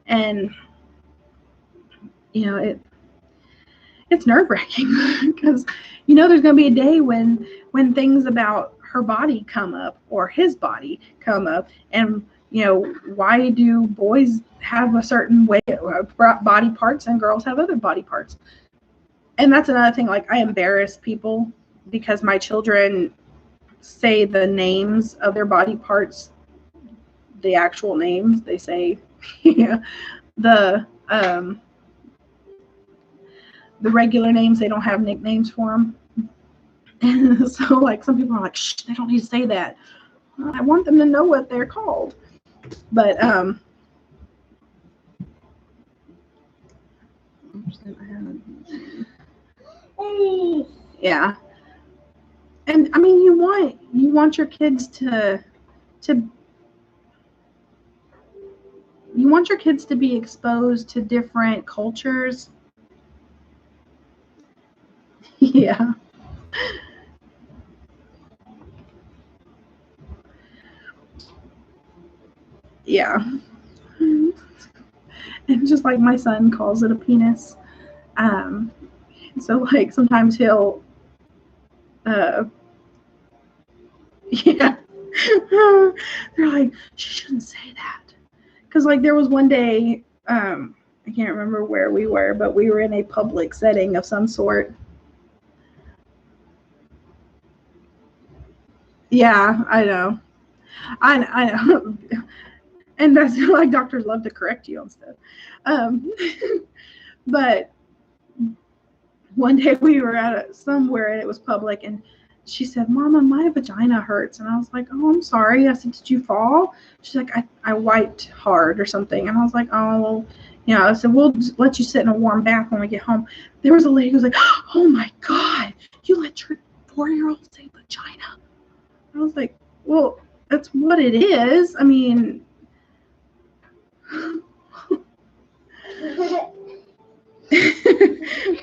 And you know, it's nerve-wracking because you know there's going to be a day when things about her body come up or his body come up, and you know, why do boys have a certain way of body parts and girls have other body parts? And that's another thing, like I embarrass people because my children say the names of their body parts, the actual names. They say the regular names. They don't have nicknames for them. And so like some people are like, shh, they don't need to say that. Well, I want them to know what they're called. But yeah. And I mean, you want your kids to be exposed to different cultures. Yeah. Yeah. And just like my son calls it a penis. So like sometimes he'll yeah. They're like, she shouldn't say that. Because like there was one day, I can't remember where we were, but we were in a public setting of some sort. Yeah, I know. I know. And that's like doctors love to correct you on stuff. But one day we were at somewhere and it was public, and she said, Mama, my vagina hurts. And I was like, oh, I'm sorry. I said, did you fall? She's like, I wiped hard or something. And I was like, oh, well, you know, I said, we'll just let you sit in a warm bath when we get home. There was a lady who was like, oh my God, you let your 4-year-old say vagina. I was like, well, that's what it is. I mean,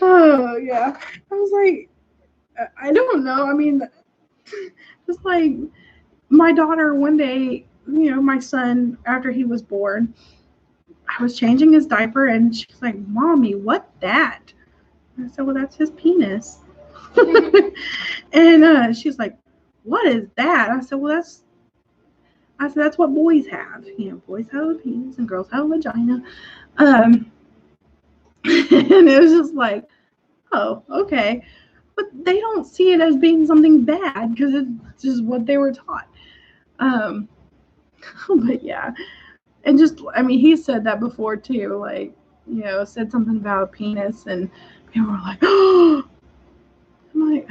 oh yeah. I was like, I don't know. I mean, just like my daughter one day, my son, after he was born, I was changing his diaper and she's like, Mommy, what that? I said, well, that's his penis. And she's like, what is that? I said, well, that's what boys have. Boys have a penis and girls have a vagina. And it was just like, oh, okay. But they don't see it as being something bad because it's just what they were taught. But yeah. And just, I mean, he said that before too, like, said something about a penis and people were like, oh, I'm like,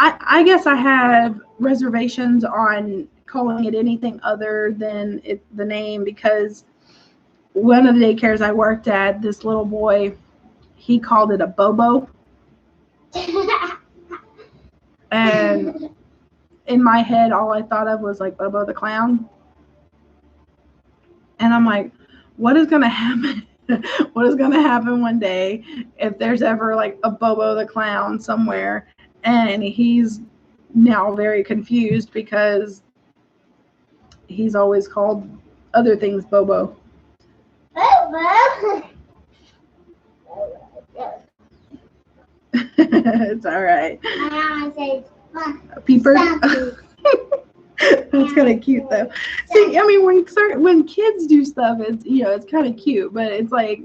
I guess I have reservations on calling it anything other than the name, because one of the daycares I worked at, this little boy, he called it a bobo. And in my head, all I thought of was like Bobo the Clown. And I'm like, what is going to happen? What is going to happen one day if there's ever like a Bobo the Clown somewhere? And he's now very confused because he's always called other things Bobo. It's all right. My mama says, Peeper. That's kind of cute though. See, I mean, when kids do stuff, it's it's kind of cute, but it's like,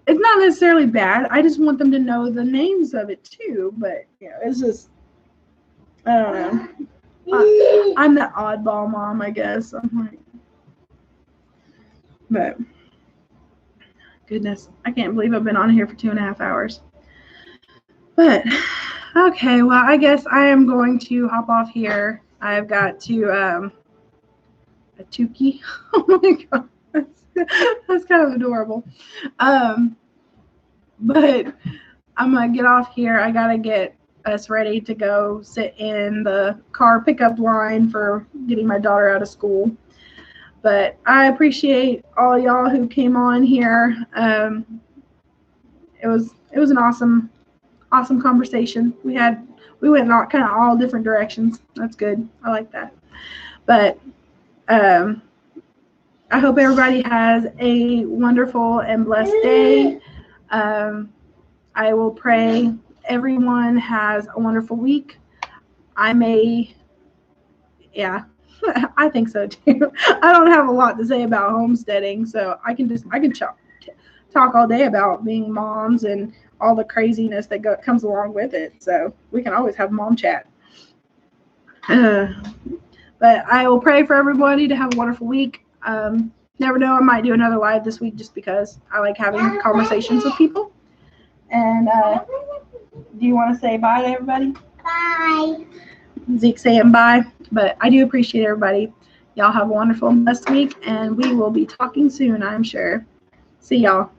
it's not necessarily bad. I just want them to know the names of it too. But it's just, I don't know. I'm the oddball mom, I guess. I'm like, but goodness, I can't believe I've been on here for 2.5 hours. But okay, well, I guess I am going to hop off here. I've got to a Tukey. Oh my god, that's kind of adorable. But I'm gonna get off here. I gotta get us ready to go sit in the car pickup line for getting my daughter out of school. But I appreciate all y'all who came on here. It was an awesome conversation. We went in kind of all different directions. That's good. I like that. But I hope everybody has a wonderful and blessed day. I will pray everyone has a wonderful week. I think so too. I don't have a lot to say about homesteading, so I can talk all day about being moms and all the craziness that comes along with it. So we can always have mom chat. But I will pray for everybody to have a wonderful week. Never know, I might do another live this week just because I like having conversations with people. And do you want to say bye to everybody? bye. Zeke saying bye. But I do appreciate everybody. Y'all have a wonderful and blessed week, and we will be talking soon, I'm sure. See y'all.